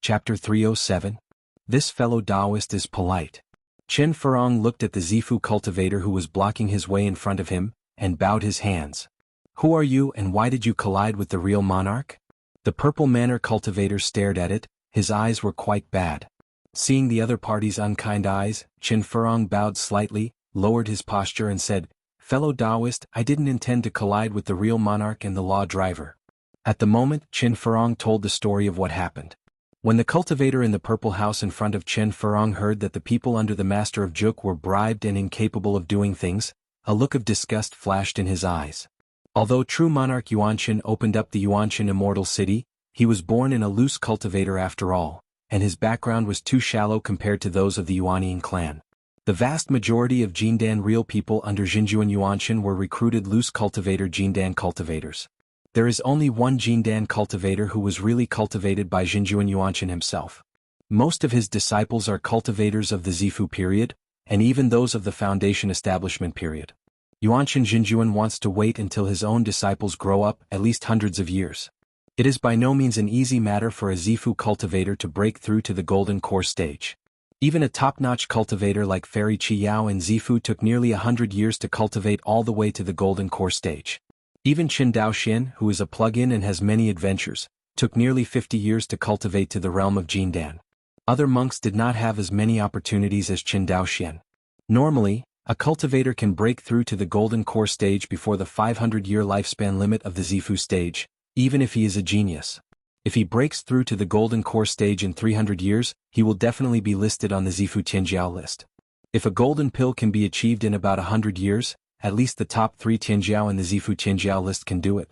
Chapter 307. This fellow Taoist is polite. Chen Furong looked at the Zifu cultivator who was blocking his way in front of him, and bowed his hands. Who are you and why did you collide with the real monarch? The purple manor cultivator stared at it, his eyes were quite bad. Seeing the other party's unkind eyes, Chen Furong bowed slightly, lowered his posture and said, Fellow Taoist, I didn't intend to collide with the real monarch and the law driver. At the moment, Chen Furong told the story of what happened. When the cultivator in the purple house in front of Chen Furong heard that the people under the master of Juk were bribed and incapable of doing things, a look of disgust flashed in his eyes. Although true monarch Yuanqin opened up the Yuanqin immortal city, he was born in a loose cultivator after all, and his background was too shallow compared to those of the Yuanian clan. The vast majority of Jindan real people under Jinjuan Yuanqin were recruited loose cultivator Jindan cultivators. There is only one Jindan cultivator who was really cultivated by Jinjuan Yuanqin himself. Most of his disciples are cultivators of the Zifu period, and even those of the Foundation establishment period. Yuanqin Jinjuan wants to wait until his own disciples grow up, at least hundreds of years. It is by no means an easy matter for a Zifu cultivator to break through to the golden core stage. Even a top-notch cultivator like Fairy Qi Yao in Zifu took nearly 100 years to cultivate all the way to the golden core stage. Even Qin Daoxian, who is a plug-in and has many adventures, took nearly 50 years to cultivate to the realm of Jindan. Other monks did not have as many opportunities as Qin Daoxian. Normally, a cultivator can break through to the golden core stage before the 500-year lifespan limit of the Zifu stage, even if he is a genius. If he breaks through to the golden core stage in 300 years, he will definitely be listed on the Zifu Tianjiao list. If a golden pill can be achieved in about 100 years, at least the top 3 Tianjiao in the Zifu Tianjiao list can do it.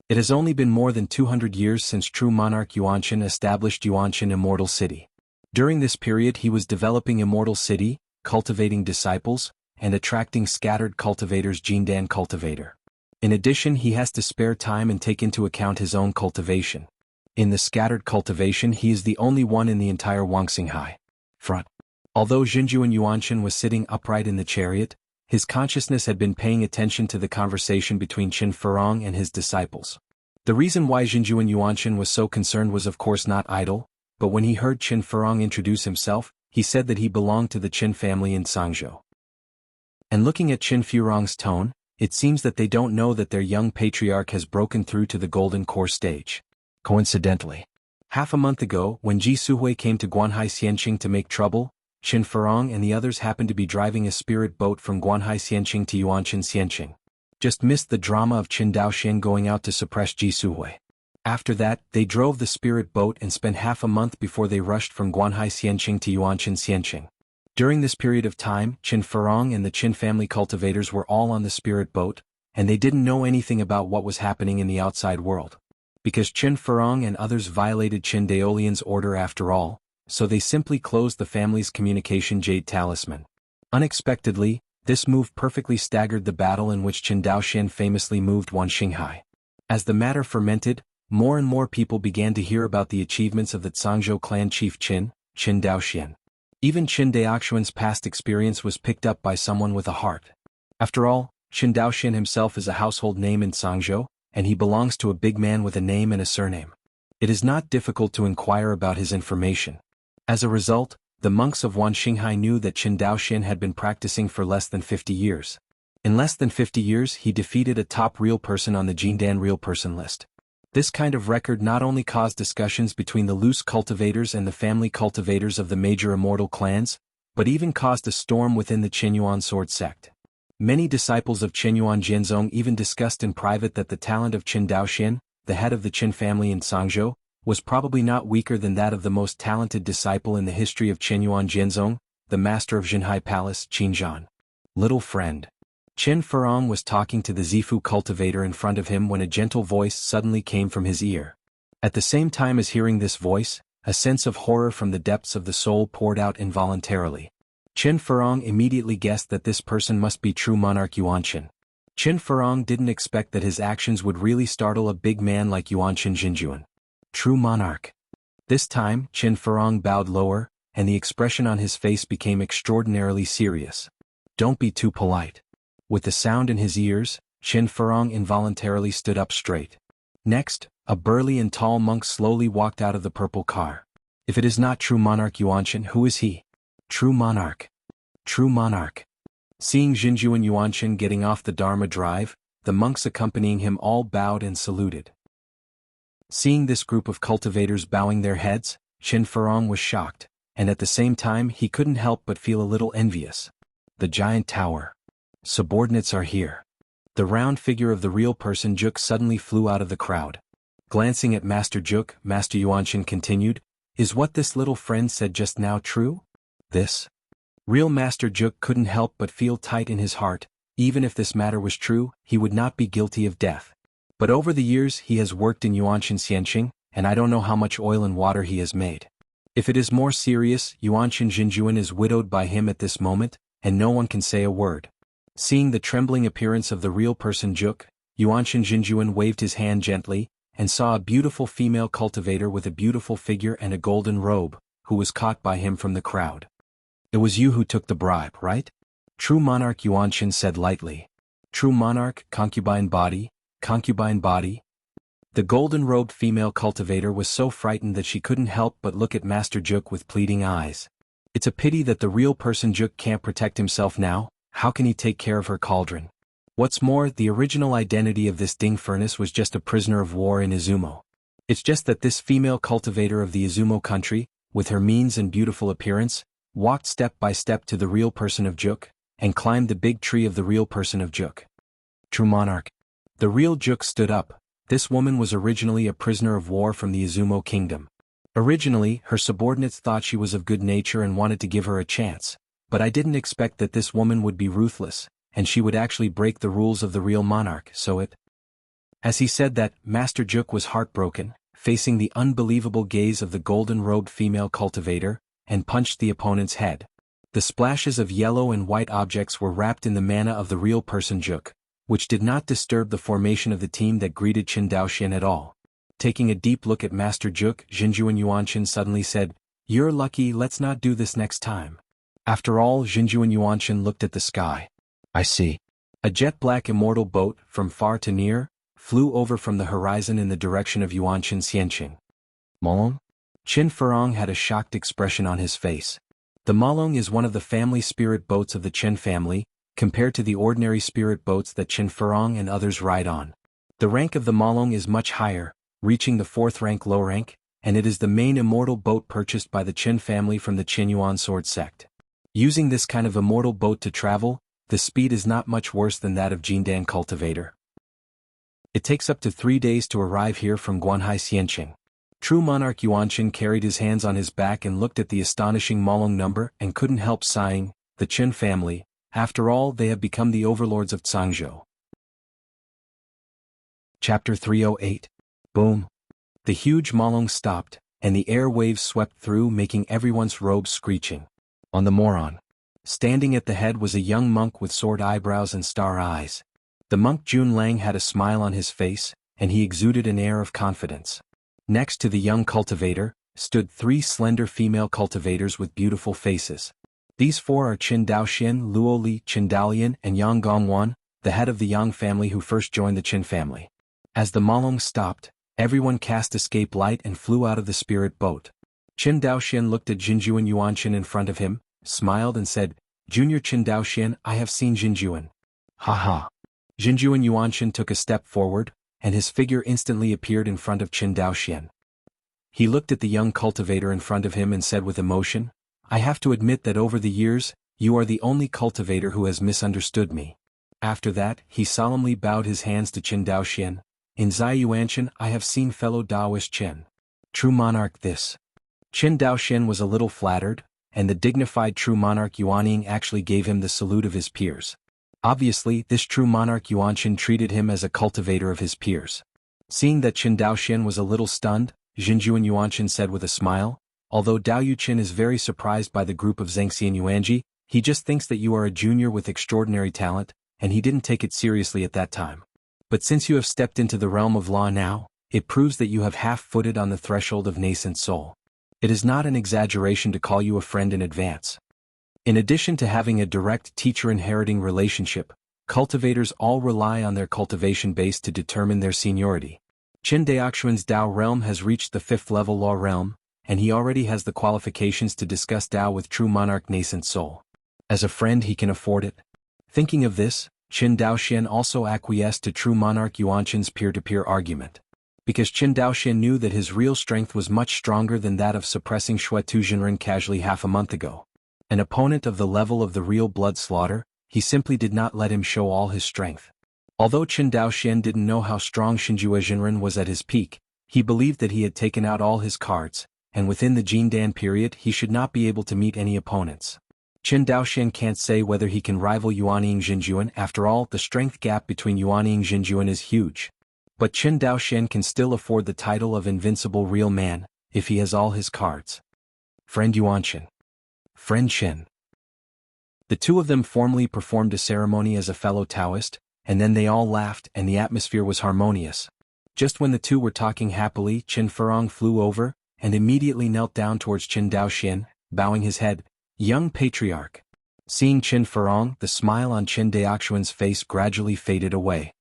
It has only been more than 200 years since true monarch Yuanqin established Yuanqin Immortal City. During this period he was developing Immortal City, cultivating disciples, and attracting scattered cultivators Jindan cultivator. In addition he has to spare time and take into account his own cultivation. In the scattered cultivation he is the only one in the entire Wangxinghai front. Although Jinjuan Yuanqin was sitting upright in the chariot, his consciousness had been paying attention to the conversation between Chen Furong and his disciples. The reason why Jinjuan Yuanqin was so concerned was of course not idle, but when he heard Chen Furong introduce himself, he said that he belonged to the Chen family in Sangzhou. And looking at Chen Furong's tone, it seems that they don't know that their young patriarch has broken through to the golden core stage. Coincidentally, half a month ago, when Ji Suhui came to Guanhai Xianqing to make trouble, Chen Furong and the others happened to be driving a spirit boat from Guanhai Xianqing to Yuanqin Xianqing. Just missed the drama of Qin Daoxian going out to suppress Ji Suhui. After that, they drove the spirit boat and spent half a month before they rushed from Guanhai Xianqing to Yuanqin Xianqing. During this period of time, Chen Furong and the Qin family cultivators were all on the spirit boat, and they didn't know anything about what was happening in the outside world. Because Chen Furong and others violated Qin Daolian's order after all, so they simply closed the family's communication jade talisman. Unexpectedly, this move perfectly staggered the battle in which Qin Daoxian famously moved Wanxinghai. As the matter fermented, more and more people began to hear about the achievements of the Zhangzhou clan chief Qin Daoxian. Even Qin Daoxian's past experience was picked up by someone with a heart. After all, Qin Daoxian himself is a household name in Zhangzhou, and he belongs to a big man with a name and a surname. It is not difficult to inquire about his information. As a result, the monks of Wanxinghai knew that Qin Daoxian had been practicing for less than 50 years. In less than 50 years he defeated a top real person on the Jindan real person list. This kind of record not only caused discussions between the loose cultivators and the family cultivators of the major immortal clans, but even caused a storm within the Qinyuan sword sect. Many disciples of Qinyuan Jianzong even discussed in private that the talent of Qin Daoxian, the head of the Qin family in Sangzhou, was probably not weaker than that of the most talented disciple in the history of Qinyuan Jianzong, the master of Jinhai Palace, Qinzhan. Little friend. Chen Furong was talking to the Zifu cultivator in front of him when a gentle voice suddenly came from his ear. At the same time as hearing this voice, a sense of horror from the depths of the soul poured out involuntarily. Chen Furong immediately guessed that this person must be true monarch Yuanqin. Chen Furong didn't expect that his actions would really startle a big man like Yuanqin Jinjuan. True monarch. This time, Chen Furong bowed lower, and the expression on his face became extraordinarily serious. Don't be too polite. With the sound in his ears, Chen Furong involuntarily stood up straight. Next, a burly and tall monk slowly walked out of the purple car. If it is not true monarch Yuanqin, who is he? True monarch. True monarch. Seeing Jinju and Yuanqin getting off the Dharma drive, the monks accompanying him all bowed and saluted. Seeing this group of cultivators bowing their heads, Qin Furong was shocked, and at the same time he couldn't help but feel a little envious. The giant tower. Subordinates are here. The round figure of the real person Juk suddenly flew out of the crowd. Glancing at Master Juk, Master Yuanqin continued, "Is what this little friend said just now true?" This? Real Master Juk couldn't help but feel tight in his heart. Even if this matter was true, he would not be guilty of death. But over the years he has worked in Yuanqin Xianqing, and I don't know how much oil and water he has made. If it is more serious, Yuanqin Jinjuan is widowed by him at this moment, and no one can say a word. Seeing the trembling appearance of the real person Juk, Yuanqin Jinjuan waved his hand gently, and saw a beautiful female cultivator with a beautiful figure and a golden robe, who was caught by him from the crowd. "It was you who took the bribe, right?" True monarch Yuanqin said lightly. "True monarch, concubine body, concubine body." The golden-robed female cultivator was so frightened that she couldn't help but look at Master Juk with pleading eyes. It's a pity that the real person Juk can't protect himself now. How can he take care of her cauldron? What's more, the original identity of this Ding furnace was just a prisoner of war in Izumo. It's just that this female cultivator of the Izumo country, with her means and beautiful appearance, walked step by step to the real person of Juk, and climbed the big tree of the real person of Juk. True monarch. The real Juk stood up. This woman was originally a prisoner of war from the Izumo kingdom. Originally, her subordinates thought she was of good nature and wanted to give her a chance, but I didn't expect that this woman would be ruthless, and she would actually break the rules of the real monarch, so it... As he said that, Master Juk was heartbroken, facing the unbelievable gaze of the golden-robed female cultivator, and punched the opponent's head. The splashes of yellow and white objects were wrapped in the mana of the real person Juk, which did not disturb the formation of the team that greeted Qin Daoxian at all. Taking a deep look at Master Juk, Jinjuan Yuanqin suddenly said, "You're lucky, let's not do this next time." After all, Jinjuan Yuanqin looked at the sky. "I see." A jet-black immortal boat, from far to near, flew over from the horizon in the direction of Yuanqin Xianqing. "Malong?" Qin Furong had a shocked expression on his face. The Malong is one of the family spirit boats of the Qin family, compared to the ordinary spirit boats that Qin Furong and others ride on. The rank of the Malong is much higher, reaching the 4th rank low rank, and it is the main immortal boat purchased by the Qin family from the Qin Yuan sword sect. Using this kind of immortal boat to travel, the speed is not much worse than that of Jindan cultivator. It takes up to 3 days to arrive here from Guanhai Xianqing. True monarch Yuanqin carried his hands on his back and looked at the astonishing Malong number and couldn't help sighing. The Qin family, after all, they have become the overlords of Cangzhou. Chapter 308. Boom. The huge Malong stopped, and the air waves swept through, making everyone's robes screeching. On the Moron. Standing at the head was a young monk with sword eyebrows and star eyes. The monk Jun Lang had a smile on his face, and he exuded an air of confidence. Next to the young cultivator, stood 3 slender female cultivators with beautiful faces. These 4 are Qin Daoxian, Luo Li, Qin Dalian, and Yang Gongwan, the head of the Yang family who first joined the Qin family. As the Malong stopped, everyone cast escape light and flew out of the spirit boat. Qin Daoxian looked at Jinjuan Yuanqin in front of him, smiled and said, "Junior Qin Daoxian, I have seen Jinjuan." "Ha ha." Jinjuan Yuanqin took a step forward, and his figure instantly appeared in front of Qin Daoxian. He looked at the young cultivator in front of him and said with emotion, "I have to admit that over the years, you are the only cultivator who has misunderstood me." After that, he solemnly bowed his hands to Qin Daoxian. "In Zai Yuanqin, I have seen fellow Taoist Qin. True monarch this." Qin Daoxian was a little flattered, and the dignified true monarch Yuanying actually gave him the salute of his peers. Obviously, this true monarch Yuanqin treated him as a cultivator of his peers. Seeing that Qin Daoxian was a little stunned, Jinjuan Yuanqin said with a smile, "Although Dao Yuqin is very surprised by the group of Zhengxian Yuanji, he just thinks that you are a junior with extraordinary talent, and he didn't take it seriously at that time. But since you have stepped into the realm of law now, it proves that you have half-footed on the threshold of nascent soul. It is not an exaggeration to call you a friend in advance." In addition to having a direct teacher-inheriting relationship, cultivators all rely on their cultivation base to determine their seniority. Qin Daoxuan's Dao realm has reached the 5th level law realm, and he already has the qualifications to discuss Tao with true monarch nascent soul. As a friend he can afford it. Thinking of this, Qin Daoxian also acquiesced to true monarch Yuanqin's peer-to-peer argument. Because Qin Daoxian knew that his real strength was much stronger than that of suppressing Shui Tuzhenren casually half a month ago. An opponent of the level of the real blood slaughter, he simply did not let him show all his strength. Although Qin Daoxian didn't know how strong Shinjue Jinren was at his peak, he believed that he had taken out all his cards, and within the Jindan period he should not be able to meet any opponents. Qin Daoxian can't say whether he can rival Yuanying Jinjuan. After all, the strength gap between Yuanying Jinjuan is huge. But Qin Daoxian can still afford the title of invincible real man, if he has all his cards. Friend Yuanqin. Friend Qin. The two of them formally performed a ceremony as a fellow Taoist, and then they all laughed and the atmosphere was harmonious. Just when the two were talking happily, Qin Furong flew over, and immediately knelt down towards Qin Daoxian, bowing his head. Young patriarch. Seeing Qin Furong, the smile on Qin Daoxian's face gradually faded away.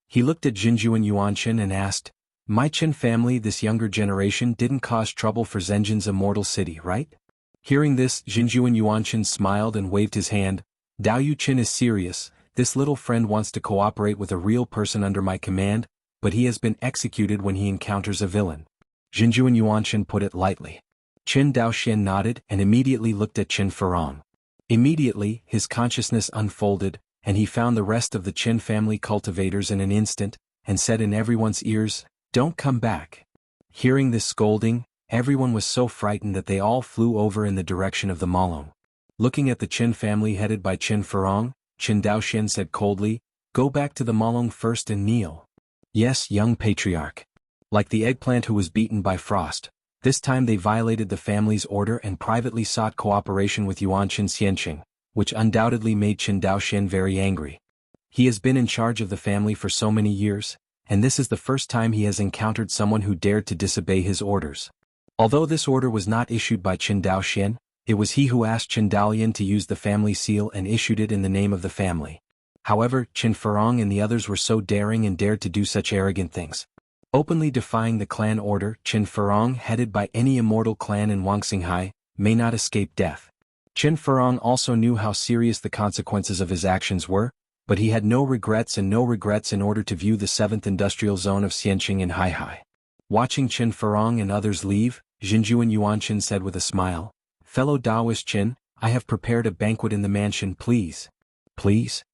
He looked at Jinjuan Yuanqin and asked, My Qin family, this younger generation, didn't cause trouble for Zhenjin's immortal city, right? Hearing this, Jinjuan Yuanqin smiled and waved his hand. Dao Yu Qin is serious. This little friend wants to cooperate with a real person under my command, but he has been executed when he encounters a villain. Jinjuan Yuanqin put it lightly. Qin Daoxian nodded and immediately looked at Qin Furong. Immediately, his consciousness unfolded, and he found the rest of the Qin family cultivators in an instant, and said in everyone's ears, Don't come back. Hearing this scolding, everyone was so frightened that they all flew over in the direction of the Malong. Looking at the Qin family headed by Qin Furong, Qin Daoxian said coldly, Go back to the Malong first and kneel. Yes, young patriarch. Like the eggplant who was beaten by frost, this time they violated the family's order and privately sought cooperation with Yuanqin Xianqing, which undoubtedly made Qin Daoxian very angry. He has been in charge of the family for so many years, and this is the first time he has encountered someone who dared to disobey his orders. Although this order was not issued by Qin Daoxian, it was he who asked Qin Daolian to use the family seal and issued it in the name of the family. However, Qin Furong and the others were so daring and dared to do such arrogant things. Openly defying the clan order, Qin Furong, headed by any immortal clan in Wangxinghai, may not escape death. Qin Furong also knew how serious the consequences of his actions were, but he had no regrets in order to view the 7th industrial zone of Xianqing in Haihai. Watching Qin Furong and others leave, Jinjuan Yuanqin said with a smile, Fellow Taoist Qin, I have prepared a banquet in the mansion, please. Please?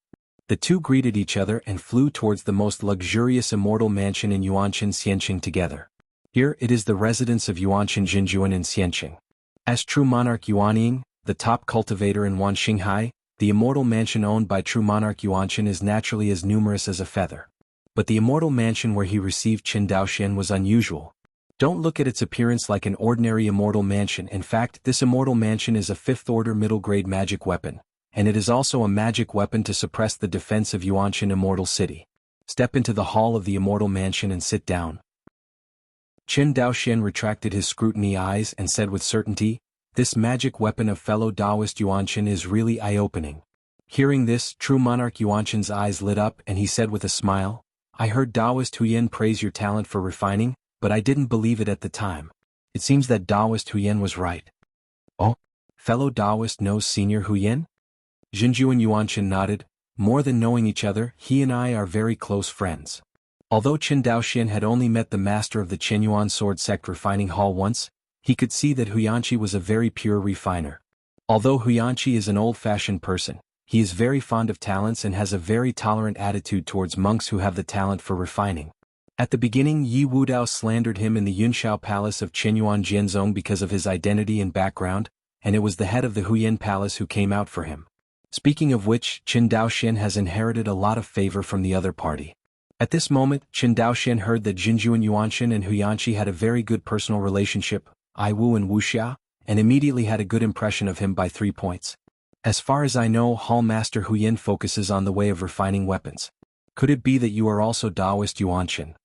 The two greeted each other and flew towards the most luxurious immortal mansion in Yuanqin Xianqing together. Here it is the residence of Yuanqin Jinjuan in Xianqing. As true monarch Yuanying, the top cultivator in Wanxinghai, the immortal mansion owned by true monarch Yuanqin is naturally as numerous as a feather. But the immortal mansion where he received Qin Daoxian was unusual. Don't look at its appearance like an ordinary immortal mansion. In fact, this immortal mansion is a 5th-order middle-grade magic weapon, and it is also a magic weapon to suppress the defense of Yuanqin Immortal City. Step into the hall of the immortal mansion and sit down. Qin Daoxian retracted his scrutiny eyes and said with certainty, This magic weapon of fellow Taoist Yuanqin is really eye-opening. Hearing this, true monarch Yuanqin's eyes lit up and he said with a smile, I heard Taoist Huyen praise your talent for refining, but I didn't believe it at the time. It seems that Taoist Huyen was right. Oh? Fellow Taoist knows Senior Huyen? Jinjuan Yuanqin nodded. More than knowing each other, he and I are very close friends. Although Qin Daoxian had only met the master of the Qinyuan Sword Sect refining hall once, he could see that Huyanqi was a very pure refiner. Although Huyanqi is an old-fashioned person, he is very fond of talents and has a very tolerant attitude towards monks who have the talent for refining. At the beginning, Yi Wudao slandered him in the Yunshao Palace of Qinyuan Jianzong because of his identity and background, and it was the head of the Huyan Palace who came out for him. Speaking of which, Qin Daoxian has inherited a lot of favor from the other party. At this moment, Qin Daoxian heard that Jinjuan Yuanqin and Huyanqi had a very good personal relationship, Aiwu and Wuxia, and immediately had a good impression of him by 3 points. As far as I know, Hall Master Huyan focuses on the way of refining weapons. Could it be that you are also Taoist Yuanqin?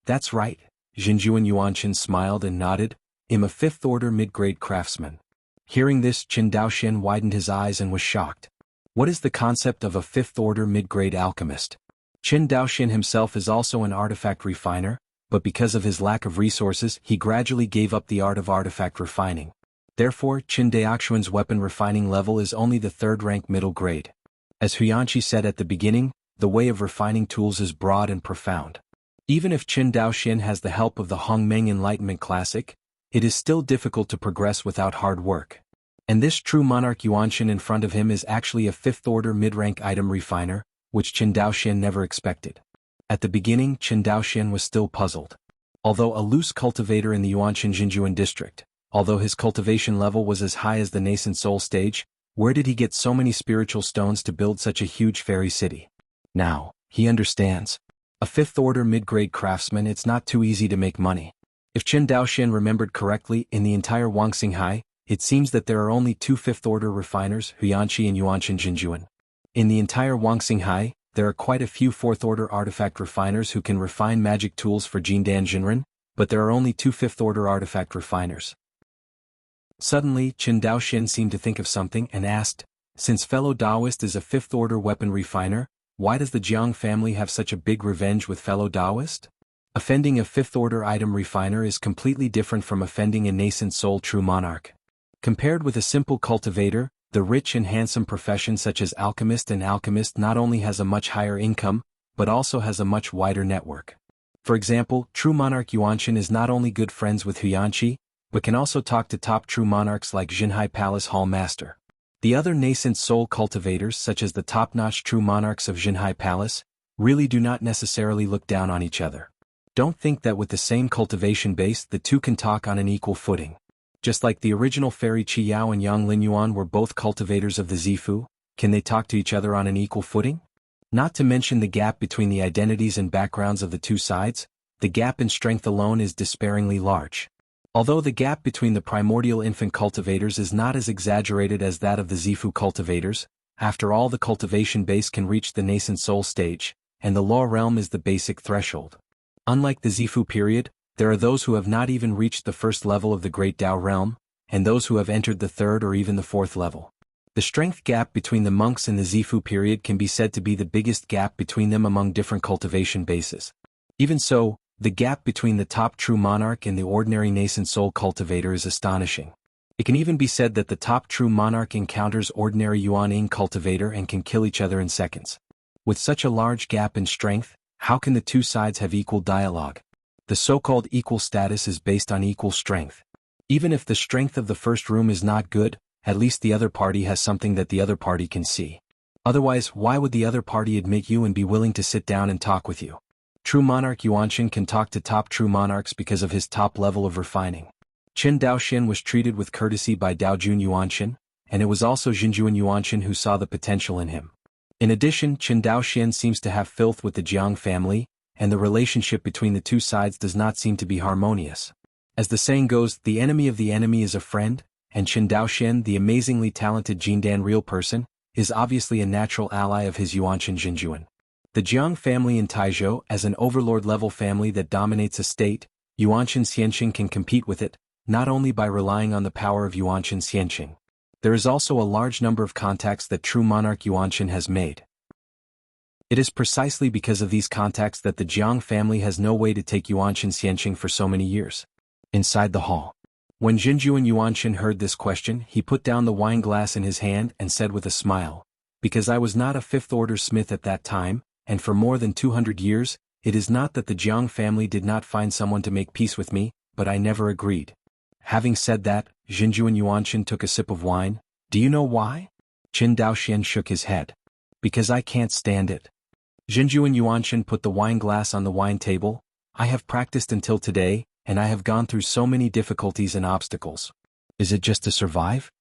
That's right, Jinjuan Yuanqin smiled and nodded. I'm a 5th-order mid-grade craftsman. Hearing this, Qin Daoxian widened his eyes and was shocked. What is the concept of a 5th-order mid-grade alchemist? Qin Daoxian himself is also an artifact refiner, but because of his lack of resources he gradually gave up the art of artifact refining. Therefore, Qin Daoxuan's weapon refining level is only the third-rank middle grade. As Huyanqi said at the beginning, the way of refining tools is broad and profound. Even if Qin Daoxian has the help of the Hongmeng Enlightenment Classic, it is still difficult to progress without hard work. And this true monarch Yuanqin in front of him is actually a fifth-order mid-rank item refiner, which Qin Daoxian never expected. At the beginning, Qin Daoxian was still puzzled. Although a loose cultivator in the Yuanqin Jinjuan district, although his cultivation level was as high as the nascent soul stage, where did he get so many spiritual stones to build such a huge fairy city? Now, he understands. A fifth-order mid-grade craftsman, it's not too easy to make money. If Qin Daoxian remembered correctly, in the entire Wangxinghai, it seems that there are only two fifth-order refiners, Huyanqi and Yuanqin Jinjuan. In the entire Wangxinghai, there are quite a few fourth-order artifact refiners who can refine magic tools for Jindan Jinren, but there are only two fifth-order artifact refiners. Suddenly, Qin Daoxian seemed to think of something and asked, since fellow Taoist is a fifth-order weapon refiner, why does the Jiang family have such a big revenge with fellow Taoist? Offending a fifth-order item refiner is completely different from offending a nascent soul true monarch. Compared with a simple cultivator, the rich and handsome profession such as alchemist and alchemist not only has a much higher income, but also has a much wider network. For example, true monarch Yuanqin is not only good friends with Huyanqi, but can also talk to top true monarchs like Jinhai Palace Hall Master. The other nascent soul cultivators such as the top-notch true monarchs of Jinhai Palace, really do not necessarily look down on each other. Don't think that with the same cultivation base the two can talk on an equal footing. Just like the original fairy Qi Yao and Yang Linyuan were both cultivators of the Zifu, can they talk to each other on an equal footing? Not to mention the gap between the identities and backgrounds of the two sides, the gap in strength alone is despairingly large. Although the gap between the primordial infant cultivators is not as exaggerated as that of the Zifu cultivators, after all the cultivation base can reach the nascent soul stage, and the law realm is the basic threshold. Unlike the Zifu period, there are those who have not even reached the first level of the Great Tao realm, and those who have entered the third or even the fourth level. The strength gap between the monks in the Zifu period can be said to be the biggest gap between them among different cultivation bases. Even so, the gap between the top true monarch and the ordinary nascent soul cultivator is astonishing. It can even be said that the top true monarch encounters ordinary Yuan Ying cultivator and can kill each other in seconds. With such a large gap in strength, how can the two sides have equal dialogue? The so-called equal status is based on equal strength. Even if the strength of the first room is not good, at least the other party has something that the other party can see. Otherwise, why would the other party admit you and be willing to sit down and talk with you? True monarch Yuanqin can talk to top true monarchs because of his top level of refining. Qin Daoxian was treated with courtesy by Daojun Yuanqin, and it was also Jinjuan Yuanqin who saw the potential in him. In addition, Qin Daoxian seems to have filth with the Jiang family, and the relationship between the two sides does not seem to be harmonious. As the saying goes, the enemy of the enemy is a friend, and Qin Daoxian, the amazingly talented Jindan real person, is obviously a natural ally of his Yuanqin Jinjuan. The Jiang family in Taizhou, as an overlord-level family that dominates a state, Yuanqin Xianqing can compete with it, not only by relying on the power of Yuanqin Xianqing. There is also a large number of contacts that true monarch Yuanqin has made. It is precisely because of these contacts that the Jiang family has no way to take Yuanqin Xianqing for so many years. Inside the hall. When Jinjuan Yuanqin heard this question, he put down the wine glass in his hand and said with a smile, "Because I was not a fifth-order smith at that time, and for more than 200 years, it is not that the Jiang family did not find someone to make peace with me, but I never agreed." Having said that, Jinjuan Yuanqin took a sip of wine. "Do you know why?" Qin Daoxian shook his head. "Because I can't stand it." Jinjuan Yuanqin put the wine glass on the wine table. "I have practiced until today, and I have gone through so many difficulties and obstacles. Is it just to survive?"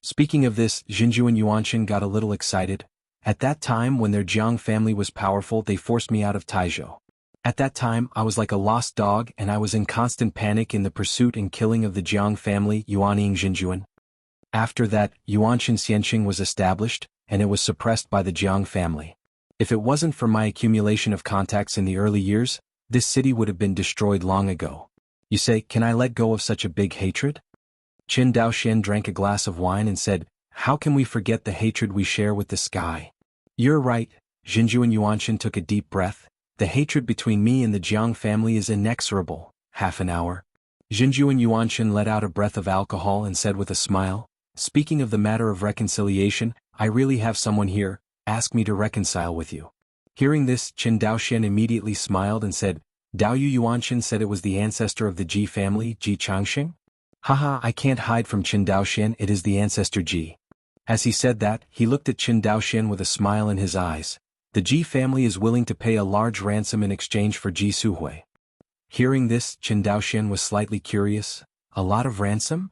Speaking of this, Jinjuan Yuanqin got a little excited. "At that time when their Jiang family was powerful, they forced me out of Taizhou. At that time I was like a lost dog and I was in constant panic in the pursuit and killing of the Jiang family Yuanying Jinjuan. After that, Yuanqin Xianqing was established, and it was suppressed by the Jiang family. If it wasn't for my accumulation of contacts in the early years, this city would have been destroyed long ago. You say, can I let go of such a big hatred?" Qin Daoxian drank a glass of wine and said, "How can we forget the hatred we share with the sky?" "You're right." Jinjuan Yuanqin took a deep breath. The hatred between me and the Jiang family is inexorable. Half an hour. Jinju and Yuanshan let out a breath of alcohol and said with a smile, speaking of the matter of reconciliation, I really have someone here, ask me to reconcile with you. Hearing this, Qin Daoxian immediately smiled and said, Dao Yu Yuanshan said it was the ancestor of the Ji family, Ji Changxing? Haha, I can't hide from Qin Daoxian, it is the ancestor Ji. As he said that, he looked at Qin Daoxian with a smile in his eyes. The Ji family is willing to pay a large ransom in exchange for Ji Suhui. Hearing this, Qin Daoxian was slightly curious. A lot of ransom?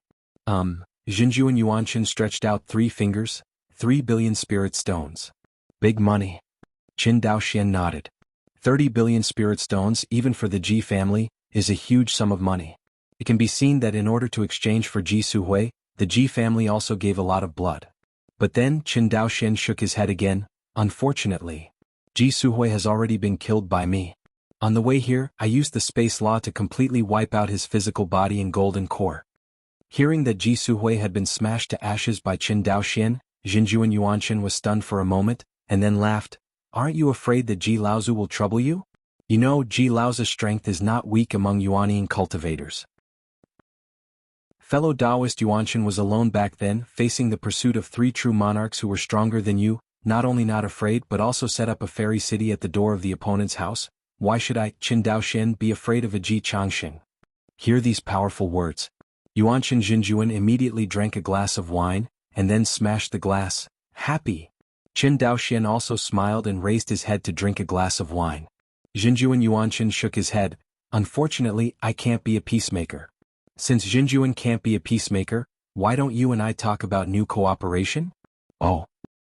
Jinju and Yuanshan stretched out 3 fingers, 3 billion spirit stones. Big money. Qin Daoxian nodded. 30 billion spirit stones, even for the Ji family, is a huge sum of money. It can be seen that in order to exchange for Ji Suhui, the Ji family also gave a lot of blood. But then, Qin Daoxian shook his head again. Unfortunately, Ji Suhui has already been killed by me. On the way here, I used the space law to completely wipe out his physical body and golden core. Hearing that Ji Suhui had been smashed to ashes by Qin Daoxian, Jinju and Yuanshan was stunned for a moment, and then laughed. Aren't you afraid that Ji Laozu will trouble you? You know, Ji Laozu's strength is not weak among Yuanian cultivators. Fellow Taoist Yuanshan was alone back then, facing the pursuit of 3 true monarchs who were stronger than you, not only not afraid but also set up a fairy city at the door of the opponent's house. Why should I, Qin Daoxian, be afraid of a Ji Changxing? Hear these powerful words. Yuanshan Jinjuan immediately drank a glass of wine, and then smashed the glass. Happy. Qin Daoxian also smiled and raised his head to drink a glass of wine. Jinjuan Yuanshan shook his head. Unfortunately, I can't be a peacemaker. Since Jinjuan can't be a peacemaker, why don't you and I talk about new cooperation? Oh.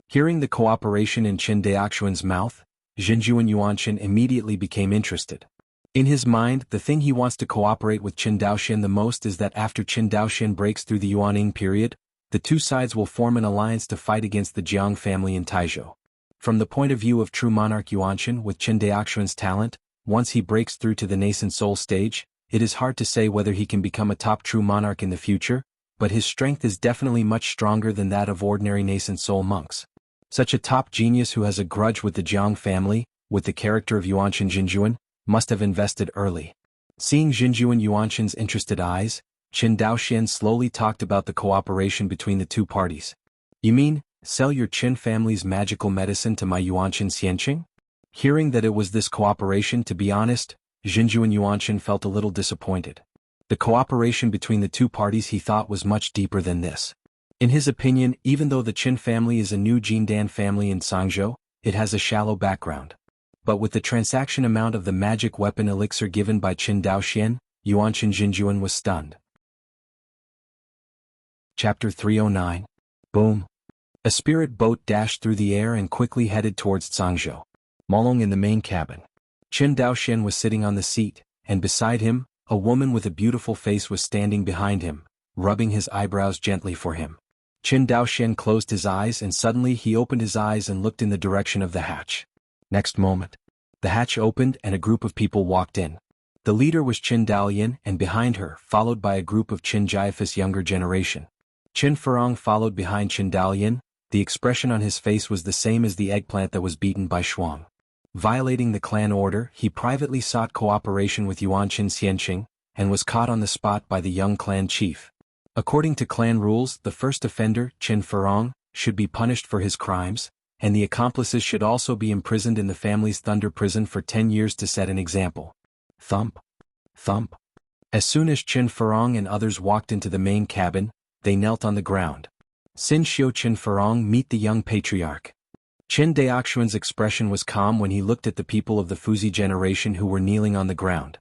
Hearing the cooperation in Qin Daoxian's mouth, Jinjuan Yuanshan immediately became interested. In his mind, the thing he wants to cooperate with Qin Daoxian the most is that after Qin Daoxian breaks through the Yuaning period, the 2 sides will form an alliance to fight against the Jiang family in Taizhou. From the point of view of true monarch Yuanshan with Qin Daoxian's talent, once he breaks through to the nascent soul stage, it is hard to say whether he can become a top true monarch in the future, but his strength is definitely much stronger than that of ordinary nascent soul monks. Such a top genius who has a grudge with the Jiang family, with the character of Yuanshan Jinjuan, must have invested early. Seeing Jinjuan Yuanshan's interested eyes, Qin Daoxian slowly talked about the cooperation between the 2 parties. You mean, sell your Qin family's magical medicine to my Yuanshan Xianqing? Hearing that it was this cooperation, to be honest, Jinjuan Yuanshan felt a little disappointed. The cooperation between the 2 parties he thought was much deeper than this. In his opinion, even though the Qin family is a new Jindan family in Sangzhou, it has a shallow background. But with the transaction amount of the magic weapon elixir given by Qin Daoxian, Yuanshan Jinjuan was stunned. Chapter 309. Boom. A spirit boat dashed through the air and quickly headed towards Sangzhou. Molong in the main cabin. Qin Daoxian was sitting on the seat, and beside him, a woman with a beautiful face was standing behind him, rubbing his eyebrows gently for him. Qin Daoxian closed his eyes and suddenly he opened his eyes and looked in the direction of the hatch. Next moment, the hatch opened and a group of people walked in. The leader was Qin Dalian and behind her, followed by a group of Qin Jiaifus younger generation. Qin Furong followed behind Qin Dalian. The expression on his face was the same as the eggplant that was beaten by Shuang. Violating the clan order, he privately sought cooperation with Yuanshan Xianqing, and was caught on the spot by the young clan chief. According to clan rules, the first offender, Qin Furong, should be punished for his crimes, and the accomplices should also be imprisoned in the family's thunder prison for 10 years to set an example. Thump. Thump. As soon as Qin Furong and others walked into the main cabin, they knelt on the ground. Xin Xiu Qin Furong, meet the young patriarch. Qin Daoxian's expression was calm when he looked at the people of the Fuzi generation who were kneeling on the ground.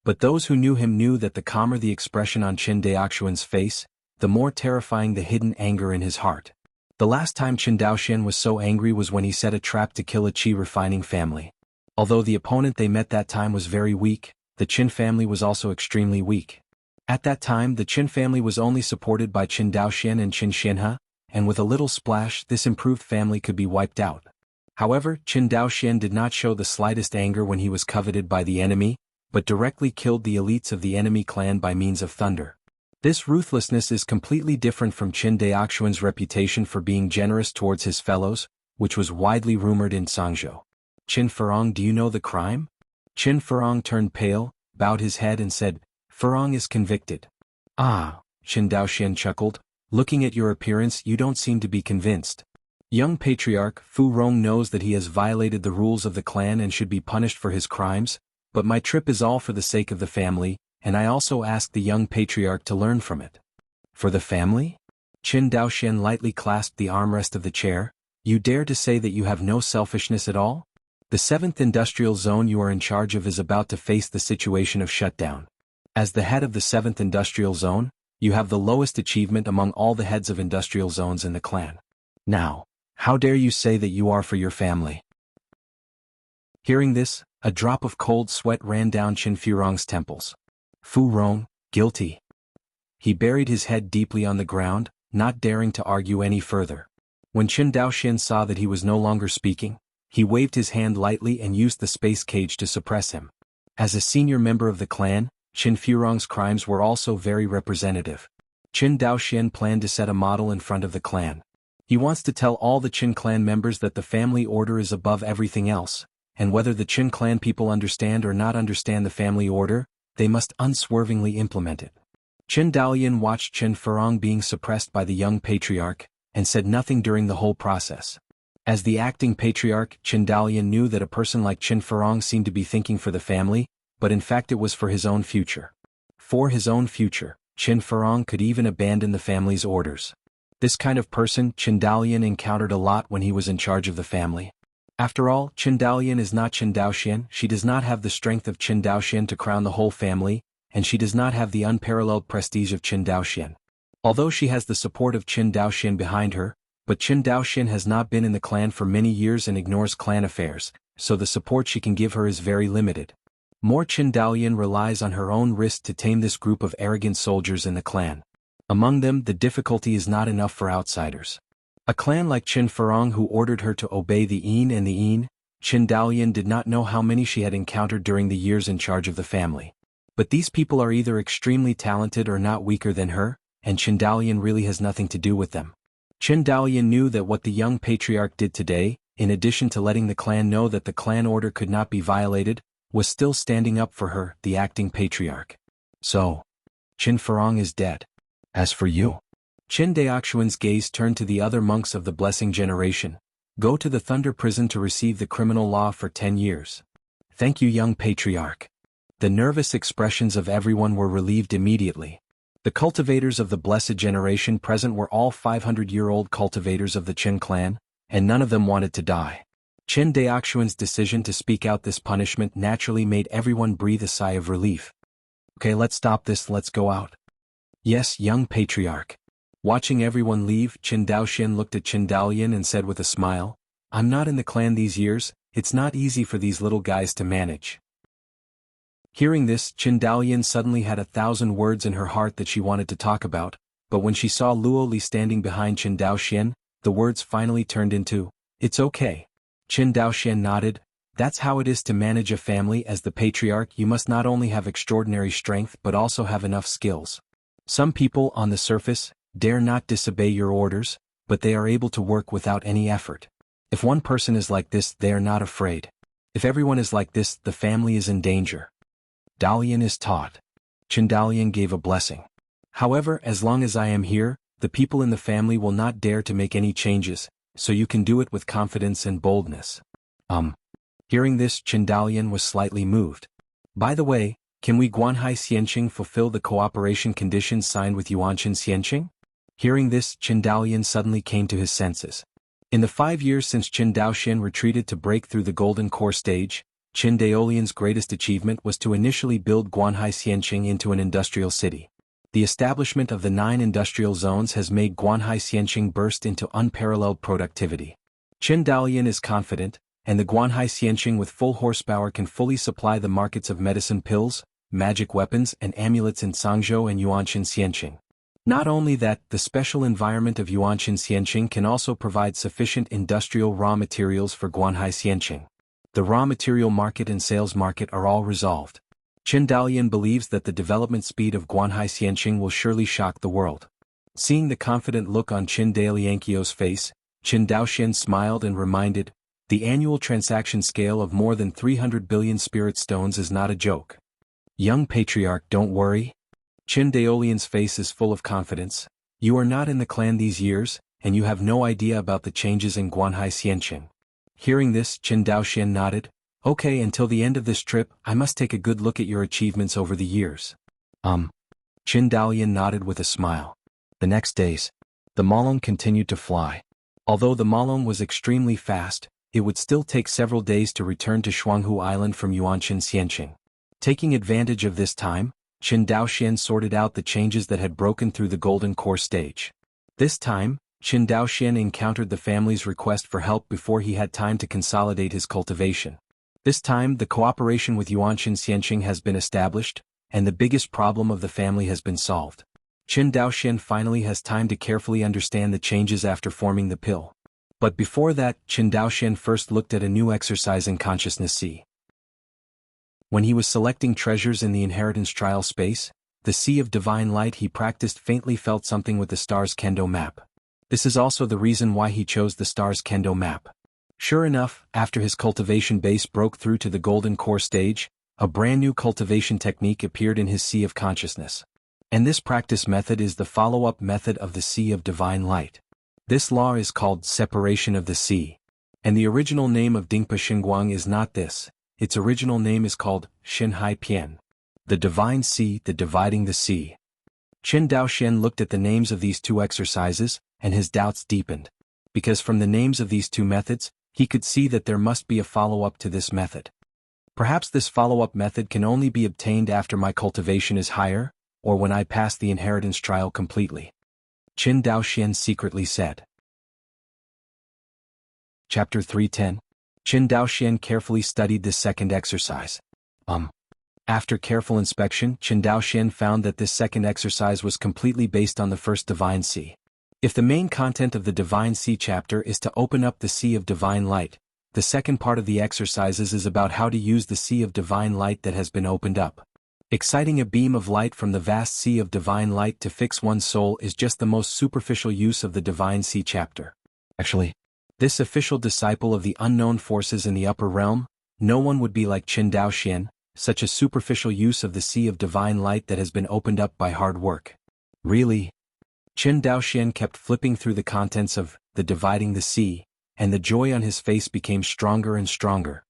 But those who knew him knew that the calmer the expression on Qin Daoxian's face, the more terrifying the hidden anger in his heart. The last time Qin Daoxian was so angry was when he set a trap to kill a Qi refining family. Although the opponent they met that time was very weak, the Qin family was also extremely weak. At that time the Qin family was only supported by Qin Daoxian and Qin Xianhe, and with a little splash this improved family could be wiped out. However, Qin Daoxian did not show the slightest anger when he was coveted by the enemy, but directly killed the elites of the enemy clan by means of thunder. This ruthlessness is completely different from Qin Daoxian's reputation for being generous towards his fellows, which was widely rumored in Sangzhou. Qin Furong, do you know the crime? Qin Furong turned pale, bowed his head and said, Furong is convicted. Ah, Qin Daoxian chuckled, looking at your appearance you don't seem to be convinced. Young Patriarch Fu Rong knows that he has violated the rules of the clan and should be punished for his crimes, but my trip is all for the sake of the family, and I also asked the young Patriarch to learn from it. For the family? Qin Daoxian lightly clasped the armrest of the chair. You dare to say that you have no selfishness at all? The 7th Industrial Zone you are in charge of is about to face the situation of shutdown. As the head of the 7th Industrial Zone, you have the lowest achievement among all the heads of industrial zones in the clan. Now, how dare you say that you are for your family? Hearing this, a drop of cold sweat ran down Qin Furong's temples. Fu Rong, guilty. He buried his head deeply on the ground, not daring to argue any further. When Qin Daoxian saw that he was no longer speaking, he waved his hand lightly and used the space cage to suppress him. As a senior member of the clan, Qin Furong's crimes were also very representative. Qin Daoxian planned to set a model in front of the clan. He wants to tell all the Qin clan members that the family order is above everything else, and whether the Qin clan people understand or not understand the family order, they must unswervingly implement it. Qin Daoyan watched Qin Furong being suppressed by the young patriarch, and said nothing during the whole process. As the acting patriarch, Qin Daoyan knew that a person like Qin Furong seemed to be thinking for the family, but in fact it was for his own future. For his own future, Qin Furong could even abandon the family's orders. This kind of person Qin Daoyan encountered a lot when he was in charge of the family. After all, Qin Daoyan is not Qin Daoxian, she does not have the strength of Qin Daoxian to crown the whole family, and she does not have the unparalleled prestige of Qin Daoxian. Although she has the support of Qin Daoxian behind her, but Qin Daoxian has not been in the clan for many years and ignores clan affairs, so the support she can give her is very limited. More Qin Daoyan relies on her own wrist to tame this group of arrogant soldiers in the clan. Among them the difficulty is not enough for outsiders. A clan like Qin Furong who ordered her to obey the Yin and the Yin, Qin Daoyan did not know how many she had encountered during the years in charge of the family. But these people are either extremely talented or not weaker than her, and Qin Daoyan really has nothing to do with them. Qin Daoyan knew that what the young patriarch did today, in addition to letting the clan know that the clan order could not be violated, was still standing up for her, the acting patriarch. So, Qin Furong is dead. As for you, Qin Daoxuan's gaze turned to the other monks of the Blessing generation. Go to the Thunder Prison to receive the criminal law for 10 years. Thank you, young patriarch. The nervous expressions of everyone were relieved immediately. The cultivators of the Blessed generation present were all 500-year-old cultivators of the Qin clan, and none of them wanted to die. Qin Daoxuan's decision to speak out this punishment naturally made everyone breathe a sigh of relief. Okay, let's stop this, let's go out. Yes, young patriarch. Watching everyone leave, Qin Daoxian looked at Qin Daoyan and said with a smile, I'm not in the clan these years, it's not easy for these little guys to manage. Hearing this, Qin Daoyan suddenly had 1,000 words in her heart that she wanted to talk about, but when she saw Luo Li standing behind Qin Daoxian, the words finally turned into, it's okay. Qin Daoxian nodded, that's how it is to manage a family as the patriarch. You must not only have extraordinary strength but also have enough skills. Some people, on the surface, dare not disobey your orders, but they are able to work without any effort. If one person is like this, they are not afraid. If everyone is like this, the family is in danger. Daoyan is taught. Qin Daoyan gave a blessing. However, as long as I am here, the people in the family will not dare to make any changes, so you can do it with confidence and boldness. Hearing this, Qin Daoyan was slightly moved. By the way, can we Guanhai Xianqing fulfill the cooperation conditions signed with Yuanqin Xianqing? Hearing this, Qin Daoyan suddenly came to his senses. In the 5 years since Qin Daoxian retreated to break through the Golden Core stage, Qin Daolian's greatest achievement was to initially build Guanhai Xianqing into an industrial city. The establishment of the 9 industrial zones has made Guanhai Xianqing burst into unparalleled productivity. Qin Daolian is confident, and the Guanhai Xianqing with full horsepower can fully supply the markets of medicine pills, magic weapons and amulets in Sangzhou and Yuanqin Xianqing. Not only that, the special environment of Yuanqin Xianqing can also provide sufficient industrial raw materials for Guanhai Xianqing. The raw material market and sales market are all resolved. Qin Daolian believes that the development speed of Guanhai Xianqing will surely shock the world. Seeing the confident look on Qin Daoliankio's face, Qin Daoxian smiled and reminded, The annual transaction scale of more than 300 billion spirit stones is not a joke. Young patriarch, don't worry. Qin Daolian's face is full of confidence. You are not in the clan these years, and you have no idea about the changes in Guanhai Xianqing. Hearing this, Qin Daoxian nodded. Okay, until the end of this trip, I must take a good look at your achievements over the years. Qin Daolian nodded with a smile. The next days, the Malong continued to fly. Although the Malong was extremely fast, it would still take several days to return to Jianghu Island from Yuanshan Xianqing. Taking advantage of this time, Qin Daoxian sorted out the changes that had broken through the Golden Core stage. This time, Qin Daoxian encountered the family's request for help before he had time to consolidate his cultivation. This time, the cooperation with Yuanshan Xianqing has been established, and the biggest problem of the family has been solved. Qin Daoxian finally has time to carefully understand the changes after forming the pill. But before that, Qin Daoxian first looked at a new exercise in consciousness sea. When he was selecting treasures in the inheritance trial space, the Sea of Divine Light, he practiced faintly felt something with the star's kendo map. This is also the reason why he chose the star's kendo map. Sure enough, after his cultivation base broke through to the Golden Core stage, a brand new cultivation technique appeared in his Sea of Consciousness. And this practice method is the follow-up method of the Sea of Divine Light. This law is called Separation of the Sea. And the original name of Dingpa Xinguang is not this. Its original name is called Xinhai Pian. The Divine Sea, the Dividing the Sea. Qin Daoxian looked at the names of these two exercises, and his doubts deepened. Because from the names of these two methods, he could see that there must be a follow-up to this method. Perhaps this follow-up method can only be obtained after my cultivation is higher, or when I pass the inheritance trial completely. Qin Daoxian secretly said. Chapter 310. Qin Daoxian carefully studied this second exercise. After careful inspection, Qin Daoxian found that this second exercise was completely based on the first Divine Sea. If the main content of the Divine Sea chapter is to open up the Sea of Divine Light, the second part of the exercises is about how to use the Sea of Divine Light that has been opened up. Exciting a beam of light from the vast Sea of Divine Light to fix one's soul is just the most superficial use of the Divine Sea chapter. Actually, this official disciple of the unknown forces in the upper realm, no one would be like Qin Daoxian, such a superficial use of the Sea of Divine Light that has been opened up by hard work. Really? Qin Daoxian kept flipping through the contents of the Dividing the Sea, and the joy on his face became stronger and stronger.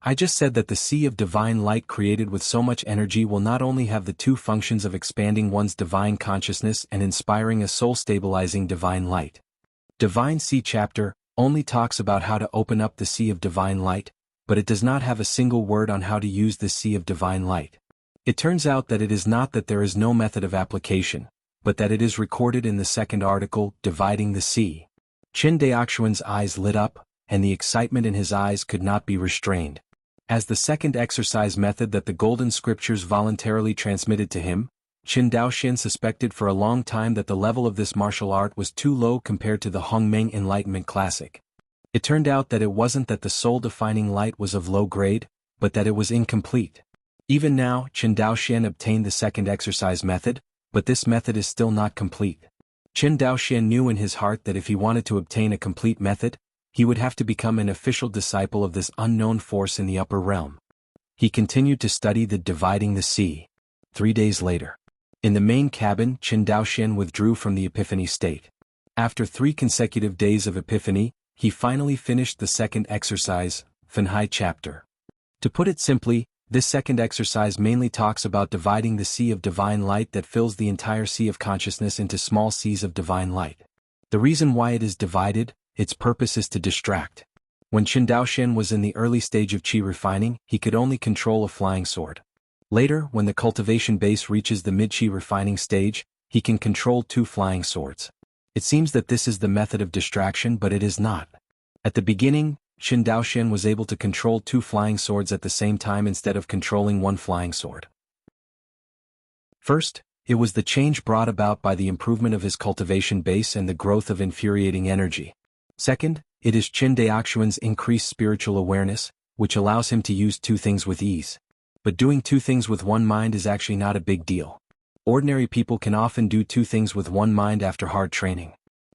I just said that the Sea of Divine Light created with so much energy will not only have the two functions of expanding one's divine consciousness and inspiring a soul-stabilizing divine light. Divine Sea chapter only talks about how to open up the Sea of Divine Light, but it does not have a single word on how to use the Sea of Divine Light. It turns out that it is not that there is no method of application, but that it is recorded in the second article, Dividing the Sea. Qin Daoxian's eyes lit up, and the excitement in his eyes could not be restrained. As the second exercise method that the Golden Scriptures voluntarily transmitted to him, Qin Daoxian suspected for a long time that the level of this martial art was too low compared to the Hongmeng Enlightenment Classic. It turned out that it wasn't that the soul-defining light was of low grade, but that it was incomplete. Even now, Qin Daoxian obtained the second exercise method, but this method is still not complete. Qin Daoxian knew in his heart that if he wanted to obtain a complete method, he would have to become an official disciple of this unknown force in the upper realm. He continued to study the Dividing the Sea. 3 days later. In the main cabin, Qin Daoxian withdrew from the Epiphany state. After 3 consecutive days of Epiphany, he finally finished the second exercise, Fanhai chapter. To put it simply, this second exercise mainly talks about dividing the Sea of Divine Light that fills the entire Sea of Consciousness into small seas of divine light. The reason why it is divided, its purpose is to distract. When Qin Daoxian was in the early stage of qi refining, he could only control a flying sword. Later, when the cultivation base reaches the mid-qi refining stage, he can control 2 flying swords. It seems that this is the method of distraction, but it is not. At the beginning, Qin Daoxian was able to control 2 flying swords at the same time instead of controlling 1 flying sword. First, it was the change brought about by the improvement of his cultivation base and the growth of infuriating energy. Second, it is Qin Daoxian's increased spiritual awareness, which allows him to use 2 things with ease. But doing 2 things with 1 mind is actually not a big deal. Ordinary people can often do 2 things with 1 mind after hard training.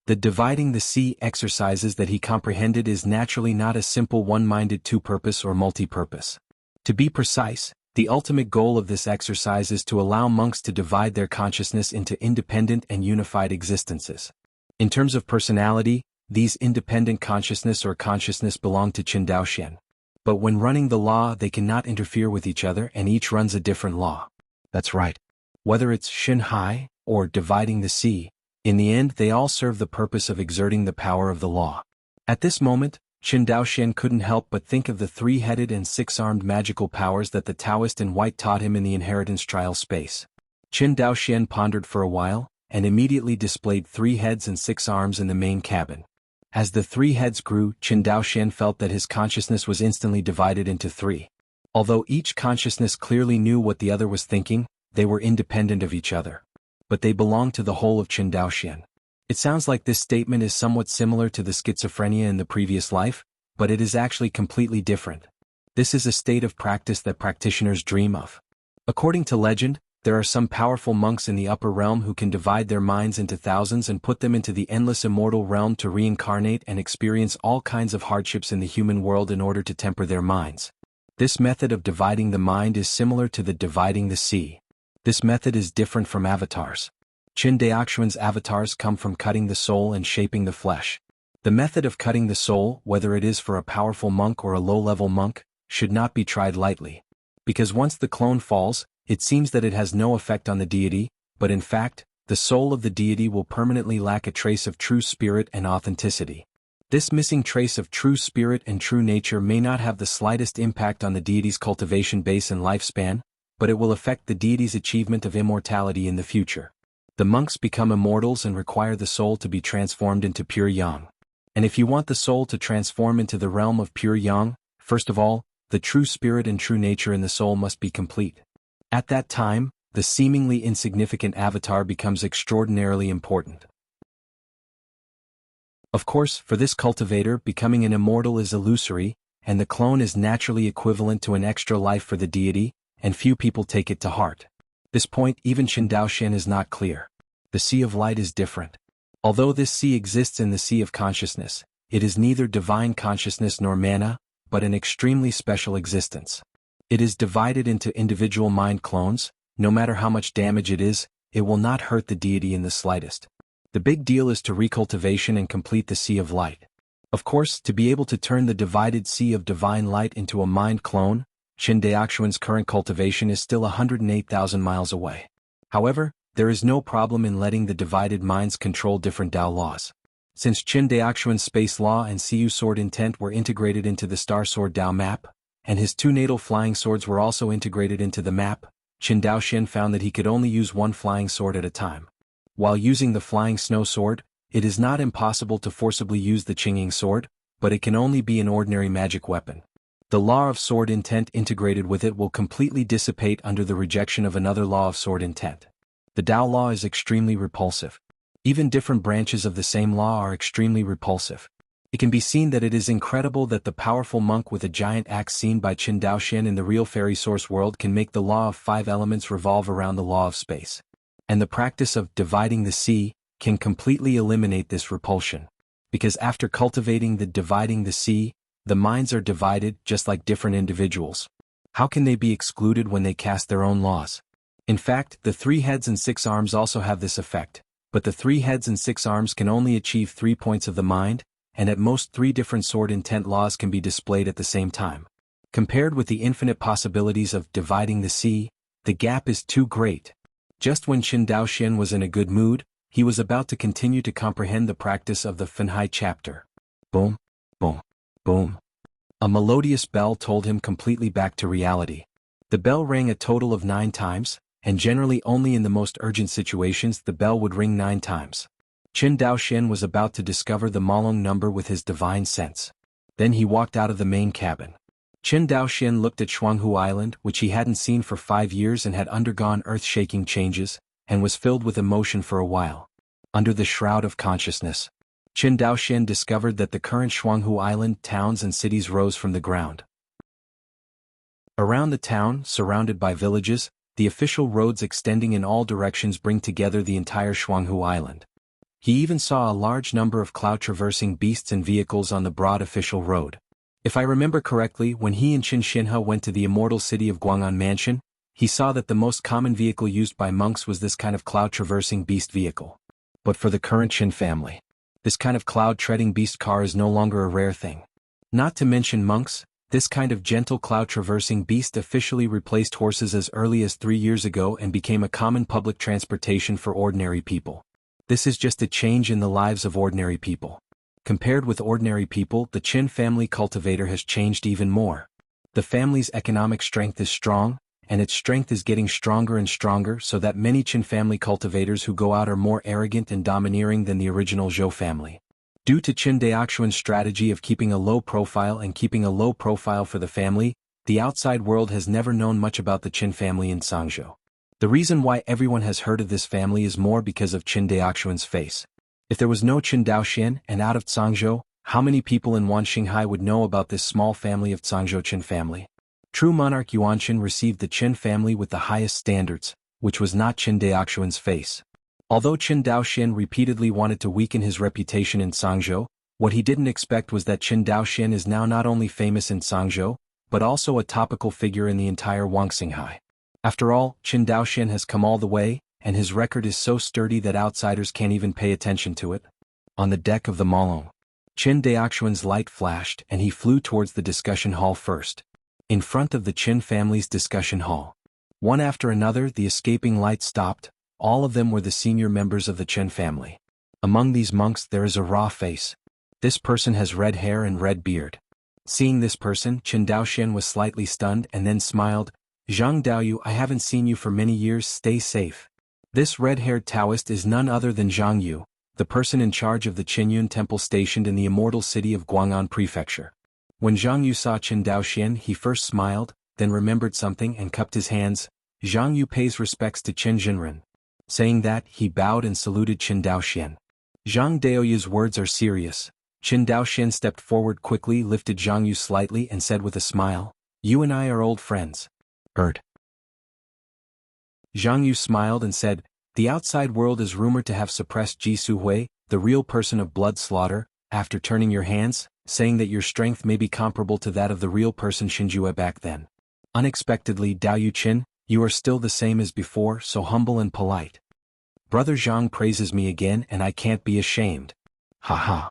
The dividing the sea exercises that he comprehended is naturally not a simple one-minded two-purpose or multi-purpose. To be precise, the ultimate goal of this exercise is to allow monks to divide their consciousness into independent and unified existences. In terms of personality, these independent consciousness or consciousness belong to Qin Dao Xian. But when running the law, they cannot interfere with each other and each runs a different law. That's right. Whether it's Shin Hai or dividing the sea, in the end they all serve the purpose of exerting the power of the law. At this moment, Qin Dao Xian couldn't help but think of the three-headed and six-armed magical powers that the Taoist in white taught him in the inheritance trial space. Qin Dao Xian pondered for a while, and immediately displayed 3 heads and 6 arms in the main cabin. As the 3 heads grew, Qin Dao Xian felt that his consciousness was instantly divided into 3. Although each consciousness clearly knew what the other was thinking, they were independent of each other. But they belonged to the whole of Qin Dao Xian. It sounds like this statement is somewhat similar to the schizophrenia in the previous life, but it is actually completely different. This is a state of practice that practitioners dream of. According to legend, there are some powerful monks in the upper realm who can divide their minds into thousands and put them into the endless immortal realm to reincarnate and experience all kinds of hardships in the human world in order to temper their minds. This method of dividing the mind is similar to the dividing the sea. This method is different from avatars. Qin Daoxuan's avatars come from cutting the soul and shaping the flesh. The method of cutting the soul, whether it is for a powerful monk or a low-level monk, should not be tried lightly. Because once the clone falls, it seems that it has no effect on the deity, but in fact, the soul of the deity will permanently lack a trace of true spirit and authenticity. This missing trace of true spirit and true nature may not have the slightest impact on the deity's cultivation base and lifespan, but it will affect the deity's achievement of immortality in the future. The monks become immortals and require the soul to be transformed into pure yang. And if you want the soul to transform into the realm of pure yang, first of all, the true spirit and true nature in the soul must be complete. At that time, the seemingly insignificant avatar becomes extraordinarily important. Of course, for this cultivator, becoming an immortal is illusory, and the clone is naturally equivalent to an extra life for the deity, and few people take it to heart. This point even Qin Dao Xian is not clear. The sea of light is different. Although this sea exists in the sea of consciousness, it is neither divine consciousness nor mana, but an extremely special existence. It is divided into individual mind clones. No matter how much damage it is, it will not hurt the deity in the slightest. The big deal is to recultivation and complete the sea of light. Of course, to be able to turn the divided sea of divine light into a mind clone, Qin Daoxuan's current cultivation is still 108,000 miles away. However, there is no problem in letting the divided minds control different Dao laws. Since Qin Daoxuan's space law and Siyu sword intent were integrated into the Star Sword Dao map, and his 2 natal flying swords were also integrated into the map, Qin Dao Xian found that he could only use 1 flying sword at a time. While using the flying snow sword, it is not impossible to forcibly use the Qingying sword, but it can only be an ordinary magic weapon. The law of sword intent integrated with it will completely dissipate under the rejection of another law of sword intent. The Dao law is extremely repulsive. Even different branches of the same law are extremely repulsive. It can be seen that it is incredible that the powerful monk with a giant axe seen by Qin Dao Xian in the real fairy source world can make the law of 5 elements revolve around the law of space. And the practice of dividing the sea can completely eliminate this repulsion. Because after cultivating the dividing the sea, the minds are divided just like different individuals. How can they be excluded when they cast their own laws? In fact, the 3 heads and 6 arms also have this effect, but the 3 heads and 6 arms can only achieve 3 points of the mind, and at most 3 different sword intent laws can be displayed at the same time. Compared with the infinite possibilities of dividing the sea, the gap is too great. Just when Qin Dao Xian was in a good mood, he was about to continue to comprehend the practice of the Fenhai chapter. Boom, boom, boom. A melodious bell told him completely back to reality. The bell rang a total of 9 times, and generally only in the most urgent situations the bell would ring 9 times. Qin Dao Xian was about to discover the Malong number with his divine sense. Then he walked out of the main cabin. Qin Dao Xian looked at Jianghu Island, which he hadn't seen for 5 years and had undergone earth-shaking changes, and was filled with emotion for a while. Under the shroud of consciousness, Qin Dao Xian discovered that the current Jianghu Island towns and cities rose from the ground. Around the town, surrounded by villages, the official roads extending in all directions bring together the entire Jianghu Island. He even saw a large number of cloud-traversing beasts and vehicles on the broad official road. If I remember correctly, when he and Qin Xinhe went to the immortal city of Guang'an Mansion, he saw that the most common vehicle used by monks was this kind of cloud-traversing beast vehicle. But for the current Qin family, this kind of cloud-treading beast car is no longer a rare thing. Not to mention monks, this kind of gentle cloud-traversing beast officially replaced horses as early as 3 years ago and became a common public transportation for ordinary people. This is just a change in the lives of ordinary people. Compared with ordinary people, the Qin family cultivator has changed even more. The family's economic strength is strong, and its strength is getting stronger and stronger, so that many Qin family cultivators who go out are more arrogant and domineering than the original Zhou family. Due to Qin Daoxuan's strategy of keeping a low profile for the family, the outside world has never known much about the Qin family in Zhangzhou. The reason why everyone has heard of this family is more because of Qin Daoxuan's face. If there was no Qin Daoxian and out of Zhangzhou, how many people in Wanxinghai would know about this small family of Zhangzhou Qin family? True monarch Yuanqin received the Qin family with the highest standards, which was not Qin Daoxuan's face. Although Qin Daoxian repeatedly wanted to weaken his reputation in Zhangzhou, what he didn't expect was that Qin Daoxian is now not only famous in Zhangzhou, but also a topical figure in the entire Wanxinghai. After all, Qin Daoxian has come all the way, and his record is so sturdy that outsiders can't even pay attention to it. On the deck of the Malong, Qin Daoxuan's light flashed and he flew towards the discussion hall first. In front of the Qin family's discussion hall, one after another the escaping light stopped. All of them were the senior members of the Qin family. Among these monks there is a raw face. This person has red hair and red beard. Seeing this person, Qin Daoxian was slightly stunned and then smiled. Zhang Daoyu, I haven't seen you for many years, stay safe. This red-haired Taoist is none other than Zhang Yu, the person in charge of the Qinyun temple stationed in the immortal city of Guang'an Prefecture. When Zhang Yu saw Qin Daoxian, he first smiled, then remembered something and cupped his hands. Zhang Yu pays respects to Qin Jinren. Saying that, he bowed and saluted Qin Daoxian. Zhang Daoyu's words are serious. Qin Daoxian stepped forward quickly, lifted Zhang Yu slightly and said with a smile, "You and I are old friends." Zhang Yu smiled and said, "The outside world is rumored to have suppressed Ji Suhui, the real person of blood slaughter, after turning your hands, saying that your strength may be comparable to that of the real person Xinjue back then. Unexpectedly, Daoyu Qin, you are still the same as before, so humble and polite. Brother Zhang praises me again and I can't be ashamed." Ha.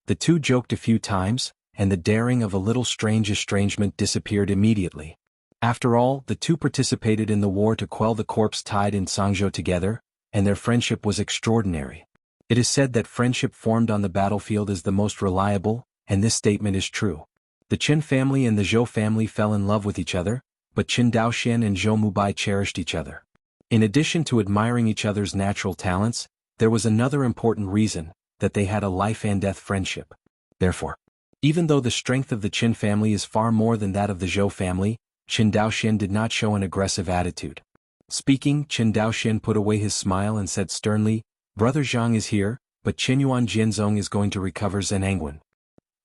The two joked a few times, and the daring of a little strange estrangement disappeared immediately. After all, the two participated in the war to quell the corpse tied in Zhangzhou together, and their friendship was extraordinary. It is said that friendship formed on the battlefield is the most reliable, and this statement is true. The Qin family and the Zhou family fell in love with each other, but Qin Daoxian and Zhou Mubai cherished each other. In addition to admiring each other's natural talents, there was another important reason, that they had a life-and-death friendship. Therefore, even though the strength of the Qin family is far more than that of the Zhou family, Qin Daoxian did not show an aggressive attitude. Speaking, Qin Daoxian put away his smile and said sternly, "Brother Zhang is here, but Qinyuan Jianzong is going to recover Zenangwen."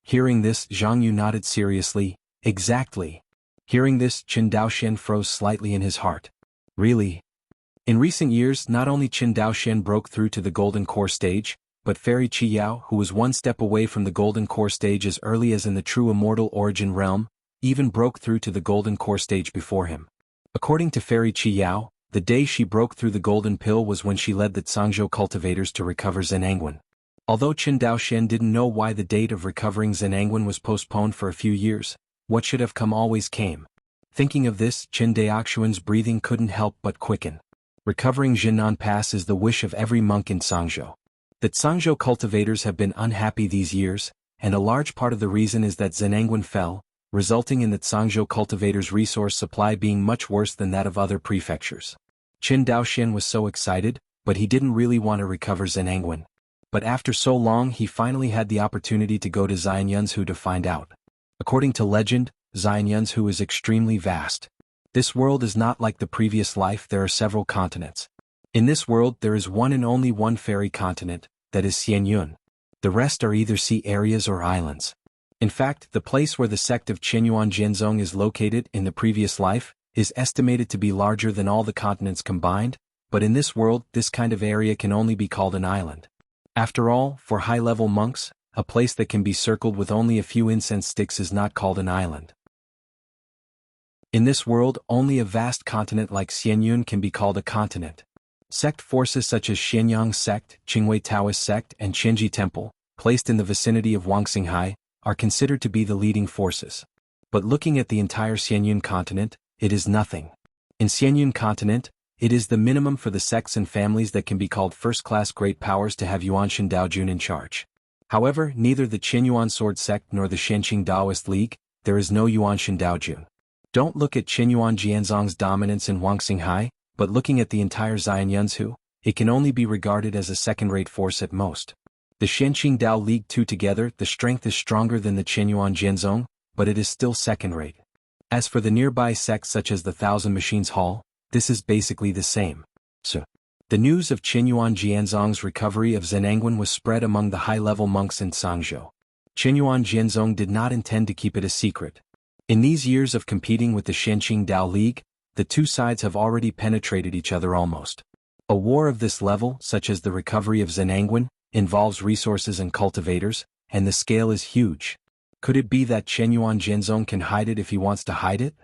Hearing this, Zhang Yu nodded seriously, "Exactly." Hearing this, Qin Daoxian froze slightly in his heart. Really? In recent years, not only Qin Daoxian broke through to the Golden Core stage, but Fairy Qi Yao, who was one step away from the Golden Core stage as early as in the true Immortal Origin realm, even broke through to the Golden Core stage before him. According to Fairy Qi Yao, the day she broke through the Golden Pill was when she led the Zhangzhou cultivators to recover Zenangwen. Although Qin Daoxian didn't know why the date of recovering Zenangwen was postponed for a few years, what should have come always came. Thinking of this, Qin Daoxuan's breathing couldn't help but quicken. Recovering Jinnan Pass is the wish of every monk in Zhangzhou. The Zhangzhou cultivators have been unhappy these years, and a large part of the reason is that Zenangwen fell, resulting in the Zhangzhou cultivators' resource supply being much worse than that of other prefectures. Qin Daoxian was so excited, but he didn't really want to recover Zenangwen. But after so long he finally had the opportunity to go to Xianyunzhu to find out. According to legend, Xianyunzhu is extremely vast. This world is not like the previous life, there are several continents. In this world there is one and only one fairy continent, that is Xianyun. The rest are either sea areas or islands. In fact, the place where the sect of Qinyuan Jianzong is located in the previous life, is estimated to be larger than all the continents combined, but in this world this kind of area can only be called an island. After all, for high-level monks, a place that can be circled with only a few incense sticks is not called an island. In this world, only a vast continent like Xianyun can be called a continent. Sect forces such as Xianyang sect, Qingwei Taoist sect, and Qianji Temple, placed in the vicinity of Wangxinghai, are considered to be the leading forces. But looking at the entire Xianyun continent, it is nothing. In Xianyun continent, it is the minimum for the sects and families that can be called first-class great powers to have Yuanshan Daojun in charge. However, neither the Qinyuan Sword sect nor the Shenqing Daoist League, there is no Yuanshan Daojun. Don't look at Qinyuan Jianzong's dominance in Wangxinghai, but looking at the entire Xianyunzhu, it can only be regarded as a second-rate force at most. The Shenqing Dao League two together, the strength is stronger than the Qinyuan Jianzong, but it is still second-rate. As for the nearby sects such as the Thousand Machines Hall, this is basically the same. So, the news of Qinyuan Jianzong's recovery of Zhenangwen was spread among the high-level monks in Sangzhou. Qinyuan Jianzong did not intend to keep it a secret. In these years of competing with the Shenqing Dao League, the two sides have already penetrated each other almost. A war of this level, such as the recovery of Zhenangwen, involves resources and cultivators, and the scale is huge. Could it be that Qinyuan Jianzong can hide it if he wants to hide it?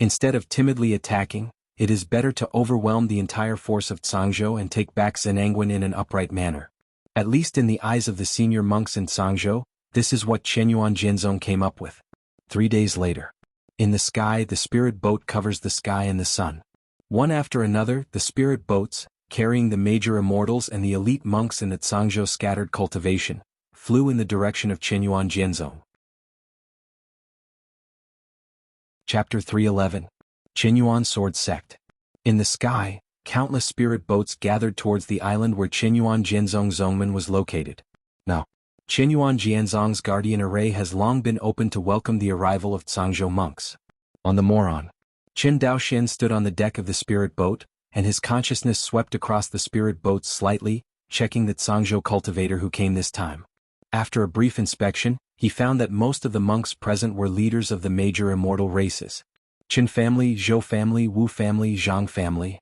Instead of timidly attacking, it is better to overwhelm the entire force of Zhangzhou and take back Zhenangwen in an upright manner. At least in the eyes of the senior monks in Zhangzhou, this is what Qinyuan Jianzong came up with. 3 days later. In the sky, the spirit boat covers the sky and the sun. One after another, the spirit boats, carrying the major immortals and the elite monks in the Zhangzhou scattered cultivation, flew in the direction of Qinyuan Jianzong. Chapter 311. Qinyuan Sword Sect. In the sky, countless spirit boats gathered towards the island where Qinyuan Jianzong Zongmen was located. Now, Qinyuan Jianzong's guardian array has long been open to welcome the arrival of Zhangzhou monks. On the Moron, Qin Daoxian stood on the deck of the spirit boat, and his consciousness swept across the spirit boats slightly, checking the Zhangzhou cultivator who came this time. After a brief inspection, he found that most of the monks present were leaders of the major immortal races. Qin family, Zhou family, Wu family, Zhang family.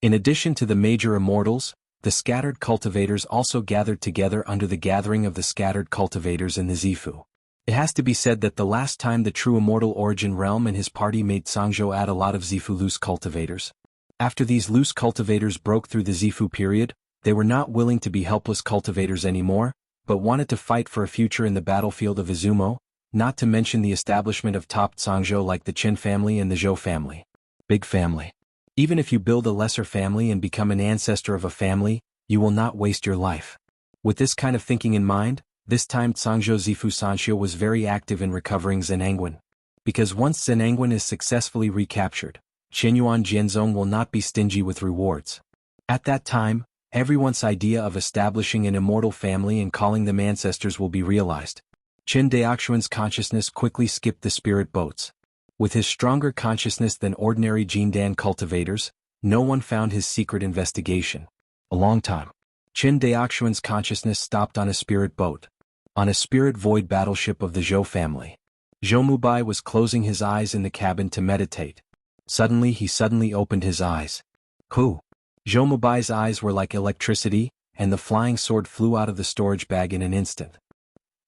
In addition to the major immortals, the scattered cultivators also gathered together under the gathering of the scattered cultivators in the Zifu. It has to be said that the last time the true immortal origin realm and his party made Zhangzhou add a lot of Zifu loose cultivators. After these loose cultivators broke through the Zifu period, they were not willing to be helpless cultivators anymore, but wanted to fight for a future in the battlefield of Izumo, not to mention the establishment of top Zhangzhou like the Qin family and the Zhou family. Big family. Even if you build a lesser family and become an ancestor of a family, you will not waste your life. With this kind of thinking in mind, this time Zhangzhou Zifu Sanxio was very active in recovering Zhenangwen. Because once Zhenangwen is successfully recaptured, Qinyuan Jianzong will not be stingy with rewards. At that time, everyone's idea of establishing an immortal family and calling them ancestors will be realized. Qin Daoxuan's consciousness quickly skipped the spirit boats. With his stronger consciousness than ordinary Jindan cultivators, no one found his secret investigation. A long time. Qin Daoxuan's consciousness stopped on a spirit boat. On a spirit void battleship of the Zhou family. Zhou Mubai was closing his eyes in the cabin to meditate. Suddenly he opened his eyes. Who? Zhou Mubai's eyes were like electricity, and the flying sword flew out of the storage bag in an instant.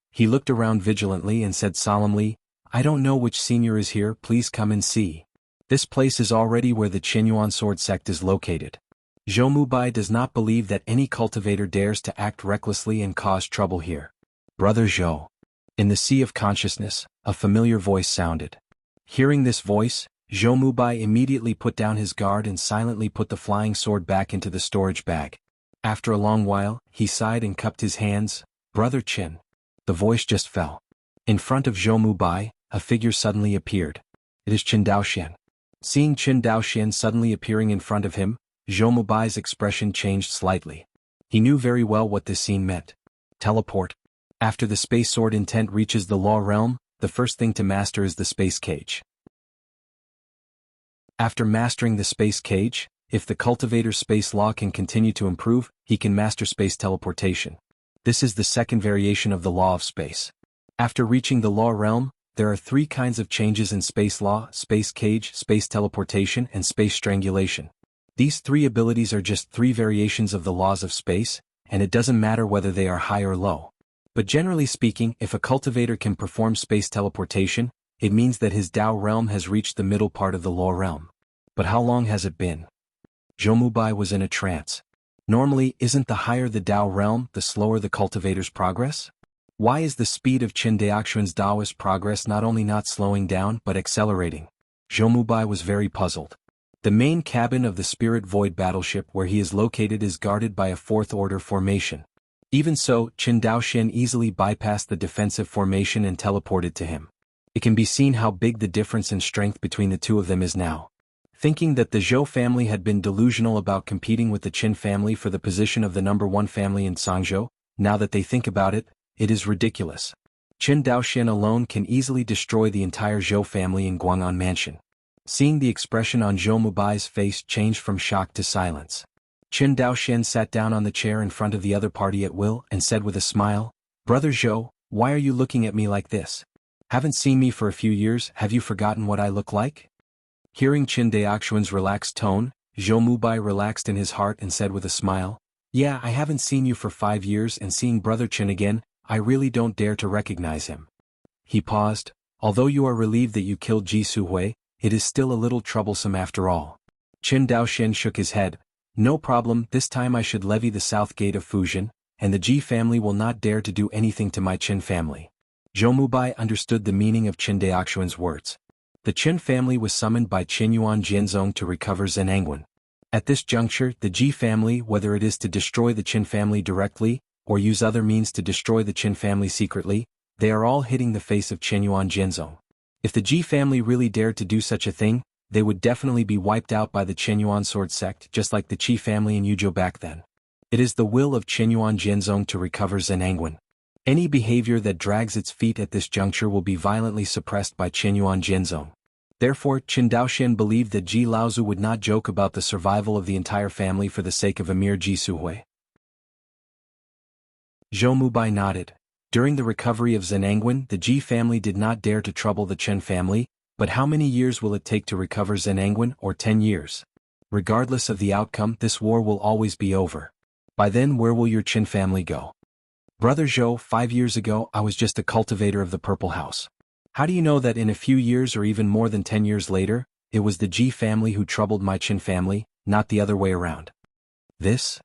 He looked around vigilantly and said solemnly, "I don't know which senior is here, please come and see. This place is already where the Qinyuan Sword Sect is located." Zhou Mubai does not believe that any cultivator dares to act recklessly and cause trouble here. Brother Zhou. In the sea of consciousness, a familiar voice sounded. Hearing this voice, Zhou Mubai immediately put down his guard and silently put the flying sword back into the storage bag. After a long while, he sighed and cupped his hands. "Brother Qin." The voice just fell. In front of Zhou Mubai, a figure suddenly appeared. It is Qin Daoxian. Seeing Qin Daoxian suddenly appearing in front of him, Zhou Mubai's expression changed slightly. He knew very well what this scene meant. Teleport. After the space sword intent reaches the law realm, the first thing to master is the space cage. After mastering the space cage, if the cultivator's space law can continue to improve, he can master space teleportation. This is the second variation of the law of space. After reaching the law realm, there are 3 kinds of changes in space law: space cage, space teleportation, and space strangulation. These 3 abilities are just 3 variations of the laws of space, and it doesn't matter whether they are high or low. But generally speaking, if a cultivator can perform space teleportation, it means that his Dao realm has reached the middle part of the lower realm. But how long has it been? Zhou was in a trance. Normally, isn't the higher the Dao realm, the slower the cultivator's progress? Why is the speed of Qin Daoxuan's Daoist progress not only not slowing down but accelerating? Zhou was very puzzled. The main cabin of the Spirit Void battleship where he is located is guarded by a fourth-order formation. Even so, Qin Daoxian easily bypassed the defensive formation and teleported to him. It can be seen how big the difference in strength between the two of them is now. Thinking that the Zhou family had been delusional about competing with the Qin family for the position of the #1 family in Sangzhou, now that they think about it, it is ridiculous. Qin Daoxian alone can easily destroy the entire Zhou family in Guang'an Mansion. Seeing the expression on Zhou Mubai's face change from shock to silence, Qin Daoxian sat down on the chair in front of the other party at will and said with a smile, "Brother Zhou, why are you looking at me like this? Haven't seen me for a few years, have you forgotten what I look like?" Hearing Qin Daoxuan's relaxed tone, Zhou Mubai relaxed in his heart and said with a smile, "Yeah, I haven't seen you for 5 years, and seeing Brother Qin again, I really don't dare to recognize him." He paused. "Although you are relieved that you killed Ji Suhui, it is still a little troublesome after all." Qin Daoxian shook his head. "No problem, this time I should levy the south gate of Fujian, and the Ji family will not dare to do anything to my Qin family." Zhou Mubai understood the meaning of Qin Daoxuan's words. The Qin family was summoned by Qinyuan Jianzong to recover Zhenangwen. At this juncture, the Ji family, whether it is to destroy the Qin family directly, or use other means to destroy the Qin family secretly, they are all hitting the face of Qinyuan Jianzong. If the Ji family really dared to do such a thing, they would definitely be wiped out by the Qinyuan sword sect, just like the Qi family in Yuzhou back then. It is the will of Qinyuan Jianzong to recover Zhenangwen. Any behavior that drags its feet at this juncture will be violently suppressed by Qinyuan Jianzong. Therefore, Qin Daoxian believed that Ji Laozu would not joke about the survival of the entire family for the sake of a mere Ji Suhui. Zhou Mubai nodded. During the recovery of Zhenangwen, the Ji family did not dare to trouble the Chen family, but how many years will it take to recover Zhenangwen, or 10 years? Regardless of the outcome, this war will always be over. By then, where will your Qin family go? Brother Zhou, 5 years ago, I was just a cultivator of the Purple House. How do you know that in a few years or even more than 10 years later, it was the Ji family who troubled my Qin family, not the other way around? This?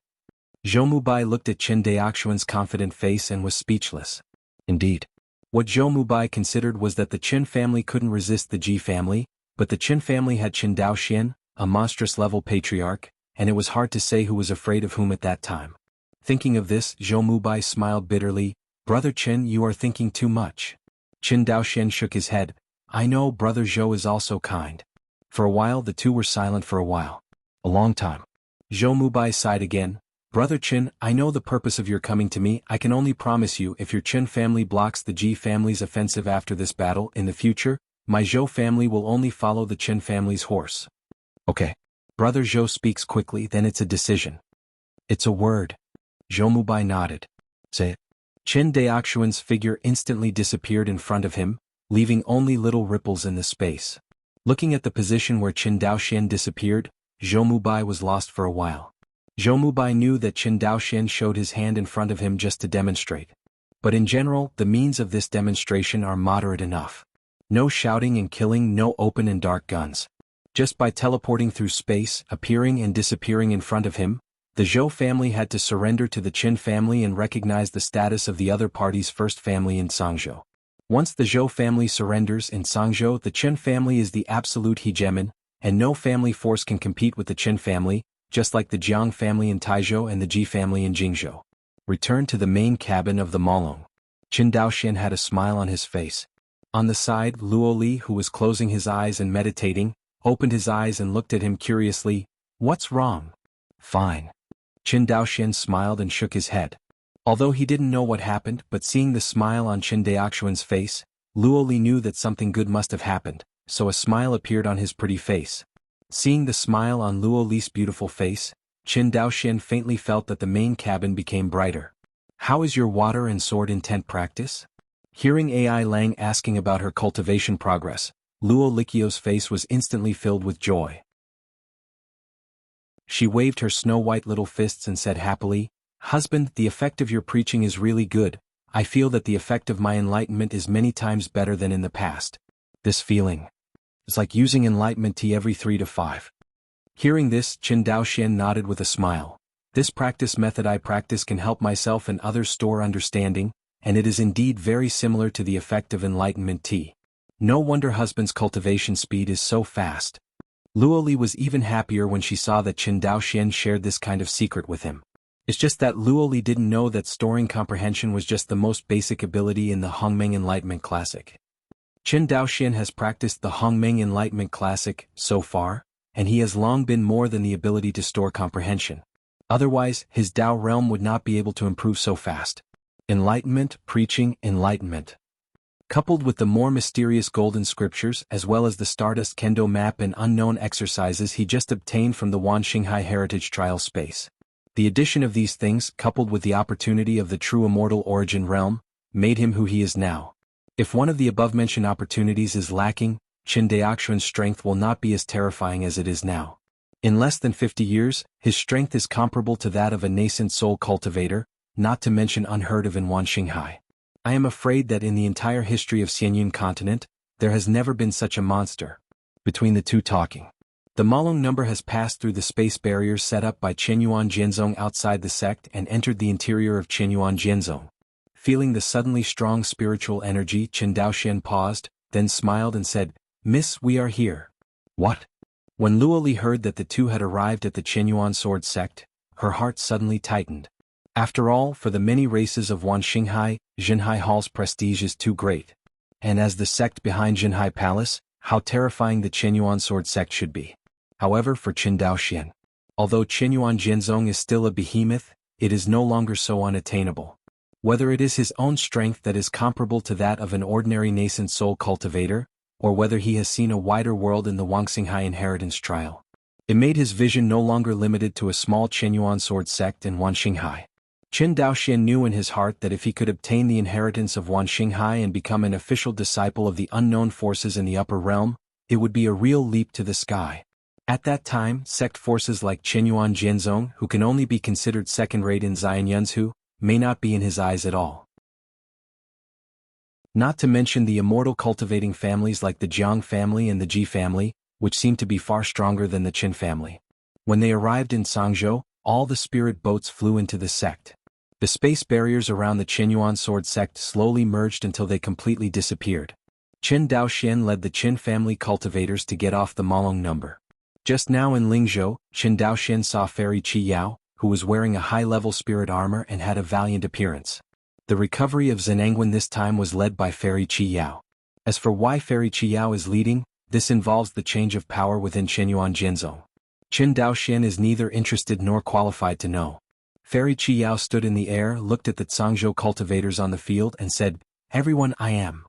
Zhou Mubai looked at Qin Daoxuan's confident face and was speechless. Indeed. What Zhou Mubai considered was that the Qin family couldn't resist the Ji family, but the Qin family had Qin Daoxian, a monstrous-level patriarch, and it was hard to say who was afraid of whom at that time. Thinking of this, Zhou Mubai smiled bitterly. "Brother Qin, you are thinking too much." Qin Daoxian shook his head. "I know Brother Zhou is also kind." For a while the two were silent for a while. A long time. Zhou Mubai sighed again. "Brother Qin, I know the purpose of your coming to me. I can only promise you if your Qin family blocks the Ji family's offensive after this battle in the future, my Zhou family will only follow the Qin family's horse." "Okay." Brother Zhou speaks quickly, "Then it's a decision." "It's a word." Zhou Mubai nodded. "Say it." Qin Daoxuan's figure instantly disappeared in front of him, leaving only little ripples in the space. Looking at the position where Qin Daoxian disappeared, Zhou Mubai was lost for a while. Zhou Mubai knew that Qin Daoxian showed his hand in front of him just to demonstrate. But in general, the means of this demonstration are moderate enough. No shouting and killing, no open and dark guns. Just by teleporting through space, appearing and disappearing in front of him, the Zhou family had to surrender to the Qin family and recognize the status of the other party's first family in Sangzhou. Once the Zhou family surrenders in Sangzhou, the Qin family is the absolute hegemon, and no family force can compete with the Qin family, just like the Jiang family in Taizhou and the Ji family in Jingzhou. Return to the main cabin of the Maolong. Qin Daoxian had a smile on his face. On the side, Luo Li, who was closing his eyes and meditating, opened his eyes and looked at him curiously. "What's wrong?" "Fine." Qin Daoxian smiled and shook his head. Although he didn't know what happened, but seeing the smile on Qin Daoxuan's face, Luo Li knew that something good must have happened, so a smile appeared on his pretty face. Seeing the smile on Luo Li's beautiful face, Qin Daoxian faintly felt that the main cabin became brighter. "How is your water and sword intent practice?" Hearing Ai Lang asking about her cultivation progress, Luo Likio's face was instantly filled with joy. She waved her snow-white little fists and said happily, "Husband, the effect of your preaching is really good. I feel that the effect of my enlightenment is many times better than in the past. This feeling is like using enlightenment tea every 3 to 5. Hearing this, Qin Daoxian nodded with a smile. "This practice method I practice can help myself and others store understanding, and it is indeed very similar to the effect of enlightenment tea. No wonder husband's cultivation speed is so fast." Luoli was even happier when she saw that Qin Daoxian shared this kind of secret with him. It's just that Luoli didn't know that storing comprehension was just the most basic ability in the Hongmeng Enlightenment Classic. Qin Daoxian has practiced the Hongmeng Enlightenment Classic so far, and he has long been more than the ability to store comprehension. Otherwise, his Dao realm would not be able to improve so fast. Enlightenment, preaching, enlightenment. Coupled with the more mysterious golden scriptures as well as the Stardust Kendo map and unknown exercises he just obtained from the Wanxinghai Heritage Trial Space. The addition of these things, coupled with the opportunity of the true immortal origin realm, made him who he is now. If one of the above-mentioned opportunities is lacking, Qin Daoxian's strength will not be as terrifying as it is now. In less than 50 years, his strength is comparable to that of a nascent soul cultivator, not to mention unheard of in Wanxinghai. I am afraid that in the entire history of Xianyun continent, there has never been such a monster. Between the two talking, the Malong number has passed through the space barriers set up by Qianyuan Jianzong outside the sect and entered the interior of Qianyuan Jianzong. Feeling the suddenly strong spiritual energy, Qin Daoxian paused, then smiled and said, "Miss, we are here." "What?" When Luoli heard that the two had arrived at the Qianyuan sword sect, her heart suddenly tightened. After all, for the many races of Wanxinghai, Jinhai Hall's prestige is too great. And as the sect behind Jinhai Palace, how terrifying the Qianyuan sword sect should be. However, for Qin Daoxian, although Qianyuan Jianzong is still a behemoth, it is no longer so unattainable. Whether it is his own strength that is comparable to that of an ordinary nascent soul cultivator, or whether he has seen a wider world in the Wanxinghai inheritance trial, it made his vision no longer limited to a small Qianyuan sword sect in Wanxinghai. Qin Daoxian knew in his heart that if he could obtain the inheritance of Wanxinghai and become an official disciple of the unknown forces in the upper realm, it would be a real leap to the sky. At that time, sect forces like Qianyuan Jianzong, who can only be considered second-rate in Xianyunzhu, may not be in his eyes at all. Not to mention the immortal cultivating families like the Jiang family and the Ji family, which seem to be far stronger than the Qin family. When they arrived in Sangzhou, all the spirit boats flew into the sect. The space barriers around the Qianyuan sword sect slowly merged until they completely disappeared. Qin Daoxian led the Qin family cultivators to get off the Malong number. Just now in Lingzhou, Qin Daoxian saw Fairy Qi Yao, who was wearing a high-level spirit armor and had a valiant appearance. The recovery of Zenangwen this time was led by Fairy Qi Yao. As for why Fairy Qi Yao is leading, this involves the change of power within Qianyuan Jianzong. Qin Daoxian is neither interested nor qualified to know. Fairy Qi Yao stood in the air, looked at the Zhangzhou cultivators on the field and said, "Everyone, I am.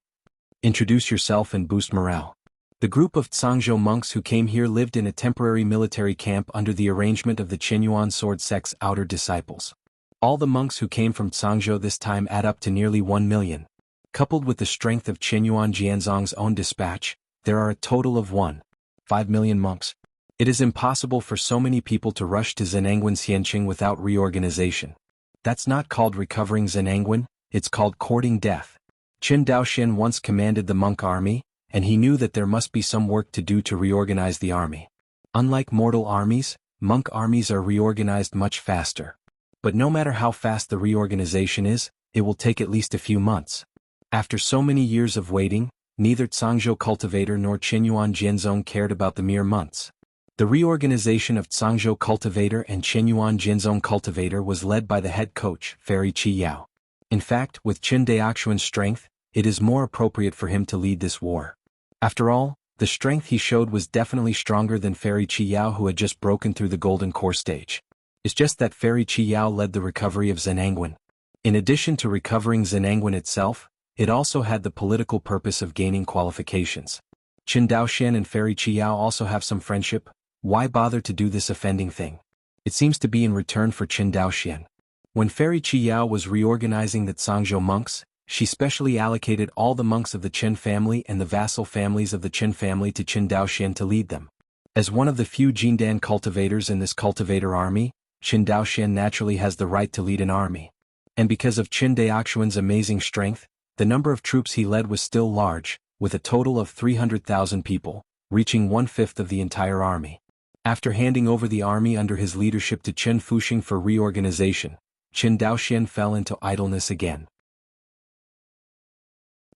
Introduce yourself and boost morale." The group of Zhangzhou monks who came here lived in a temporary military camp under the arrangement of the Qianyuan sword sect's outer disciples. All the monks who came from Zhangzhou this time add up to nearly 1 million. Coupled with the strength of Qianyuan Jianzong's own dispatch, there are a total of 1.5 million monks. It is impossible for so many people to rush to Zenangwen Xianqing without reorganization. That's not called recovering Zenangwen, it's called courting death. Qin Daoxian once commanded the monk army, and he knew that there must be some work to do to reorganize the army. Unlike mortal armies, monk armies are reorganized much faster. But no matter how fast the reorganization is, it will take at least a few months. After so many years of waiting, neither Zhangzhou cultivator nor Qianyuan Jianzong cared about the mere months. The reorganization of Zhangzhou cultivator and Qianyuan Jianzong cultivator was led by the head coach, Fairy Qi Yao. In fact, with Qin Daoxian's strength, it is more appropriate for him to lead this war. After all, the strength he showed was definitely stronger than Fairy Qi Yao, who had just broken through the golden core stage. It's just that Fairy Qi Yao led the recovery of Zenangwen. In addition to recovering Zenangwen itself, it also had the political purpose of gaining qualifications. Qin Daoxian and Fairy Qi Yao also have some friendship. Why bother to do this offending thing? It seems to be in return for Qin Daoxian. When Fairy Qi Yao was reorganizing the Zhangzhou monks, she specially allocated all the monks of the Qin family and the vassal families of the Qin family to Qin Daoxian to lead them. As one of the few Jindan cultivators in this cultivator army, Qin Daoxian naturally has the right to lead an army. And because of Qin Daoxuan's amazing strength, the number of troops he led was still large, with a total of 300,000 people, reaching 1/5 of the entire army. After handing over the army under his leadership to Qin Fuxing for reorganization, Qin Daoxian fell into idleness again.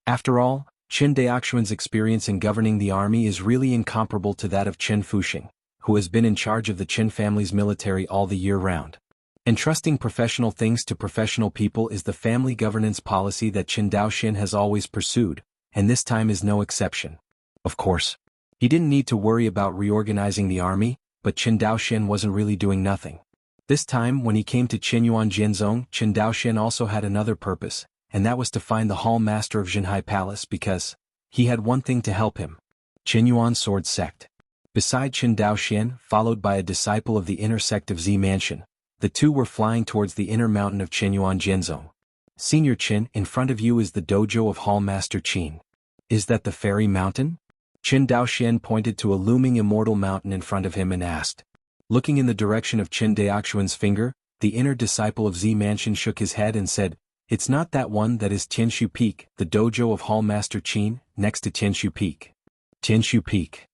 After all, Qin Daoxuan's experience in governing the army is really incomparable to that of Qin Fuxing, who has been in charge of the Qin family's military all the year round. Entrusting professional things to professional people is the family governance policy that Qin Daoxian has always pursued, and this time is no exception. Of course, he didn't need to worry about reorganizing the army, but Qin Daoxian wasn't really doing nothing. This time when he came to Qinyuan Jianzong, Qin Daoxian also had another purpose, and that was to find the hall master of Jinhai Palace because he had one thing to help him: Qinyuan Sword Sect. Beside Qin Daoxian, followed by a disciple of the inner sect of Z Mansion, the two were flying towards the inner mountain of Qinyuan Jianzong. Senior Qin, in front of you is the dojo of Hall Master Qin. Is that the fairy mountain? Qin Daoxian pointed to a looming immortal mountain in front of him and asked. Looking in the direction of Qin Daoxuan's finger, the inner disciple of Z Mansion shook his head and said, "It's not that one, that is Tianshu Peak, the dojo of Hall Master Qin, next to Tianshu Peak." Tianshu Peak.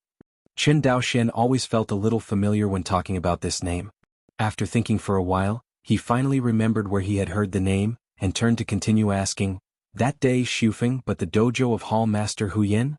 Qin Daoxian always felt a little familiar when talking about this name. After thinking for a while, he finally remembered where he had heard the name, and turned to continue asking, "That day Shufeng, but the dojo of Hall Master Huyin?"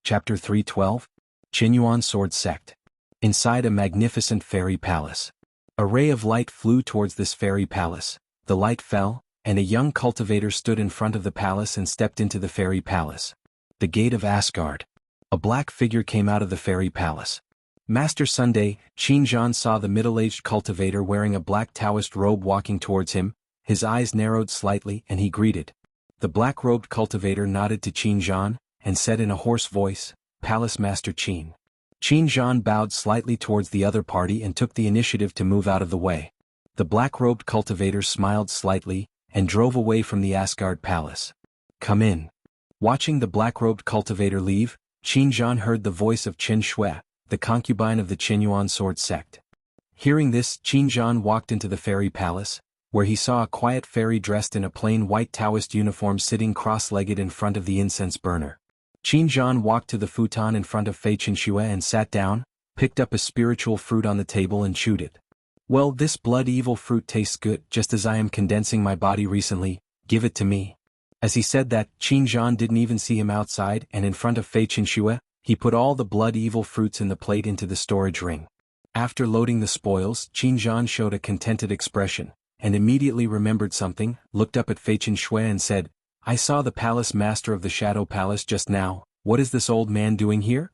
Chapter 312. Qinyuan Sword Sect. Inside a magnificent fairy palace. A ray of light flew towards this fairy palace. The light fell, and a young cultivator stood in front of the palace and stepped into the fairy palace. The gate of Asgard. A black figure came out of the fairy palace. Master Sunday, Qin Zhan saw the middle-aged cultivator wearing a black Taoist robe walking towards him. His eyes narrowed slightly and he greeted. The black-robed cultivator nodded to Qin Zhan, and said in a hoarse voice, "Palace Master Qin." Qin Zhan bowed slightly towards the other party and took the initiative to move out of the way. The black-robed cultivator smiled slightly, and drove away from the Asgard palace. "Come in." Watching the black-robed cultivator leave, Qin Zhan heard the voice of Qin Shui, the concubine of the Qinyuan Sword Sect. Hearing this, Qin Zhan walked into the fairy palace, where he saw a quiet fairy dressed in a plain white Taoist uniform sitting cross-legged in front of the incense burner. Qin Zhan walked to the futon in front of Fei Qinshui and sat down, picked up a spiritual fruit on the table and chewed it. "Well, this blood-evil fruit tastes good, just as I am condensing my body recently. Give it to me." As he said that, Qin Zhan didn't even see him outside, and in front of Fei Qinshui, he put all the blood-evil fruits in the plate into the storage ring. After loading the spoils, Qin Zhan showed a contented expression, and immediately remembered something, looked up at Fei Qinshui and said, "I saw the palace master of the Shadow Palace just now. What is this old man doing here?"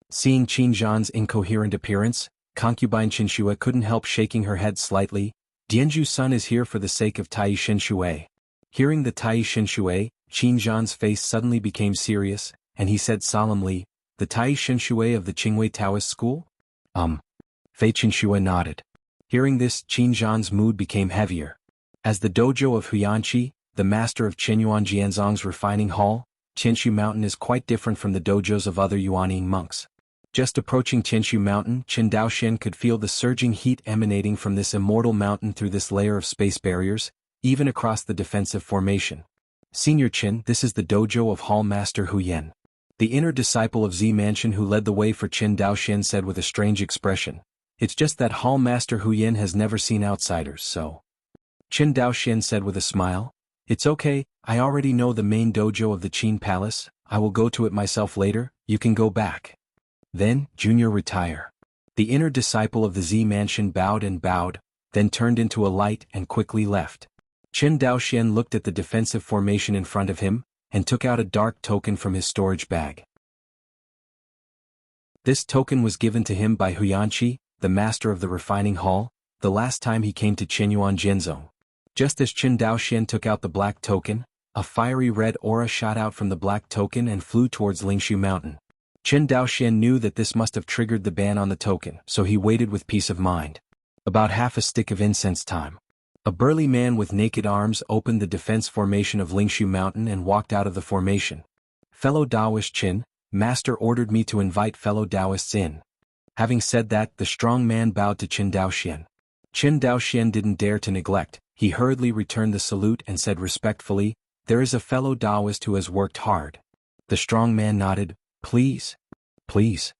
Seeing Qin Zhan's incoherent appearance, concubine Qinshui couldn't help shaking her head slightly. "Dianju's son is here for the sake of Tai Qinshui." Hearing the Tai Qinshui, Qin Zhan's face suddenly became serious, and he said solemnly, "The Tai Qinshui of the Qingwei Taoist school?" Fei Qinshui nodded. Hearing this, Qin Zhan's mood became heavier. As the dojo of Huyanqi, the master of Qinyuan Jianzong's refining hall, Tianshu Mountain is quite different from the dojos of other Yuanning monks. Just approaching Tianshu Mountain, Qin Daoxian could feel the surging heat emanating from this immortal mountain through this layer of space barriers, even across the defensive formation. "Senior Qin, this is the dojo of Hall Master Huyan." The inner disciple of Z Mansion who led the way for Qin Daoxian said with a strange expression, "It's just that Hall Master Huyan has never seen outsiders, so." Qin Daoxian said with a smile, "It's okay, I already know the main dojo of the Qin Palace, I will go to it myself later, you can go back." Then, Junior retire. The inner disciple of the Z Mansion bowed, then turned into a light and quickly left. Qin Daoxian looked at the defensive formation in front of him, and took out a dark token from his storage bag. This token was given to him by Huyanqi, the master of the refining hall, the last time he came to Qinyuan Jianzong. Just as Qin Daoxian took out the black token, a fiery red aura shot out from the black token and flew towards Lingshu Mountain. Qin Daoxian knew that this must have triggered the ban on the token, so he waited with peace of mind. About half a stick of incense time. A burly man with naked arms opened the defense formation of Lingshu Mountain and walked out of the formation. "Fellow Taoist Qin, Master ordered me to invite fellow Taoists in." Having said that, the strong man bowed to Qin Daoxian. Qin Daoxian didn't dare to neglect. He hurriedly returned the salute and said respectfully, "There is a fellow Taoist who has worked hard." The strong man nodded, "Please. Please."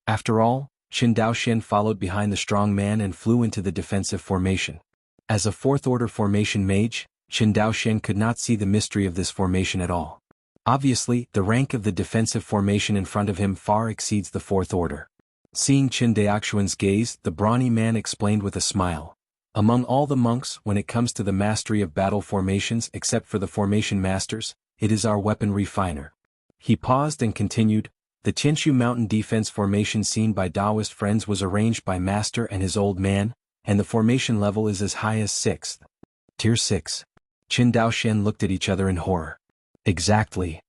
After all, Qin Daoxian followed behind the strong man and flew into the defensive formation. As a fourth-order formation mage, Qin Daoxian could not see the mystery of this formation at all. Obviously, the rank of the defensive formation in front of him far exceeds the fourth order. Seeing Qin Daoxian's gaze, the brawny man explained with a smile. "Among all the monks, when it comes to the mastery of battle formations except for the formation masters, it is our weapon refiner." He paused and continued, "The Tianshu mountain defense formation seen by Taoist friends was arranged by Master and his old man, and the formation level is as high as 6th. Tier 6. Qin Daoxian looked at each other in horror. "Exactly."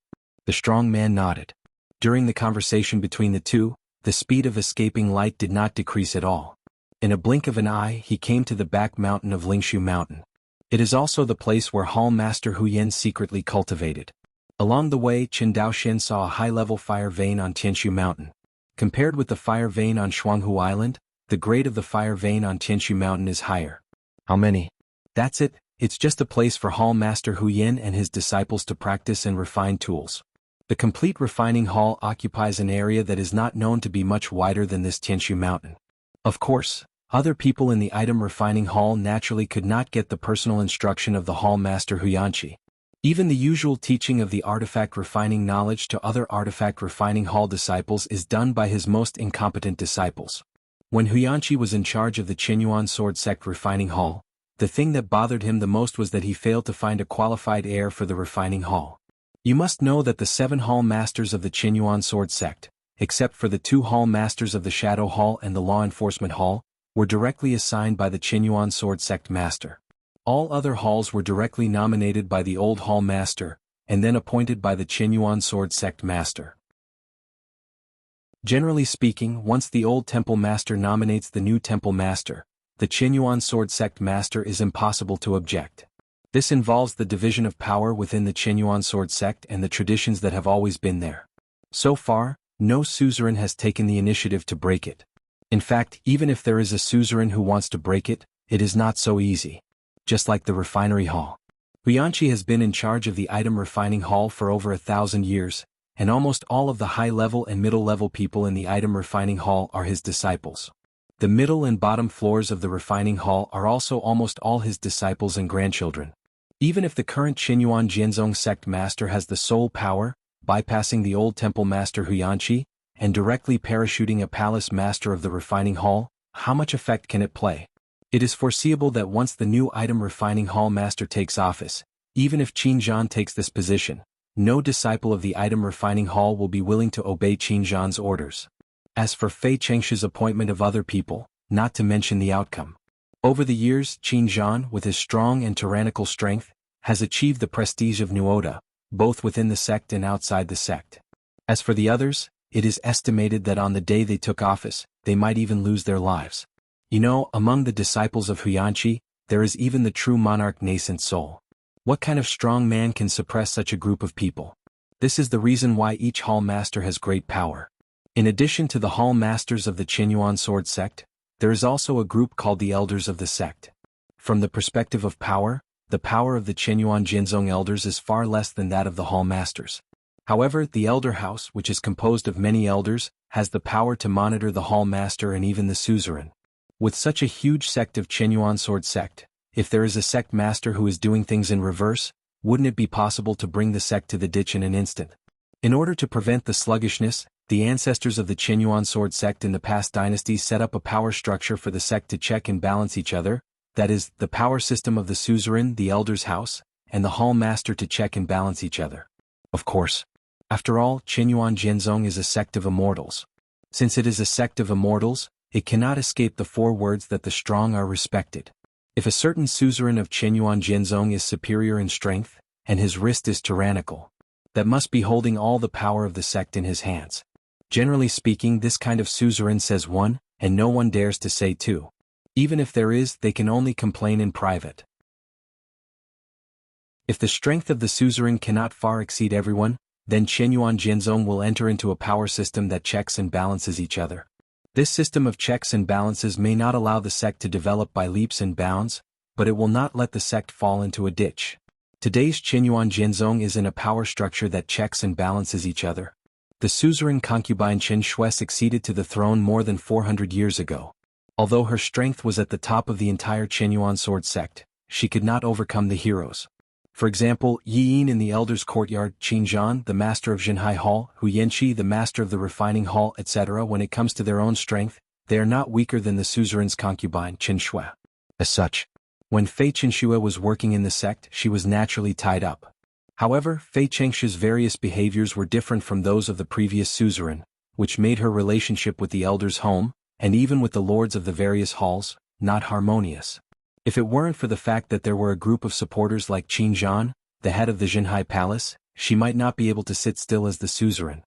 The strong man nodded. During the conversation between the two, the speed of escaping light did not decrease at all. In a blink of an eye he came to the back mountain of Lingshu Mountain. It is also the place where Hall Master Huyen secretly cultivated. Along the way Qin Daoxian saw a high-level fire vein on Tianshu Mountain. Compared with the fire vein on Jianghu Island, the grade of the fire vein on Tianshu Mountain is higher. How many? That's it, it's just a place for Hall Master Huyen and his disciples to practice and refine tools. The complete refining hall occupies an area that is not known to be much wider than this Tianshu Mountain. Of course, other people in the item refining hall naturally could not get the personal instruction of the Hall Master Huyanchi. Even the usual teaching of the artifact refining knowledge to other artifact refining hall disciples is done by his most incompetent disciples. When Huyanchi was in charge of the Qinyuan Sword Sect refining hall, the thing that bothered him the most was that he failed to find a qualified heir for the refining hall. You must know that the 7 hall masters of the Qinyuan Sword Sect, except for the 2 hall masters of the Shadow Hall and the Law Enforcement Hall, were directly assigned by the Qinyuan Sword Sect Master. All other halls were directly nominated by the old hall master, and then appointed by the Qinyuan Sword Sect Master. Generally speaking, once the old temple master nominates the new temple master, the Qinyuan Sword Sect Master is impossible to object. This involves the division of power within the Qinyuan Sword Sect and the traditions that have always been there. So far, no suzerain has taken the initiative to break it. In fact, even if there is a suzerain who wants to break it, it is not so easy. Just like the refinery hall. Huyanchi has been in charge of the item refining hall for over 1,000 years, and almost all of the high-level and middle-level people in the item refining hall are his disciples. The middle and bottom floors of the refining hall are also almost all his disciples and grandchildren. Even if the current Qinyuan Jianzong sect master has the sole power, bypassing the old temple master Huyanchi, and directly parachuting a palace master of the refining hall, how much effect can it play? It is foreseeable that once the new item refining hall master takes office, even if Qin Zhan takes this position, no disciple of the item refining hall will be willing to obey Qin Zhan's orders. As for Fei Chengshi's appointment of other people, not to mention the outcome. Over the years, Qin Zhan, with his strong and tyrannical strength, has achieved the prestige of Nuoda, both within the sect and outside the sect. As for the others, it is estimated that on the day they took office, they might even lose their lives. You know, among the disciples of Huyanchi, there is even the true monarch nascent soul. What kind of strong man can suppress such a group of people? This is the reason why each hall master has great power. In addition to the hall masters of the Qinyuan Sword Sect, there is also a group called the Elders of the Sect. From the perspective of power, the power of the Qinyuan Jinzong Elders is far less than that of the hall masters. However, the Elder House, which is composed of many elders, has the power to monitor the hall master and even the suzerain. With such a huge sect of Qinyuan Sword Sect, if there is a sect master who is doing things in reverse, wouldn't it be possible to bring the sect to the ditch in an instant? In order to prevent the sluggishness, the ancestors of the Qinyuan Sword Sect in the past dynasties set up a power structure for the sect to check and balance each other, that is, the power system of the suzerain, the Elder's House, and the hall master to check and balance each other. Of course. After all, Qinyuan Jianzong is a sect of immortals. Since it is a sect of immortals, it cannot escape the 4 words that the strong are respected. If a certain suzerain of Qinyuan Jianzong is superior in strength, and his wrist is tyrannical, that must be holding all the power of the sect in his hands. Generally speaking, this kind of suzerain says 1, and no one dares to say 2. Even if there is, they can only complain in private. If the strength of the suzerain cannot far exceed everyone, then Qinyuan Jianzong will enter into a power system that checks and balances each other. This system of checks and balances may not allow the sect to develop by leaps and bounds, but it will not let the sect fall into a ditch. Today's Qinyuan Jianzong is in a power structure that checks and balances each other. The suzerain concubine Qin Shui succeeded to the throne more than 400 years ago. Although her strength was at the top of the entire Qinyuan sword sect, she could not overcome the heroes. For example, Yi Yin in the Elder's Courtyard, Qin Zhan, the master of Jinhai Hall, Hu Yanqi, the master of the Refining Hall, etc. When it comes to their own strength, they are not weaker than the suzerain's concubine, Qin Shui. As such, when Fei Qinshui was working in the sect, she was naturally tied up. However, Fei Chengshu's various behaviors were different from those of the previous suzerain, which made her relationship with the elders' home, and even with the lords of the various halls, not harmonious. If it weren't for the fact that there were a group of supporters like Qin Zhan, the head of the Jinhai Palace, she might not be able to sit still as the suzerain.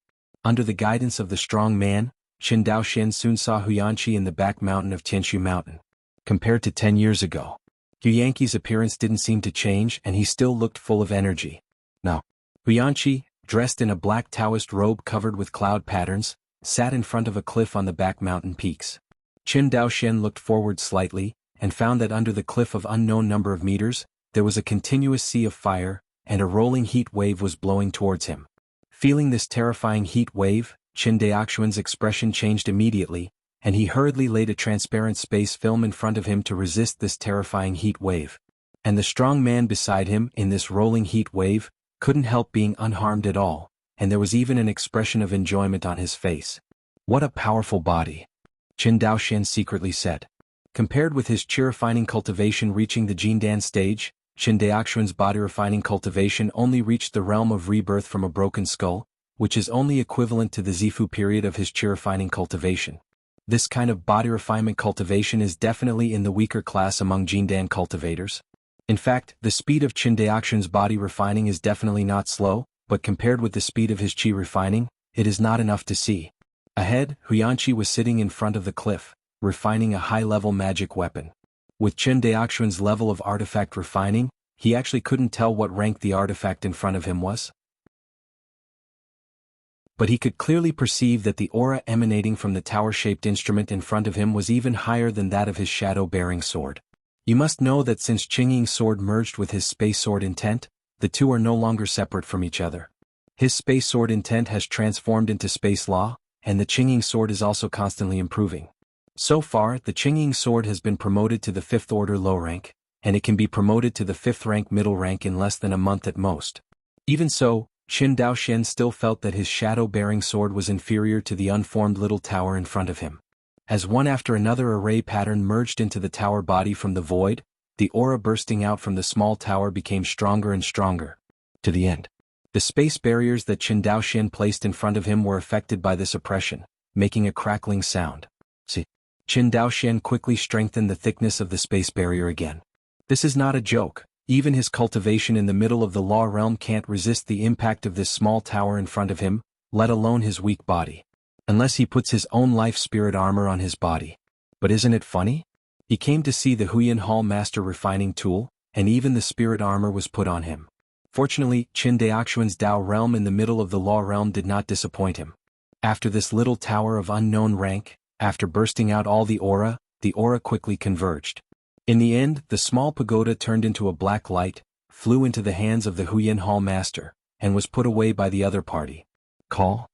Under the guidance of the strong man, Qin Daoxian soon saw Hu Yanqi in the back mountain of Tianshu Mountain. Compared to 10 years ago, Hu Yanqi's appearance didn't seem to change and he still looked full of energy. Now, Hu Yanqi, dressed in a black Taoist robe covered with cloud patterns, sat in front of a cliff on the back mountain peaks. Qin Daoxian looked forward slightly, and found that under the cliff of unknown number of meters, there was a continuous sea of fire, and a rolling heat wave was blowing towards him. Feeling this terrifying heat wave, Qin Daoxian's expression changed immediately, and he hurriedly laid a transparent space film in front of him to resist this terrifying heat wave. And the strong man beside him, in this rolling heat wave, couldn't help being unharmed at all, and there was even an expression of enjoyment on his face. What a powerful body! Qin Daoxian secretly said. Compared with his qi refining cultivation reaching the Jindan stage, Qin Daoxian's body refining cultivation only reached the realm of rebirth from a broken skull, which is only equivalent to the Zifu period of his qi refining cultivation. This kind of body refinement cultivation is definitely in the weaker class among Jindan cultivators. In fact, the speed of Qin Daoxian's body refining is definitely not slow, but compared with the speed of his qi refining, it is not enough to see. Ahead, Hu Yanqi was sitting in front of the cliff, refining a high-level magic weapon. With Qin Daoxian's level of artifact refining, he actually couldn't tell what rank the artifact in front of him was. But he could clearly perceive that the aura emanating from the tower-shaped instrument in front of him was even higher than that of his shadow-bearing sword. You must know that since Qingying's sword merged with his space sword intent, the two are no longer separate from each other. His space sword intent has transformed into space law, and the Qingying sword is also constantly improving. So far, the Qingying sword has been promoted to the 5th order low rank, and it can be promoted to the 5th rank middle rank in less than a month at most. Even so, Qin Daoxian still felt that his shadow-bearing sword was inferior to the unformed little tower in front of him. As one after another array pattern merged into the tower body from the void, the aura bursting out from the small tower became stronger and stronger. To the end. The space barriers that Qin Daoxian placed in front of him were affected by this oppression, making a crackling sound. Qin Daoxian quickly strengthened the thickness of the space barrier again. This is not a joke. Even his cultivation in the middle of the law realm can't resist the impact of this small tower in front of him, let alone his weak body. Unless he puts his own life spirit armor on his body. But isn't it funny? He came to see the Huyan Hall master refining tool, and even the spirit armor was put on him. Fortunately, Qin Daoxian's Dao realm in the middle of the law realm did not disappoint him. After this little tower of unknown rank, after bursting out all the aura quickly converged. In the end, the small pagoda turned into a black light, flew into the hands of the Huyan Hall master, and was put away by the other party. Call?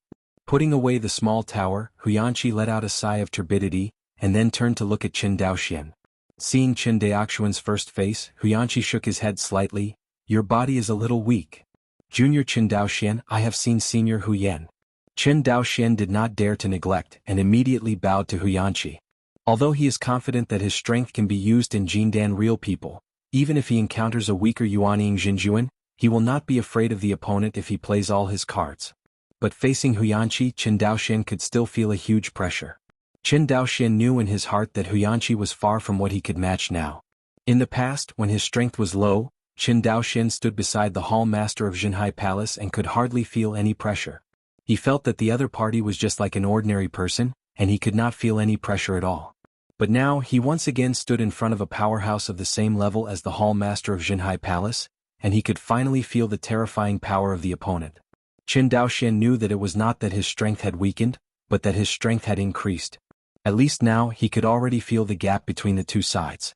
Putting away the small tower, Hu Yanqi let out a sigh of turbidity, and then turned to look at Qin Daoxian. Seeing Qin Daoxian's first face, Hu Yanqi shook his head slightly. Your body is a little weak. Junior Qin Daoxian, I have seen Senior Hu Yan. Qin Daoxian did not dare to neglect and immediately bowed to Hu Yanqi. Although he is confident that his strength can be used in Jindan real people, even if he encounters a weaker Yuanying Jinjuan, he will not be afraid of the opponent if he plays all his cards. But facing Hu Yanqi, Qin Daoxian could still feel a huge pressure. Qin Daoxian knew in his heart that Hu Yanqi was far from what he could match now. In the past, when his strength was low, Qin Daoxian stood beside the hall master of Jinhai Palace and could hardly feel any pressure. He felt that the other party was just like an ordinary person, and he could not feel any pressure at all. But now he once again stood in front of a powerhouse of the same level as the hall master of Jinhai Palace, and he could finally feel the terrifying power of the opponent. Qin Daoxian knew that it was not that his strength had weakened, but that his strength had increased. At least now he could already feel the gap between the two sides.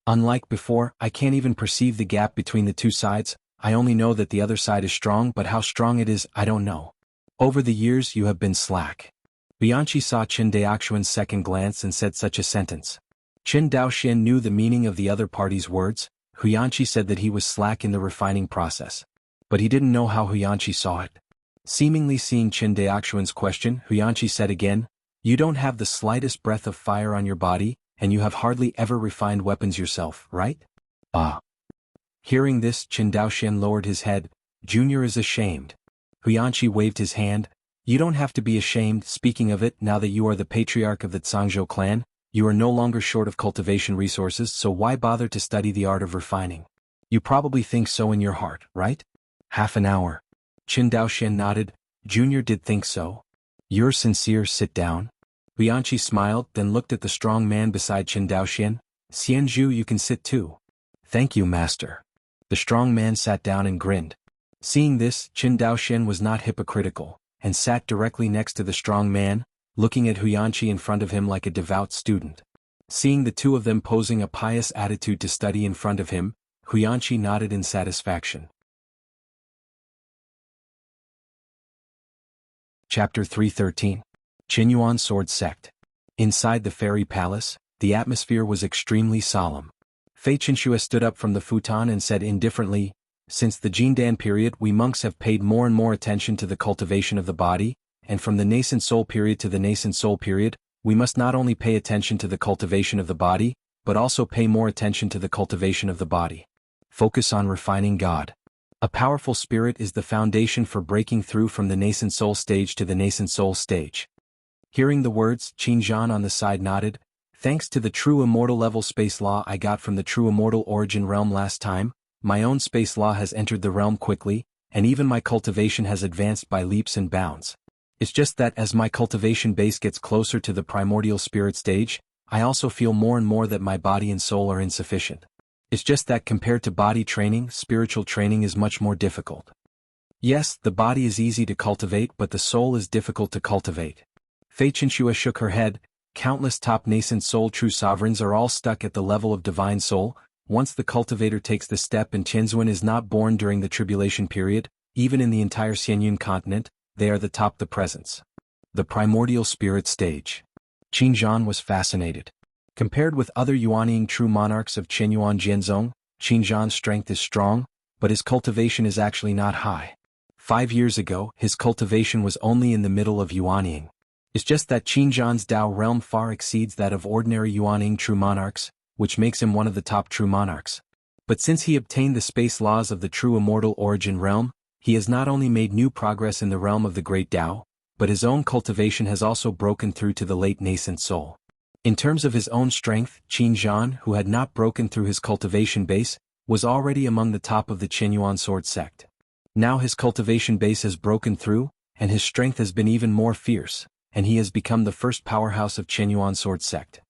Unlike before, I can't even perceive the gap between the two sides. I only know that the other side is strong, but how strong it is, I don't know. Over the years you have been slack. Bianchi saw Qin Daoxuan's second glance and said such a sentence. Qin Daoxian knew the meaning of the other party's words. Huyanqi said that he was slack in the refining process. But he didn't know how Huyanqi saw it. Seemingly seeing Qin Daoxuan's question, Huyanqi said again, "You don't have the slightest breath of fire on your body, and you have hardly ever refined weapons yourself, right?" Ah. Hearing this, Qin Daoxian lowered his head. "Junior is ashamed." Huyanqi waved his hand. "You don't have to be ashamed. Speaking of it, now that you are the patriarch of the Zhangzhou clan, you are no longer short of cultivation resources, so why bother to study the art of refining? You probably think so in your heart, right?" "Half an hour." Qin Daoxian nodded. "Junior did think so." "You're sincere, sit down." Huyanqi smiled, then looked at the strong man beside Qin Daoxian. "Xianzhu, you can sit too." "Thank you, master." The strong man sat down and grinned. Seeing this, Qin Daoxian was not hypocritical, and sat directly next to the strong man, looking at Huyanqi in front of him like a devout student. Seeing the two of them posing a pious attitude to study in front of him, Huyanqi nodded in satisfaction. Chapter 313. Qinyuan Sword Sect. Inside the fairy palace, the atmosphere was extremely solemn. Fei Qinshue stood up from the futon and said indifferently, "Since the Jindan period, we monks have paid more and more attention to the cultivation of the body, and from the nascent soul period to the nascent soul period, we must not only pay attention to the cultivation of the body, but also pay more attention to the cultivation of the body. Focus on refining God. A powerful spirit is the foundation for breaking through from the nascent soul stage to the nascent soul stage." Hearing the words, Qin Zhan on the side nodded. "Thanks to the true immortal level space law I got from the true immortal origin realm last time, my own space law has entered the realm quickly, and even my cultivation has advanced by leaps and bounds. It's just that as my cultivation base gets closer to the primordial spirit stage, I also feel more and more that my body and soul are insufficient. It's just that compared to body training, spiritual training is much more difficult. Yes, the body is easy to cultivate, but the soul is difficult to cultivate." Fei Qinshue shook her head. "Countless top nascent soul true sovereigns are all stuck at the level of divine soul. Once the cultivator takes the step and Tianzuan is not born during the tribulation period, even in the entire Xianyun continent, they are the top the presence. The primordial spirit stage." Qin Zhan was fascinated. Compared with other Yuanying true monarchs of Qinyuan Jianzong, Qin Zhan's strength is strong, but his cultivation is actually not high. 5 years ago, his cultivation was only in the middle of Yuanying. It's just that Qin Zhan's Dao realm far exceeds that of ordinary Yuanying true monarchs, which makes him one of the top true monarchs. But since he obtained the space laws of the true immortal origin realm, he has not only made new progress in the realm of the great Dao, but his own cultivation has also broken through to the late nascent soul. In terms of his own strength, Qin Zhan, who had not broken through his cultivation base, was already among the top of the Qinyuan sword sect. Now his cultivation base has broken through, and his strength has been even more fierce, and he has become the first powerhouse of Qinyuan sword sect.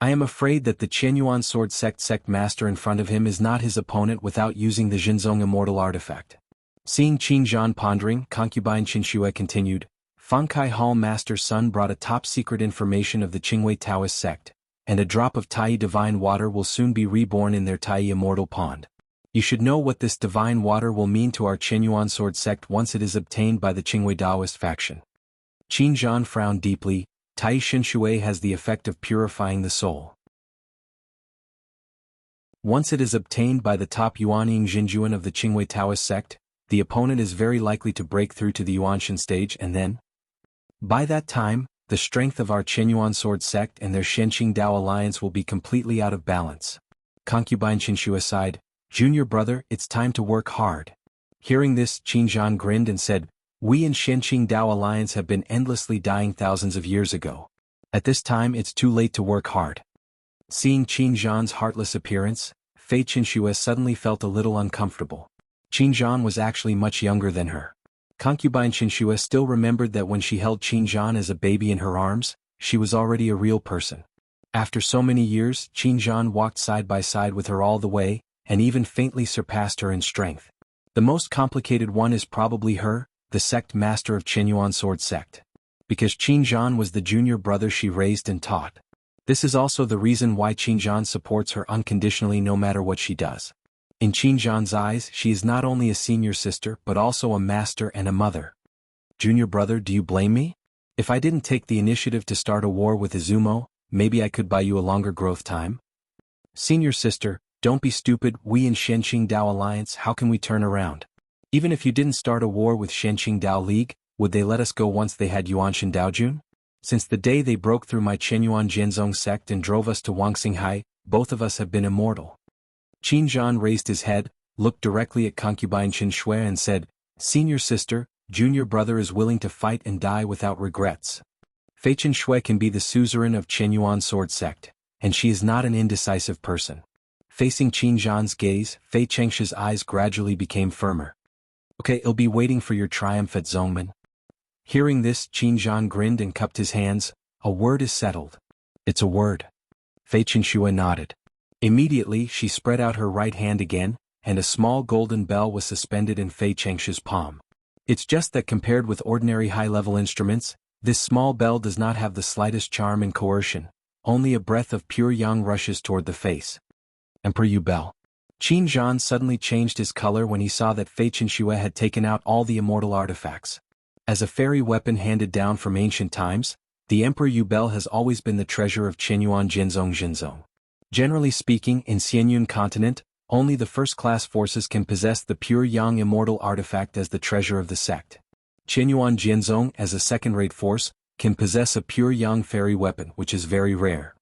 I am afraid that the Qinyuan sword sect master in front of him is not his opponent without using the Jinzong immortal artifact." Seeing Qin Zhan pondering, concubine Qinshue continued, "Fankai Hall master's son brought a top-secret information of the Qingwei Taoist sect, and a drop of Tai divine water will soon be reborn in their Tai immortal pond. You should know what this divine water will mean to our Qinyuan sword sect once it is obtained by the Qingwei Taoist faction." Qin Zhan frowned deeply. Tai Xinshui has the effect of purifying the soul. Once it is obtained by the top Yuanying Jinjuan of the Qingwei Taoist sect, the opponent is very likely to break through to the Yuanshan stage, and then, by that time, the strength of our Qinyuan sword sect and their Shenqing Dao alliance will be completely out of balance. Concubine Qinshue sighed. "Junior brother, it's time to work hard." Hearing this, Qin Zhan grinned and said, "We and Shenqing Dao alliance have been endlessly dying thousands of years ago. At this time it's too late to work hard." Seeing Qin Zhan's heartless appearance, Fei Qinshue suddenly felt a little uncomfortable. Qin Zhan was actually much younger than her. Concubine Qinshue still remembered that when she held Qin Zhan as a baby in her arms, she was already a real person. After so many years, Qin Zhan walked side by side with her all the way, and even faintly surpassed her in strength. The most complicated one is probably her, the sect master of Qinyuan sword sect. Because Qin Zhan was the junior brother she raised and taught. This is also the reason why Qin Zhan supports her unconditionally no matter what she does. In Qin Zhan's eyes, she is not only a senior sister but also a master and a mother. Junior brother, do you blame me? If I didn't take the initiative to start a war with Izumo, maybe I could buy you a longer growth time? Senior sister, don't be stupid. We in Shenqing Dao Alliance, how can we turn around? Even if you didn't start a war with Shenqing Dao League, would they let us go once they had Yuanshan Daojun? Since the day they broke through my Chenyuan Jianzong sect and drove us to Wangxinghai, both of us have been immortal. Qin Zhan raised his head, looked directly at concubine Qin Shui and said, Senior sister, junior brother is willing to fight and die without regrets. Fei Qin Shui can be the suzerain of Chenyuan sword sect, and she is not an indecisive person. Facing Qin Zhan's gaze, Fei Chengshi's eyes gradually became firmer. Okay, I'll be waiting for your triumph at Zongmen. Hearing this, Qin Zhan grinned and cupped his hands. A word is settled. It's a word. Fei Qin Shui nodded. Immediately, she spread out her right hand again, and a small golden bell was suspended in Fei Chengshi's palm. It's just that compared with ordinary high-level instruments, this small bell does not have the slightest charm and coercion, only a breath of pure yang rushes toward the face. Emperor Yu Bell. Qin Zhan suddenly changed his color when he saw that Fei Qin Shui had taken out all the immortal artifacts. As a fairy weapon handed down from ancient times, the Emperor Yu Bell has always been the treasure of Chenyuan Jinzong. Generally speaking, in Xianyun continent, only the first-class forces can possess the pure yang immortal artifact as the treasure of the sect. Chenyuan Jianzong, as a second-rate force, can possess a pure yang fairy weapon, which is very rare.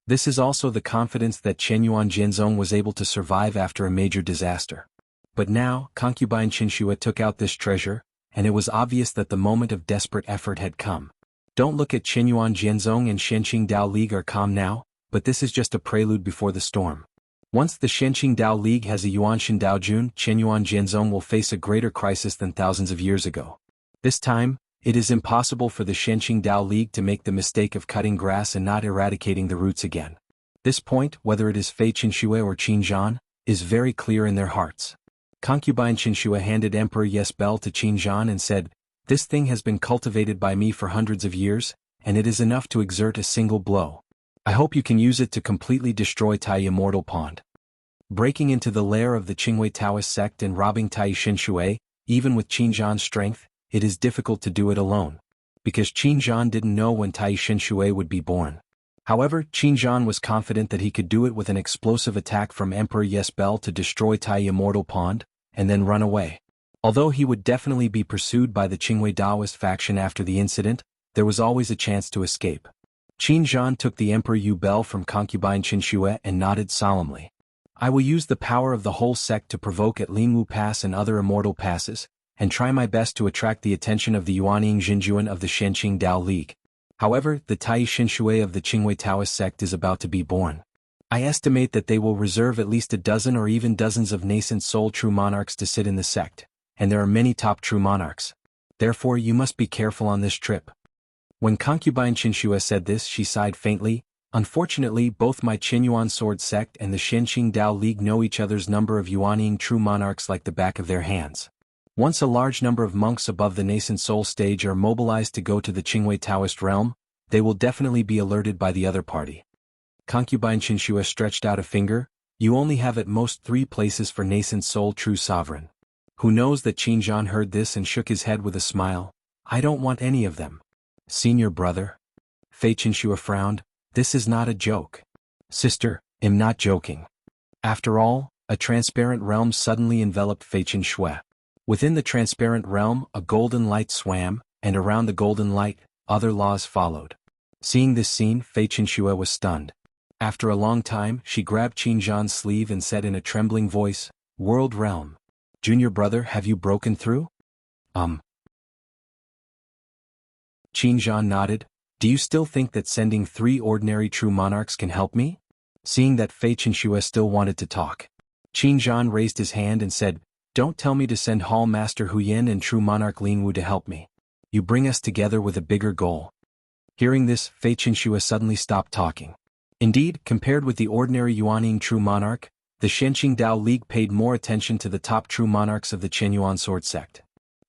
This is also the confidence that Chenyuan Jianzong was able to survive after a major disaster. But now, concubine Qin Shui took out this treasure, and it was obvious that the moment of desperate effort had come. Don't look at Chenyuan Jianzong and Shenqing Dao League are calm now, but this is just a prelude before the storm. Once the Shenqing Dao League has a Yuanshan Daojun, Chenyuan Jianzong will face a greater crisis than thousands of years ago. This time, it is impossible for the Shenqing Dao League to make the mistake of cutting grass and not eradicating the roots again. This point, whether it is Fei Qin Shui or Qin Zhan, is very clear in their hearts. Concubine Qin Shui handed Emperor Yes Bell to Qin Zhan and said, This thing has been cultivated by me for hundreds of years, and it is enough to exert a single blow. I hope you can use it to completely destroy Tai Immortal Pond. Breaking into the lair of the Qingwei Taoist sect and robbing Tai Qin Shui, even with Qin Zhan's strength, it is difficult to do it alone. Because Qin Zhan didn't know when Tai Qin Shui would be born. However, Qin Zhan was confident that he could do it with an explosive attack from Emperor Yes Bell to destroy Tai Immortal Pond, and then run away. Although he would definitely be pursued by the Qingwei Daoist faction after the incident, there was always a chance to escape. Qin Zhan took the Emperor Yu Bell from concubine Qin Shui and nodded solemnly. I will use the power of the whole sect to provoke at Lingwu Pass and other immortal passes, and try my best to attract the attention of the Yuanying Jinjuan of the Shenqing Dao League. However, the Tai Qin Shui of the Qingwei Taoist sect is about to be born. I estimate that they will reserve at least a dozen or even dozens of nascent soul true monarchs to sit in the sect, and there are many top true monarchs. Therefore you must be careful on this trip. When concubine Qin Shui said this, she sighed faintly. Unfortunately, both my Chenyuan sword sect and the Shenqing Dao League know each other's number of Yuanying true monarchs like the back of their hands. Once a large number of monks above the nascent soul stage are mobilized to go to the Qingwei Taoist realm, they will definitely be alerted by the other party. Concubine Qin Shui stretched out a finger. You only have at most 3 places for nascent soul true sovereign. Who knows that Qin Zhan heard this and shook his head with a smile. I don't want any of them. Senior brother. Fei Qin Shui frowned. This is not a joke. Sister, I'm not joking. After all, a transparent realm suddenly enveloped Fei Qin Shui. Within the transparent realm, a golden light swam, and around the golden light, other laws followed. Seeing this scene, Fei Qin Shui was stunned. After a long time, she grabbed Qin Zhan's sleeve and said in a trembling voice, World Realm. Junior brother, have you broken through? Qin Zhan nodded. Do you still think that sending 3 ordinary true monarchs can help me? Seeing that Fei Qin Shui still wanted to talk, Qin Zhan raised his hand and said, Don't tell me to send Hall Master Huyen and true monarch Lingwu to help me. You bring us together with a bigger goal. Hearing this, Fei Qin Shui suddenly stopped talking. Indeed, compared with the ordinary Yuanying true monarch, the Shenqing Dao League paid more attention to the top true monarchs of the Chenyuan sword sect.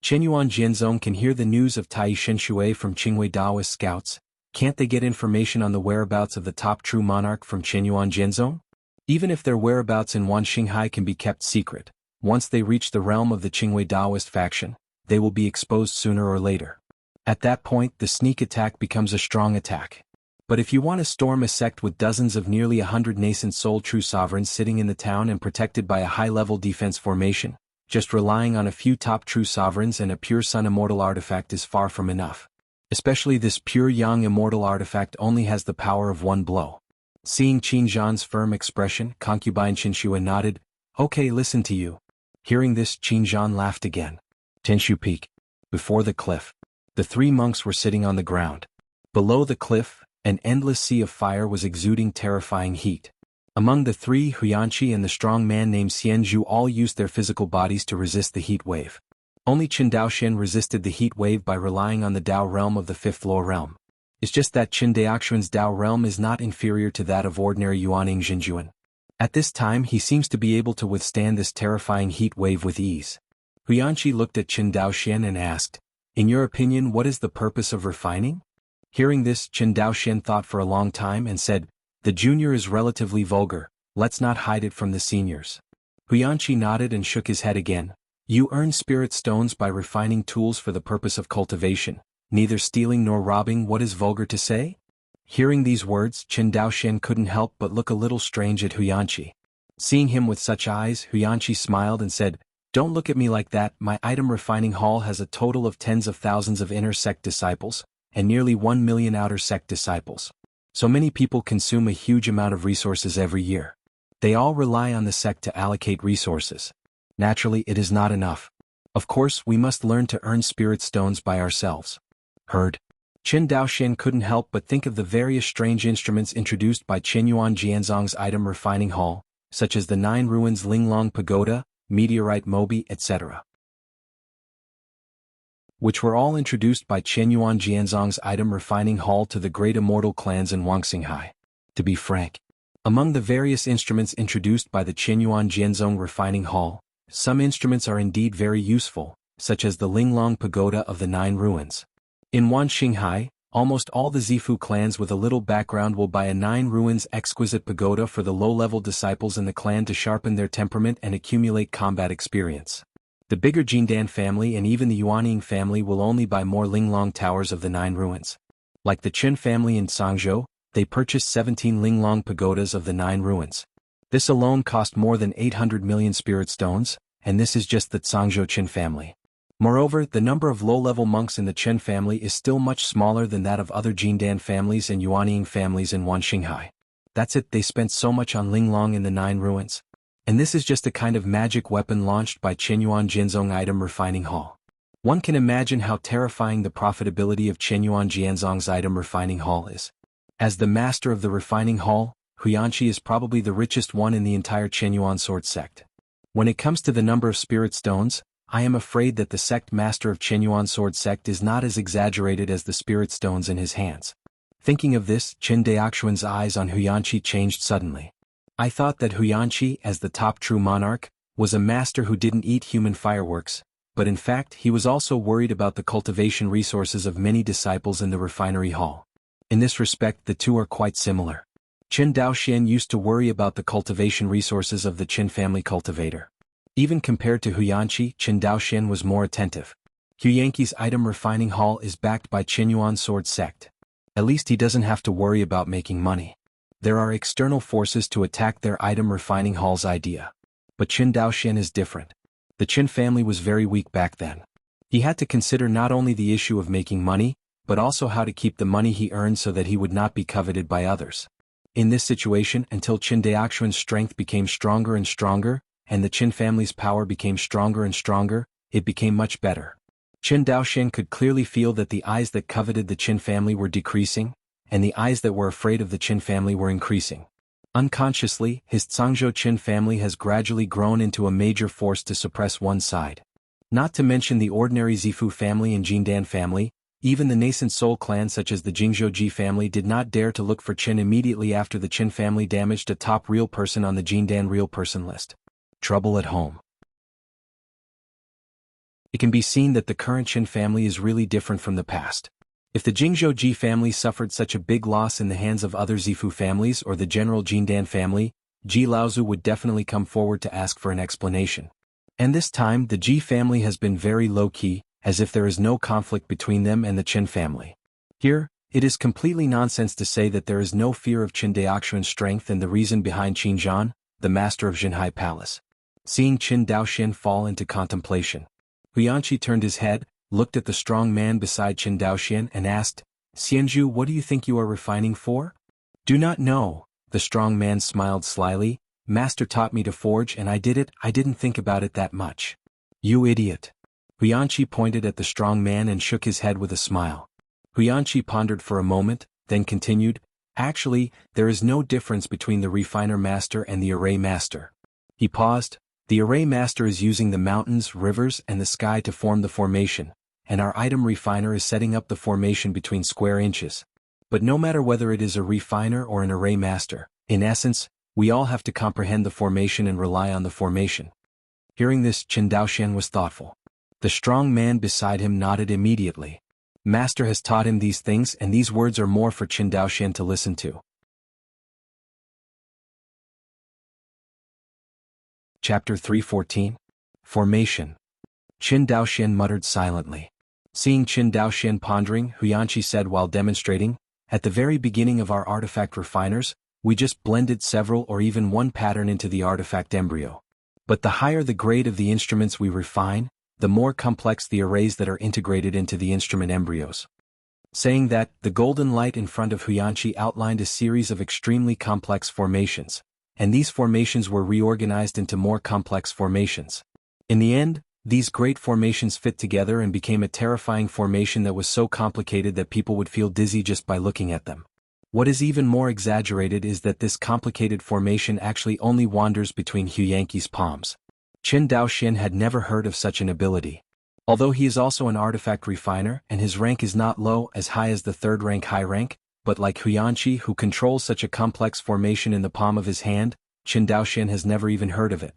Qinyuan Jianzong can hear the news of Tai Shinshui from Qingwei Daoist scouts. Can't they get information on the whereabouts of the top true monarch from Qinyuan Jianzong? Even if their whereabouts in Wanxinghai can be kept secret, once they reach the realm of the Qingwei Daoist faction, they will be exposed sooner or later. At that point, the sneak attack becomes a strong attack. But if you want to storm a sect with dozens of nearly 100 nascent soul true sovereigns sitting in the town and protected by a high-level defense formation, just relying on a few top true sovereigns and a pure sun immortal artifact is far from enough. Especially this pure yang immortal artifact only has the power of one blow. Seeing Qin Zhan's firm expression, concubine Qinshu nodded, "Okay, listen to you." Hearing this, Qin Zhan laughed again. Tinshu Peak. Before the cliff. The three monks were sitting on the ground. Below the cliff, an endless sea of fire was exuding terrifying heat. Among the three, Huyanqi and the strong man named Xianzhu all used their physical bodies to resist the heat wave. Only Qin Daoxian resisted the heat wave by relying on the Dao realm of the fifth law realm. It's just that Qin Daoxian's Dao realm is not inferior to that of ordinary Yuaning Xinjuan. At this time he seems to be able to withstand this terrifying heat wave with ease. Huyanqi looked at Qin Daoxian and asked, "In your opinion, what is the purpose of refining?" Hearing this, Qin Daoxian thought for a long time and said, "The junior is relatively vulgar, let's not hide it from the seniors." Huyanqi nodded and shook his head again. "You earn spirit stones by refining tools for the purpose of cultivation, neither stealing nor robbing. What is vulgar to say?" Hearing these words, Qin Daoxian couldn't help but look a little strange at Huyanqi. Seeing him with such eyes, Huyanqi smiled and said, "Don't look at me like that. My item refining hall has a total of tens of thousands of inner sect disciples, and nearly 1 million outer sect disciples. So many people consume a huge amount of resources every year. They all rely on the sect to allocate resources. Naturally, it is not enough. Of course, we must learn to earn spirit stones by ourselves." Heard. Qin Daoxian couldn't help but think of the various strange instruments introduced by Qinyuan Jianzong's item refining hall, such as the 9 ruins Linglong Pagoda, Meteorite Mobi, etc., which were all introduced by Qinyuan Jianzong's item refining hall to the great immortal clans in Wanxinghai. To be frank, among the various instruments introduced by the Qinyuan Jianzong refining hall, some instruments are indeed very useful, such as the Linglong Pagoda of the 9 ruins. In Wanxinghai, almost all the Zifu clans with a little background will buy a 9 ruins exquisite pagoda for the low-level disciples in the clan to sharpen their temperament and accumulate combat experience. The bigger Jindan family and even the Yuanying family will only buy more Linglong towers of the 9 ruins. Like the Qin family in Sangzhou, they purchased 17 Linglong pagodas of the 9 ruins. This alone cost more than 800 million spirit stones, and this is just the Sangzhou Qin family. Moreover, the number of low-level monks in the Qin family is still much smaller than that of other Jindan families and Yuanying families in Wanxinghai. That's it, they spent so much on Linglong in the 9 ruins. And this is just a kind of magic weapon launched by Qinyuan Jianzong item refining hall. One can imagine how terrifying the profitability of Qinyuan Jianzong's item refining hall is. As the master of the refining hall, Huyanqi is probably the richest one in the entire Qinyuan sword sect. When it comes to the number of spirit stones, I am afraid that the sect master of Qinyuan sword sect is not as exaggerated as the spirit stones in his hands. Thinking of this, Qin Daoxuan's eyes on Huyanqi changed suddenly. I thought that Huyanqi, as the top true monarch, was a master who didn't eat human fireworks, but in fact he was also worried about the cultivation resources of many disciples in the refinery hall. In this respect the two are quite similar. Qin Daoxian used to worry about the cultivation resources of the Qin family cultivator. Even compared to Huyanqi, Qin Daoxian was more attentive. Huyanqi's item refining hall is backed by Qinyuan sword sect. At least he doesn't have to worry about making money. There are external forces to attack their item refining hall's idea. But Qin Daoxian is different. The Qin family was very weak back then. He had to consider not only the issue of making money, but also how to keep the money he earned so that he would not be coveted by others. In this situation, until Qin Daoxuan's strength became stronger and stronger, and the Qin family's power became stronger and stronger, it became much better. Qin Daoxian could clearly feel that the eyes that coveted the Qin family were decreasing, and the eyes that were afraid of the Qin family were increasing. Unconsciously, his Zhangzhou Qin family has gradually grown into a major force to suppress one side. Not to mention the ordinary Zifu family and Jindan family, even the nascent soul clan such as the Jingzhouji family did not dare to look for Qin immediately after the Qin family damaged a top real person on the Jindan real person list. Trouble at home. It can be seen that the current Qin family is really different from the past. If the Jingzhou Ji family suffered such a big loss in the hands of other Zifu families or the general Jindan family, Ji Laozu would definitely come forward to ask for an explanation. And this time the Ji family has been very low-key, as if there is no conflict between them and the Qin family. Here, it is completely nonsense to say that there is no fear of Qin Daoxuan's strength and the reason behind Qin Zhan, the master of Zhenhai Palace. Seeing Qin Daoxian fall into contemplation, Huyanqi turned his head, looked at the strong man beside Qin Daoxian and asked, "Xianzhu, what do you think you are refining for?" "Do not know," the strong man smiled slyly. "Master taught me to forge and I did it. I didn't think about it that much." "You idiot." Huyanqi pointed at the strong man and shook his head with a smile. Huyanqi pondered for a moment, then continued, "Actually, there is no difference between the refiner master and the array master." He paused. "The array master is using the mountains, rivers, and the sky to form the formation, and our item refiner is setting up the formation between square inches. But no matter whether it is a refiner or an array master, in essence, we all have to comprehend the formation and rely on the formation." Hearing this, Qin Daoxian was thoughtful. The strong man beside him nodded immediately. Master has taught him these things, and these words are more for Qin Daoxian to listen to. Chapter 314. Formation. Qin Daoxian muttered silently. Seeing Qin Daoxian pondering, Huyanqi said while demonstrating, "At the very beginning of our artifact refiners, we just blended several or even one pattern into the artifact embryo. But the higher the grade of the instruments we refine, the more complex the arrays that are integrated into the instrument embryos." Saying that, the golden light in front of Huyanqi outlined a series of extremely complex formations, and these formations were reorganized into more complex formations. In the end, these great formations fit together and became a terrifying formation that was so complicated that people would feel dizzy just by looking at them. What is even more exaggerated is that this complicated formation actually only wanders between Huyanqi's palms. Qin Daoxian had never heard of such an ability. Although he is also an artifact refiner and his rank is not low, as high as the third rank high rank, but like Huyanqi who controls such a complex formation in the palm of his hand, Qin Daoxian has never even heard of it.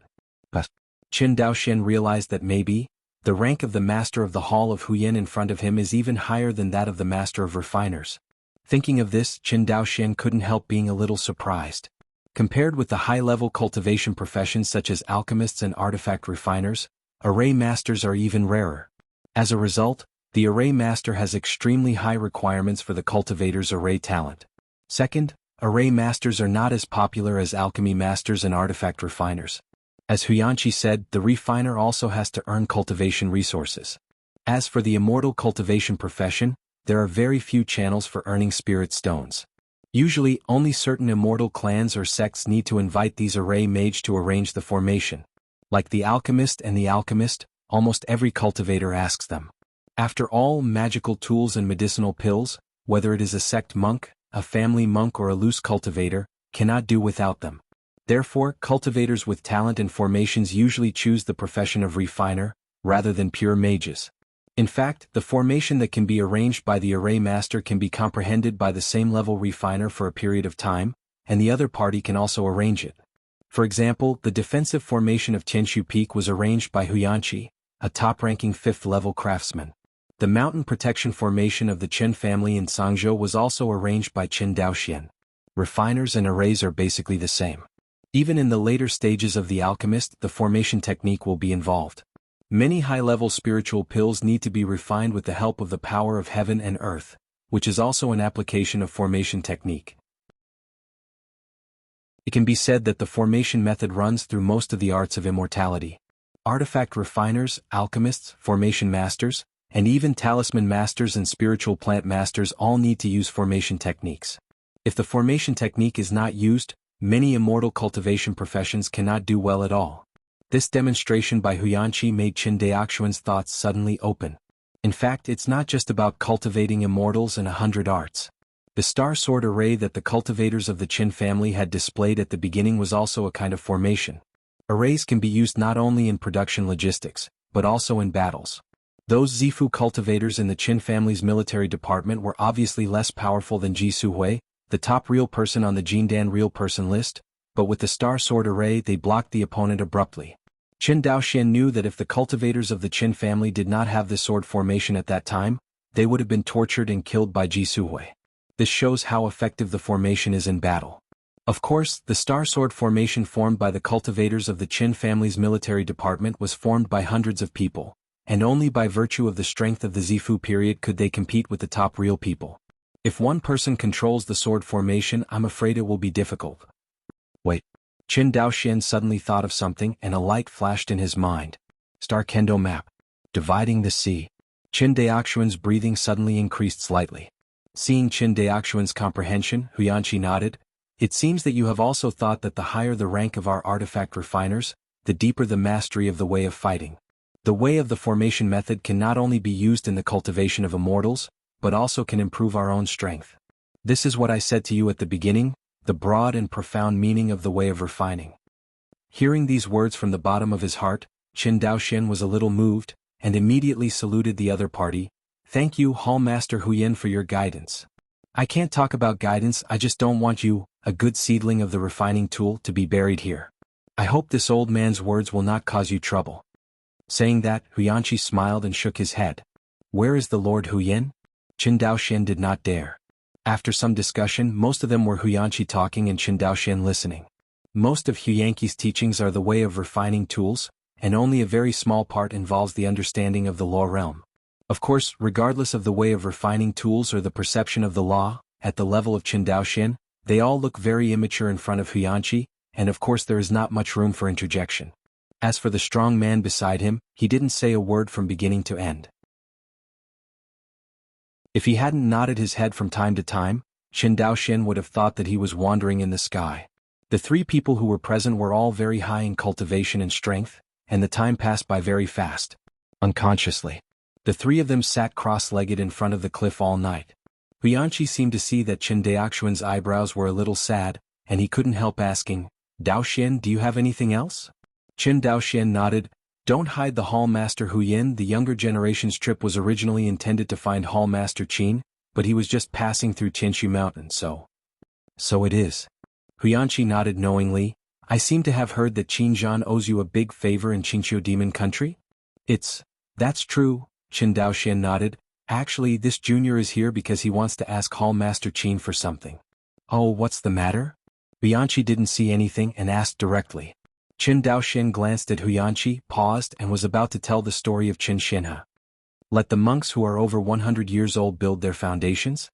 But Qin Daoxian realized that maybe, the rank of the master of the Hall of Huyin in front of him is even higher than that of the master of refiners. Thinking of this, Qin Daoxian couldn't help being a little surprised. Compared with the high-level cultivation professions such as alchemists and artifact refiners, array masters are even rarer. As a result, the array master has extremely high requirements for the cultivator's array talent. Second, array masters are not as popular as alchemy masters and artifact refiners. As Huyanqi said, the refiner also has to earn cultivation resources. As for the immortal cultivation profession, there are very few channels for earning spirit stones. Usually, only certain immortal clans or sects need to invite these array mage to arrange the formation. Like the alchemist and the alchemist, almost every cultivator asks them. After all, magical tools and medicinal pills, whether it is a sect monk, a family monk or a loose cultivator, cannot do without them. Therefore, cultivators with talent and formations usually choose the profession of refiner, rather than pure mages. In fact, the formation that can be arranged by the array master can be comprehended by the same level refiner for a period of time, and the other party can also arrange it. For example, the defensive formation of Tianshu Peak was arranged by Huyanqi, a top-ranking 5th-level craftsman. The mountain protection formation of the Qin family in Sangzhou was also arranged by Qin Daoxian. Refiners and arrays are basically the same. Even in the later stages of the alchemist, the formation technique will be involved. Many high-level spiritual pills need to be refined with the help of the power of heaven and earth, which is also an application of formation technique. It can be said that the formation method runs through most of the arts of immortality. Artifact refiners, alchemists, formation masters, and even talisman masters and spiritual plant masters all need to use formation techniques. If the formation technique is not used, many immortal cultivation professions cannot do well at all. This demonstration by Huyanqi made Qin Daoxuan's thoughts suddenly open. In fact, it's not just about cultivating immortals and 100 arts. The star sword array that the cultivators of the Qin family had displayed at the beginning was also a kind of formation. Arrays can be used not only in production logistics, but also in battles. Those Zifu cultivators in the Qin family's military department were obviously less powerful than Ji Suhui, the top real person on the Jindan real person list, but with the star sword array they blocked the opponent abruptly. Qin Daoxian knew that if the cultivators of the Qin family did not have this sword formation at that time, they would have been tortured and killed by Ji Suhui. This shows how effective the formation is in battle. Of course, the star sword formation formed by the cultivators of the Qin family's military department was formed by hundreds of people, and only by virtue of the strength of the Zifu period could they compete with the top real people. If one person controls the sword formation, I'm afraid it will be difficult. Wait. Qin Daoxian suddenly thought of something and a light flashed in his mind. Star Kendo map. Dividing the sea. Qin Daoxian's breathing suddenly increased slightly. Seeing Qin Daoxian's comprehension, Huyanqi nodded. It seems that you have also thought that the higher the rank of our artifact refiners, the deeper the mastery of the way of fighting. The way of the formation method can not only be used in the cultivation of immortals, but also can improve our own strength. This is what I said to you at the beginning, the broad and profound meaning of the way of refining. Hearing these words from the bottom of his heart, Qin Daoxian was a little moved, and immediately saluted the other party. Thank you, Hall Master Huyin, for your guidance. I can't talk about guidance, I just don't want you, a good seedling of the refining tool, to be buried here. I hope this old man's words will not cause you trouble. Saying that, Huyanqi smiled and shook his head. Where is the Lord Huyin? Qin Daoxian did not dare. After some discussion, most of them were Huyanqi talking and Qin Daoxian listening. Most of Huyanqi's teachings are the way of refining tools, and only a very small part involves the understanding of the law realm. Of course, regardless of the way of refining tools or the perception of the law, at the level of Qin Daoxian, they all look very immature in front of Huyanqi, and of course there is not much room for interjection. As for the strong man beside him, he didn't say a word from beginning to end. If he hadn't nodded his head from time to time, Qin Daoxian would have thought that he was wandering in the sky. The three people who were present were all very high in cultivation and strength, and the time passed by very fast. Unconsciously. The three of them sat cross-legged in front of the cliff all night. Huyanqi seemed to see that Qin Daoxian's eyebrows were a little sad, and he couldn't help asking, Daoxian, do you have anything else? Qin Daoxian nodded. Don't hide the Hall Master Huyin. The younger generation's trip was originally intended to find Hall Master Qin, but he was just passing through Tianshu Mountain, so it is. Huyanqi nodded knowingly. I seem to have heard that Qin Zhan owes you a big favor in Qingqiu Demon Country? That's true, Qin Daoxian nodded. Actually, this junior is here because he wants to ask Hall Master Qin for something. Oh, what's the matter? Huyanqi didn't see anything and asked directly. Qin Daoxian glanced at Huyanqi, paused, and was about to tell the story of Qin Xinhe. Let the monks who are over 100 years old build their foundations?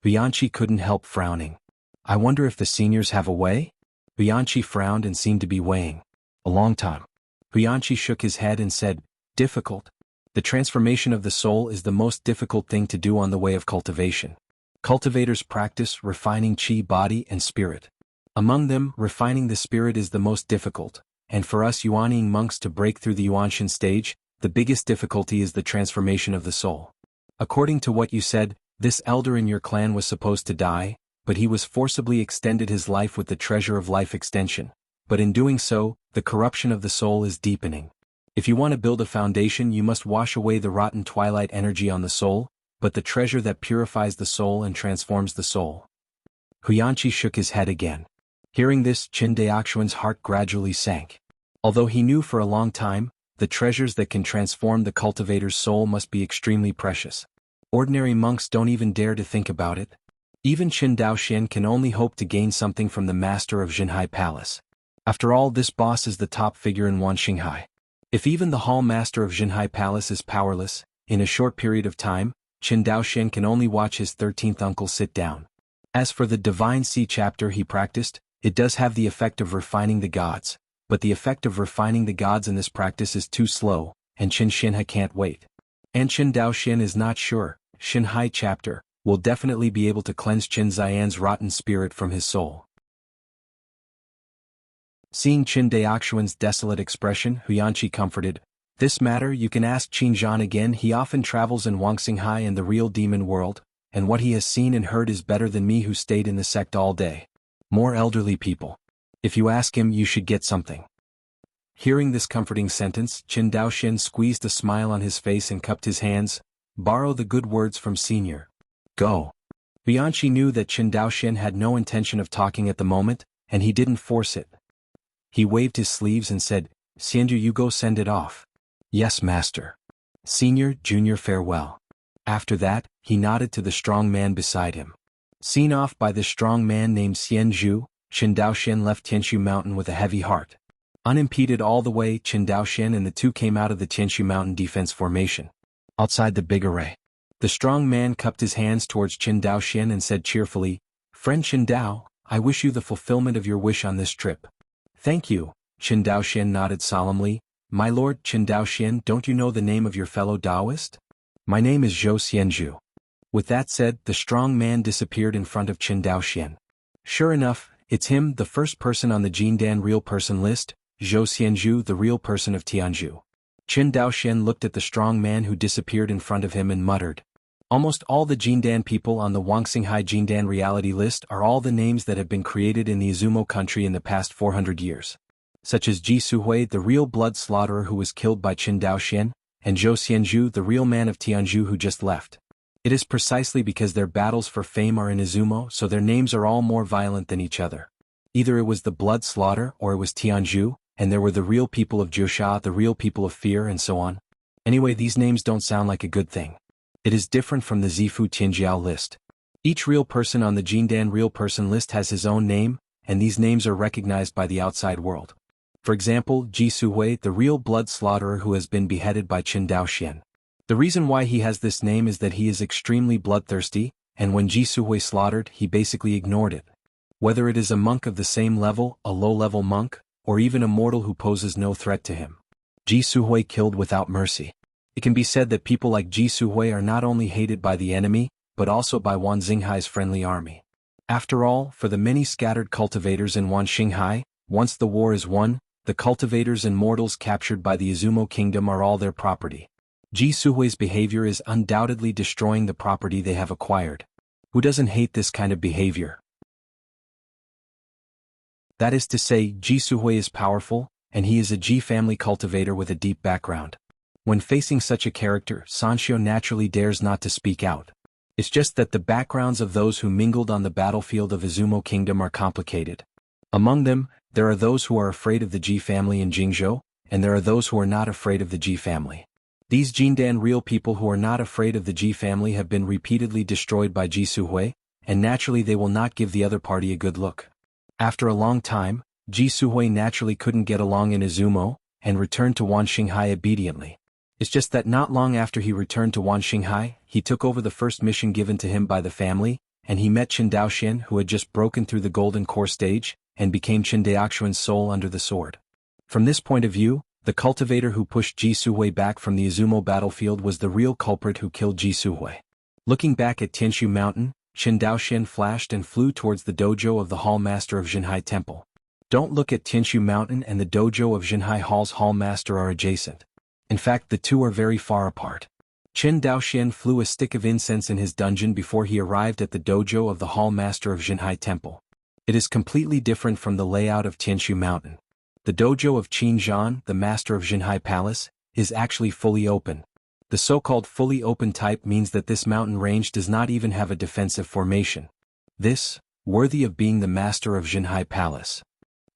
Huyanqi couldn't help frowning. I wonder if the seniors have a way? Huyanqi frowned and seemed to be weighing. A long time. Huyanqi shook his head and said, difficult. The transformation of the soul is the most difficult thing to do on the way of cultivation. Cultivators practice refining qi, body, and spirit. Among them, refining the spirit is the most difficult, and for us Yuanying monks to break through the Yuanshan stage, the biggest difficulty is the transformation of the soul. According to what you said, this elder in your clan was supposed to die, but he was forcibly extended his life with the treasure of life extension. But in doing so, the corruption of the soul is deepening. If you want to build a foundation, you must wash away the rotten twilight energy on the soul, but the treasure that purifies the soul and transforms the soul. Huyanqi shook his head again. Hearing this, Qin Daoxian's heart gradually sank. Although he knew for a long time, the treasures that can transform the cultivator's soul must be extremely precious. Ordinary monks don't even dare to think about it. Even Qin Daoxian can only hope to gain something from the master of Jinhai Palace. After all, this boss is the top figure in Wanxinghai. If even the hall master of Jinhai Palace is powerless, in a short period of time, Qin Daoxian can only watch his 13th uncle sit down. As for the Divine Sea chapter he practiced, it does have the effect of refining the gods, but the effect of refining the gods in this practice is too slow, and Qin Xinhe can't wait. And Qin Daoxian is not sure, Xinhai chapter will definitely be able to cleanse Qin Xian's rotten spirit from his soul. Seeing Qin Daoxian's desolate expression, Huyanqi comforted, this matter you can ask Qin Zhan again. He often travels in Wanxinghai and the real demon world, and what he has seen and heard is better than me who stayed in the sect all day. More elderly people. If you ask him, you should get something. Hearing this comforting sentence, Qin Daoxian squeezed a smile on his face and cupped his hands. Borrow the good words from senior. Go. Huyanqi knew that Qin Daoxian had no intention of talking at the moment, and he didn't force it. He waved his sleeves and said, Xianju, you go send it off. Yes, master. Senior, junior, farewell. After that, he nodded to the strong man beside him. Seen off by this strong man named Xianju, Qin Daoxian left Tianshu Mountain with a heavy heart. Unimpeded all the way, Qin Daoxian and the two came out of the Tianshu Mountain defense formation. Outside the big array, the strong man cupped his hands towards Qin Daoxian and said cheerfully, "Friend Qin Dao, I wish you the fulfillment of your wish on this trip." "Thank you," Qin Daoxian nodded solemnly. "My lord Qin Daoxian, don't you know the name of your fellow Taoist?" "My name is Zhou Xianju." With that said, the strong man disappeared in front of Qin Daoxian. Sure enough, it's him, the first person on the Jindan real person list, Zhou Xianju, the real person of Tianju. Qin Daoxian looked at the strong man who disappeared in front of him and muttered, "Almost all the Jindan people on the Wangxinghai Jindan reality list are all the names that have been created in the Izumo country in the past 400 years. Such as Ji Suhui, the real blood slaughterer who was killed by Qin Daoxian, and Zhou Xianju, the real man of Tianju who just left. It is precisely because their battles for fame are in Izumo, so their names are all more violent than each other. Either it was the blood slaughter or it was Tianju, and there were the real people of Jiusha, the real people of fear, and so on. Anyway, these names don't sound like a good thing. It is different from the Zifu Tianjiao list. Each real person on the Jindan real person list has his own name, and these names are recognized by the outside world. For example, Ji Suhui, the real blood slaughterer who has been beheaded by Qin Daoxian. The reason why he has this name is that he is extremely bloodthirsty, and when Ji Suhui slaughtered, he basically ignored it. Whether it is a monk of the same level, a low-level monk, or even a mortal who poses no threat to him, Ji Suhui killed without mercy. It can be said that people like Ji Suhui are not only hated by the enemy, but also by Wan Xinghai's friendly army. After all, for the many scattered cultivators in Wan Xinghai, once the war is won, the cultivators and mortals captured by the Izumo kingdom are all their property. Ji Suhui's behavior is undoubtedly destroying the property they have acquired. Who doesn't hate this kind of behavior? That is to say, Ji Suhui is powerful, and he is a Ji family cultivator with a deep background. When facing such a character, Sanshio naturally dares not to speak out. It's just that the backgrounds of those who mingled on the battlefield of Izumo Kingdom are complicated. Among them, there are those who are afraid of the Ji family in Jingzhou, and there are those who are not afraid of the Ji family. These Jindan real people who are not afraid of the Ji family have been repeatedly destroyed by Ji Suhui, and naturally they will not give the other party a good look. After a long time, Ji Suhui naturally couldn't get along in Izumo, and returned to Wan Xinghai obediently. It's just that not long after he returned to Wan Xinghai, he took over the first mission given to him by the family, and he met Qin Daoxian, who had just broken through the golden core stage, and became Qin Daoxian's soul under the sword. From this point of view, the cultivator who pushed Ji Suhui back from the Izumo battlefield was the real culprit who killed Ji Suhui. Looking back at Tianshu Mountain, Qin Daoxian flashed and flew towards the dojo of the Hall Master of Jinhai Temple. Don't look at Tianshu Mountain and the dojo of Jinhai Hall's Hall Master are adjacent. In fact, the two are very far apart. Qin Daoxian flew a stick of incense in his dungeon before he arrived at the dojo of the Hall Master of Jinhai Temple. It is completely different from the layout of Tianshu Mountain. The dojo of Qin Zhan, the master of Jinhai Palace, is actually fully open. The so-called fully open type means that this mountain range does not even have a defensive formation. This, worthy of being the master of Jinhai Palace.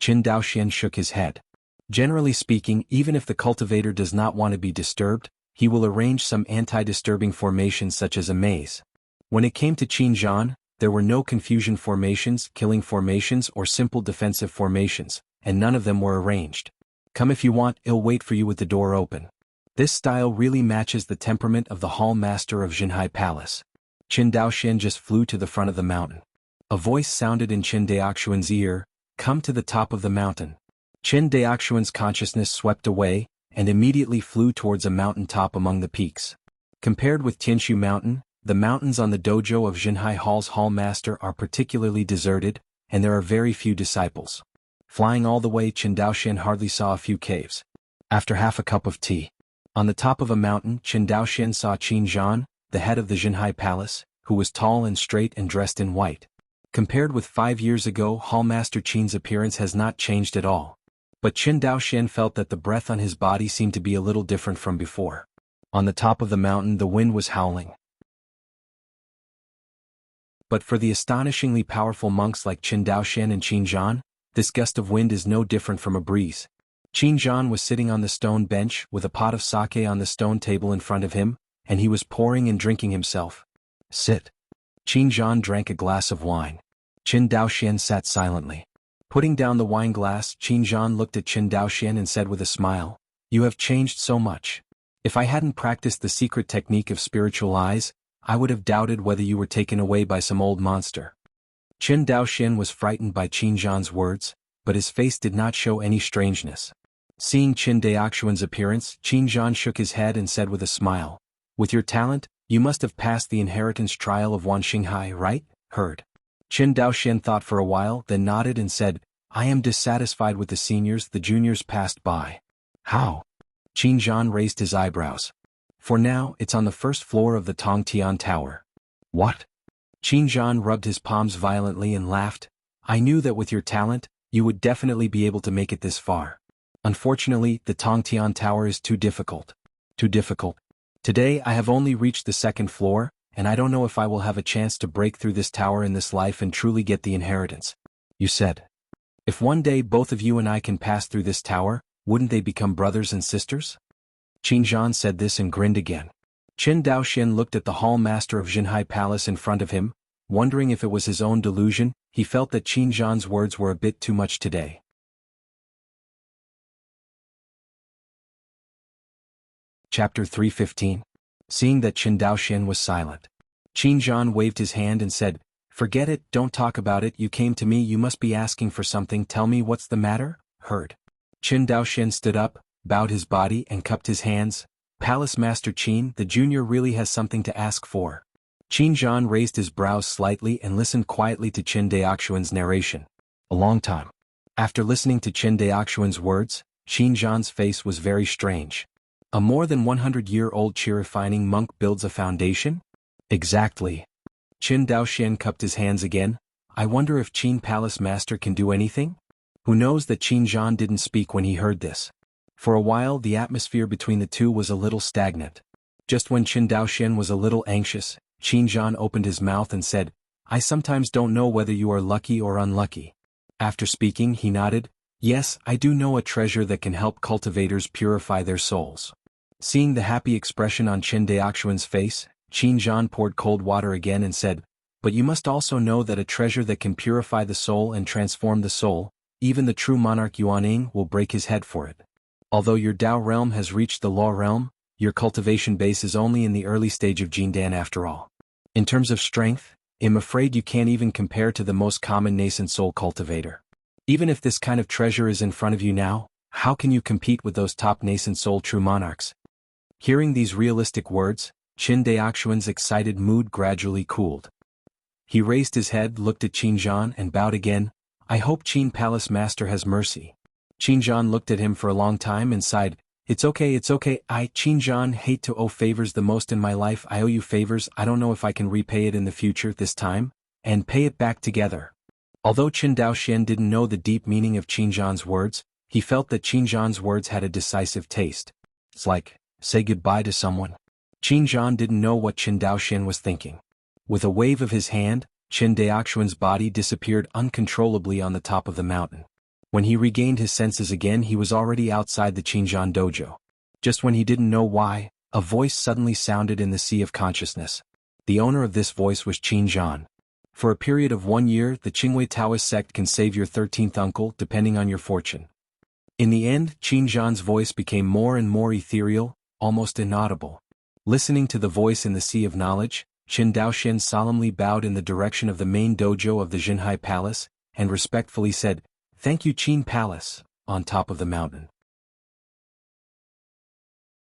Qin Daoxian shook his head. Generally speaking, even if the cultivator does not want to be disturbed, he will arrange some anti-disturbing formations such as a maze. When it came to Qin Zhan, there were no confusion formations, killing formations, or simple defensive formations, and none of them were arranged. Come if you want, I'll wait for you with the door open. This style really matches the temperament of the Hall Master of Jinhai Palace. Qin Daoxian just flew to the front of the mountain. A voice sounded in Qin Daoxuan's ear, "Come to the top of the mountain." Qin Daoxuan's consciousness swept away, and immediately flew towards a mountain top among the peaks. Compared with Tianshu Mountain, the mountains on the dojo of Jinhai Hall's Hall Master are particularly deserted, and there are very few disciples. Flying all the way, Qin Daoxian hardly saw a few caves. After half a cup of tea. On the top of a mountain, Qin Daoxian saw Qin Zhan, the head of the Jinhai Palace, who was tall and straight and dressed in white. Compared with 5 years ago, Hall Master Qin's appearance has not changed at all. But Qin Daoxian felt that the breath on his body seemed to be a little different from before. On the top of the mountain, the wind was howling. But for the astonishingly powerful monks like Qin Daoxian and Qin Zhan, this gust of wind is no different from a breeze. Qin Zhan was sitting on the stone bench with a pot of sake on the stone table in front of him, and he was pouring and drinking himself. Sit. Qin Zhan drank a glass of wine. Qin Daoxian sat silently. Putting down the wine glass, Qin Zhan looked at Qin Daoxian and said with a smile, "You have changed so much. If I hadn't practiced the secret technique of spiritual eyes, I would have doubted whether you were taken away by some old monster." Qin Daoxian was frightened by Qin Zhan's words, but his face did not show any strangeness. Seeing Qin Daoxian's appearance, Qin Zhan shook his head and said with a smile, "With your talent, you must have passed the inheritance trial of Wanxinghai, right? Heard." Qin Daoxian thought for a while, then nodded and said, "I am dissatisfied with the seniors, the juniors passed by." "How?" Qin Zhan raised his eyebrows. "For now, it's on the first floor of the Tongtian Tower." "What?" Qin Zhan rubbed his palms violently and laughed. "I knew that with your talent, you would definitely be able to make it this far. Unfortunately, the Tongtian Tower is too difficult. Too difficult. Today I have only reached the second floor, and I don't know if I will have a chance to break through this tower in this life and truly get the inheritance." "You said. If one day both of you and I can pass through this tower, wouldn't they become brothers and sisters?" Qin Zhan said this and grinned again. Qin Daoxian looked at the hall master of Jinhai Palace in front of him, wondering if it was his own delusion. He felt that Qin Zhan's words were a bit too much today. Chapter 315. Seeing that Qin Daoxian was silent, Qin Zhan waved his hand and said, "Forget it, don't talk about it, you came to me, you must be asking for something, tell me what's the matter?" "Heard." Qin Daoxian stood up, bowed his body and cupped his hands. "Palace Master Qin, the junior really has something to ask for." Qin Zhan raised his brows slightly and listened quietly to Qin Daoxian's narration. A long time. After listening to Qin Daoxian's words, Qin Zhan's face was very strange. A more than 100-year-old chi-refining monk builds a foundation? Exactly. Qin Daoxian cupped his hands again. "I wonder if Qin Palace Master can do anything?" Who knows that Qin Zhan didn't speak when he heard this. For a while the atmosphere between the two was a little stagnant. Just when Qin Daoxian was a little anxious, Qin Zhan opened his mouth and said, "I sometimes don't know whether you are lucky or unlucky." After speaking, he nodded. "Yes, I do know a treasure that can help cultivators purify their souls." Seeing the happy expression on Qin Daoxian's face, Qin Zhan poured cold water again and said, "But you must also know that a treasure that can purify the soul and transform the soul, even the true monarch Yuaning will break his head for it. Although your Dao realm has reached the law realm, your cultivation base is only in the early stage of Jindan after all. In terms of strength, I'm afraid you can't even compare to the most common nascent soul cultivator. Even if this kind of treasure is in front of you now, how can you compete with those top nascent soul true monarchs?" Hearing these realistic words, Qin Daoxian's excited mood gradually cooled. He raised his head, looked at Qin Zhan and bowed again. "I hope Qin Palace Master has mercy." Qin Zhan looked at him for a long time and sighed, it's okay, I, Qin Zhan, hate to owe favors the most in my life. I owe you favors, I don't know if I can repay it in the future this time, and pay it back together." Although Qin Daoxian didn't know the deep meaning of Qin Zhan's words, he felt that Qin Zhan's words had a decisive taste. It's like, say goodbye to someone. Qin Zhan didn't know what Qin Daoxian was thinking. With a wave of his hand, Qin Daoxian's body disappeared uncontrollably on the top of the mountain. When he regained his senses again, he was already outside the Qinzhan dojo. Just when he didn't know why, a voice suddenly sounded in the sea of consciousness. The owner of this voice was Qin Zhan. For a period of 1 year, the Qingwei Taoist sect can save your 13th uncle depending on your fortune. In the end, Qin Zhan's voice became more and more ethereal, almost inaudible. Listening to the voice in the sea of knowledge, Qin Daoxian solemnly bowed in the direction of the main dojo of the Jinhai Palace, and respectfully said, "Thank you, Qin Palace," on top of the mountain.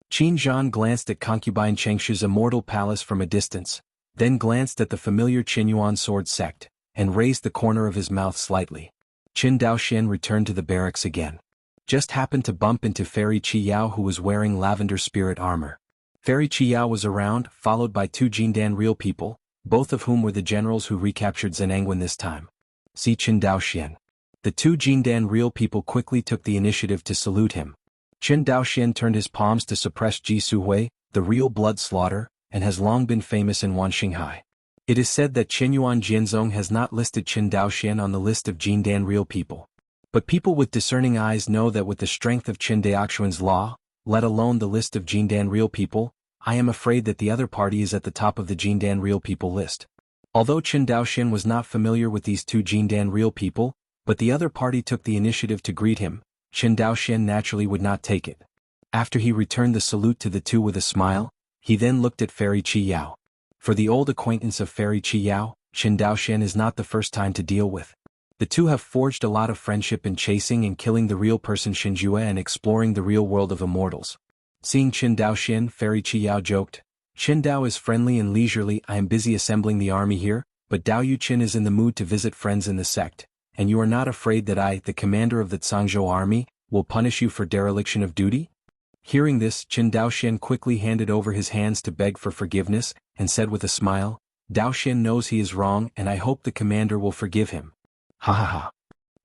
Qin Zhan glanced at concubine Chengshi's immortal palace from a distance, then glanced at the familiar Qinyuan sword sect, and raised the corner of his mouth slightly. Qin Daoxian returned to the barracks again. Just happened to bump into Fairy Qi Yao, who was wearing lavender spirit armor. Fairy Qi Yao was around, followed by 2 Jindan real people, both of whom were the generals who recaptured Zenangwen this time. See Qin Daoxian. The 2 Jindan real people quickly took the initiative to salute him. Qin Daoxian turned his palms to suppress Ji Suhui, the real blood slaughter, and has long been famous in Wanxinghai. It is said that Qinyuan Jianzong has not listed Qin Daoxian on the list of Jindan real people. But people with discerning eyes know that with the strength of Qin Daoxuan's law, let alone the list of Jindan real people, I am afraid that the other party is at the top of the Jindan real people list. Although Qin Daoxuan was not familiar with these two Jindan real people, but the other party took the initiative to greet him, Qin Daoxuan naturally would not take it. After he returned the salute to the two with a smile, he then looked at Fairy Qi Yao. For the old acquaintance of Fairy Qi Yao, Qin Daoxuan is not the first time to deal with. The two have forged a lot of friendship in chasing and killing the real person Xinjue and exploring the real world of immortals. Seeing Qin Daoxuan, Fairy Qi Yao joked, "Qin Dao is friendly and leisurely. I am busy assembling the army here, but Dao Yuqin is in the mood to visit friends in the sect, and you are not afraid that I, the commander of the Cangzhou army, will punish you for dereliction of duty?" Hearing this, Qin Daoxuan quickly handed over his hands to beg for forgiveness, and said with a smile, "Daoxuan knows he is wrong and I hope the commander will forgive him." Ha ha ha.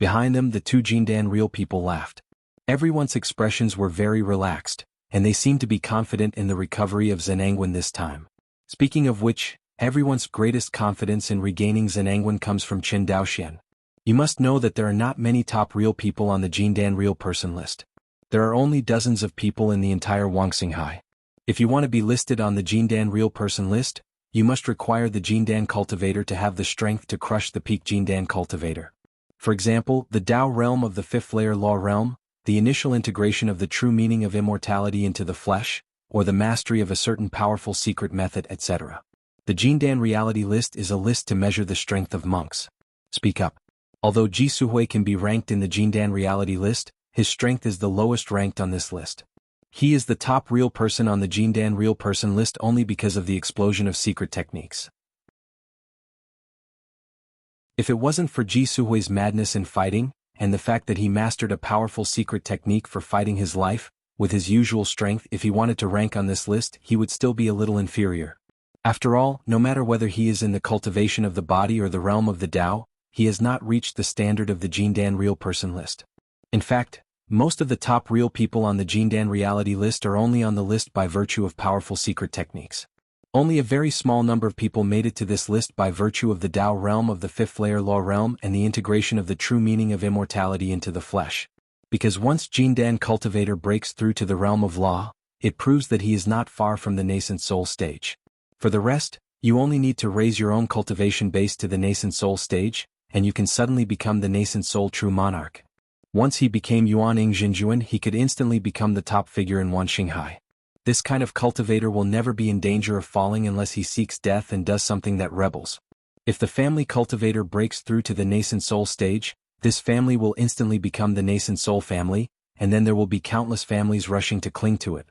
Behind them the two Jindan real people laughed. Everyone's expressions were very relaxed, and they seemed to be confident in the recovery of Zhenangwen this time. Speaking of which, everyone's greatest confidence in regaining Zhenangwen comes from Qin Daoxuan. You must know that there are not many top real people on the Jindan real person list. There are only dozens of people in the entire Wuxia. If you want to be listed on the Jindan real person list, you must require the Jindan cultivator to have the strength to crush the peak Jindan cultivator. For example, the Dao realm of the fifth layer law realm, the initial integration of the true meaning of immortality into the flesh, or the mastery of a certain powerful secret method, etc. The Jindan reality list is a list to measure the strength of monks. Speak up. Although Ji Suhui can be ranked in the Jindan reality list, his strength is the lowest ranked on this list. He is the top real person on the Jindan real person list only because of the explosion of secret techniques. If it wasn't for Ji Suhui's madness in fighting, and the fact that he mastered a powerful secret technique for fighting his life, with his usual strength, if he wanted to rank on this list, he would still be a little inferior. After all, no matter whether he is in the cultivation of the body or the realm of the Tao, he has not reached the standard of the Jindan real person list. In fact, most of the top real people on the Jindan reality list are only on the list by virtue of powerful secret techniques. Only a very small number of people made it to this list by virtue of the Tao realm of the fifth layer law realm and the integration of the true meaning of immortality into the flesh. Because once Jindan cultivator breaks through to the realm of law, it proves that he is not far from the nascent soul stage. For the rest, you only need to raise your own cultivation base to the nascent soul stage, and you can suddenly become the nascent soul true monarch. Once he became Yuanning Jinjuan, he could instantly become the top figure in Wuxia. This kind of cultivator will never be in danger of falling unless he seeks death and does something that rebels. If the family cultivator breaks through to the nascent soul stage, this family will instantly become the nascent soul family, and then there will be countless families rushing to cling to it.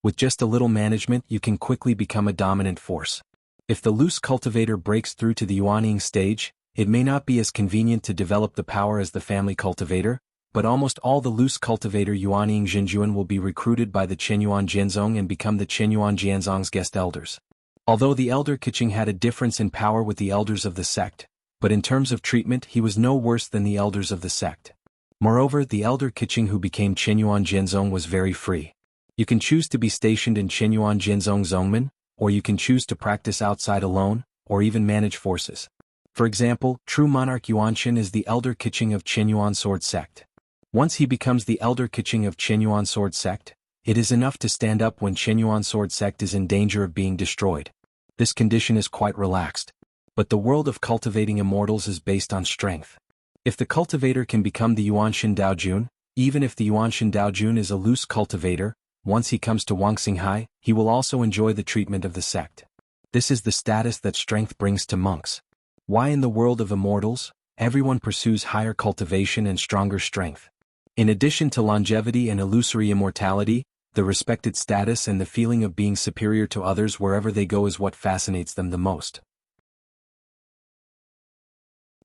With just a little management, you can quickly become a dominant force. If the loose cultivator breaks through to the Yuanning stage, it may not be as convenient to develop the power as the family cultivator, but almost all the loose cultivator Yuanning Jinjuan will be recruited by the Qinyuan Jianzong and become the Qinyuan Jianzong's guest elders. Although the elder Keqing had a difference in power with the elders of the sect, but in terms of treatment he was no worse than the elders of the sect. Moreover, the elder Keqing who became Qinyuan Jianzong was very free. You can choose to be stationed in Qinyuan Jianzong Zongmen, or you can choose to practice outside alone, or even manage forces. For example, true monarch Yuanshan is the elder Keqing of Qinyuan Sword Sect. Once he becomes the elder Keqing of Qinyuan Sword Sect, it is enough to stand up when Qinyuan Sword Sect is in danger of being destroyed. This condition is quite relaxed. But the world of cultivating immortals is based on strength. If the cultivator can become the Yuanshan Daojun, even if the Yuanshan Daojun is a loose cultivator, once he comes to Wuxia, he will also enjoy the treatment of the sect. This is the status that strength brings to monks. Why in the world of immortals, everyone pursues higher cultivation and stronger strength? In addition to longevity and illusory immortality, the respected status and the feeling of being superior to others wherever they go is what fascinates them the most.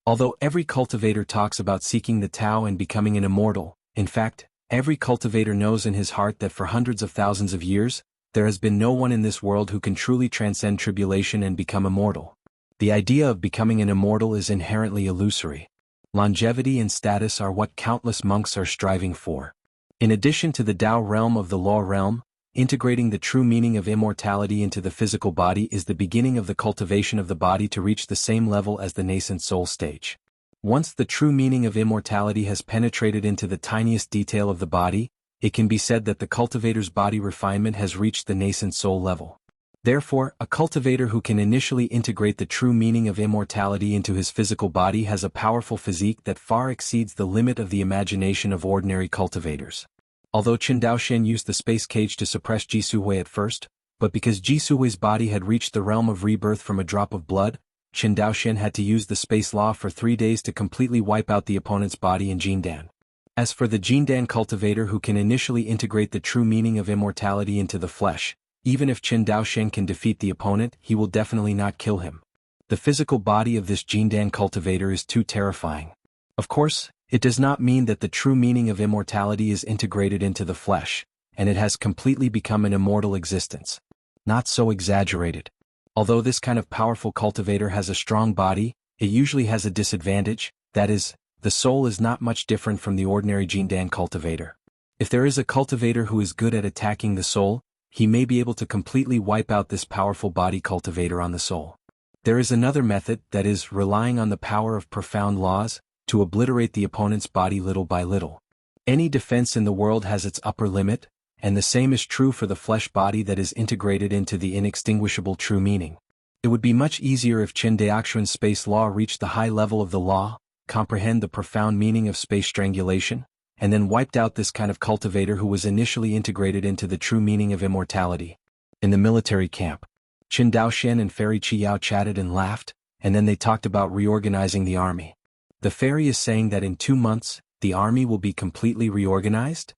Although every cultivator talks about seeking the Tao and becoming an immortal, in fact, every cultivator knows in his heart that for hundreds of thousands of years, there has been no one in this world who can truly transcend tribulation and become immortal. The idea of becoming an immortal is inherently illusory. Longevity and status are what countless monks are striving for. In addition to the Tao realm of the law realm, integrating the true meaning of immortality into the physical body is the beginning of the cultivation of the body to reach the same level as the nascent soul stage. Once the true meaning of immortality has penetrated into the tiniest detail of the body, it can be said that the cultivator's body refinement has reached the nascent soul level. Therefore, a cultivator who can initially integrate the true meaning of immortality into his physical body has a powerful physique that far exceeds the limit of the imagination of ordinary cultivators. Although Chen Daoxian used the space cage to suppress Jisuhui at first, but because Jisuhui's body had reached the realm of rebirth from a drop of blood, Chen Daoxian had to use the space law for 3 days to completely wipe out the opponent's body in Jindan. As for the Jindan cultivator who can initially integrate the true meaning of immortality into the flesh, even if Chen Daoxian can defeat the opponent, he will definitely not kill him. The physical body of this Jindan cultivator is too terrifying. Of course, it does not mean that the true meaning of immortality is integrated into the flesh, and it has completely become an immortal existence. Not so exaggerated. Although this kind of powerful cultivator has a strong body, it usually has a disadvantage, that is, the soul is not much different from the ordinary Jindan cultivator. If there is a cultivator who is good at attacking the soul, he may be able to completely wipe out this powerful body cultivator on the soul. There is another method, that is, relying on the power of profound laws, to obliterate the opponent's body little by little. Any defense in the world has its upper limit, and the same is true for the flesh body that is integrated into the inextinguishable true meaning. It would be much easier if Chen Daoxian's space law reached the high level of the law, comprehend the profound meaning of space strangulation, and then wiped out this kind of cultivator who was initially integrated into the true meaning of immortality. In the military camp, Chen Daoxian and Fairy Qiyao chatted and laughed, and then they talked about reorganizing the army. The fairy is saying that in 2 months, the army will be completely reorganized?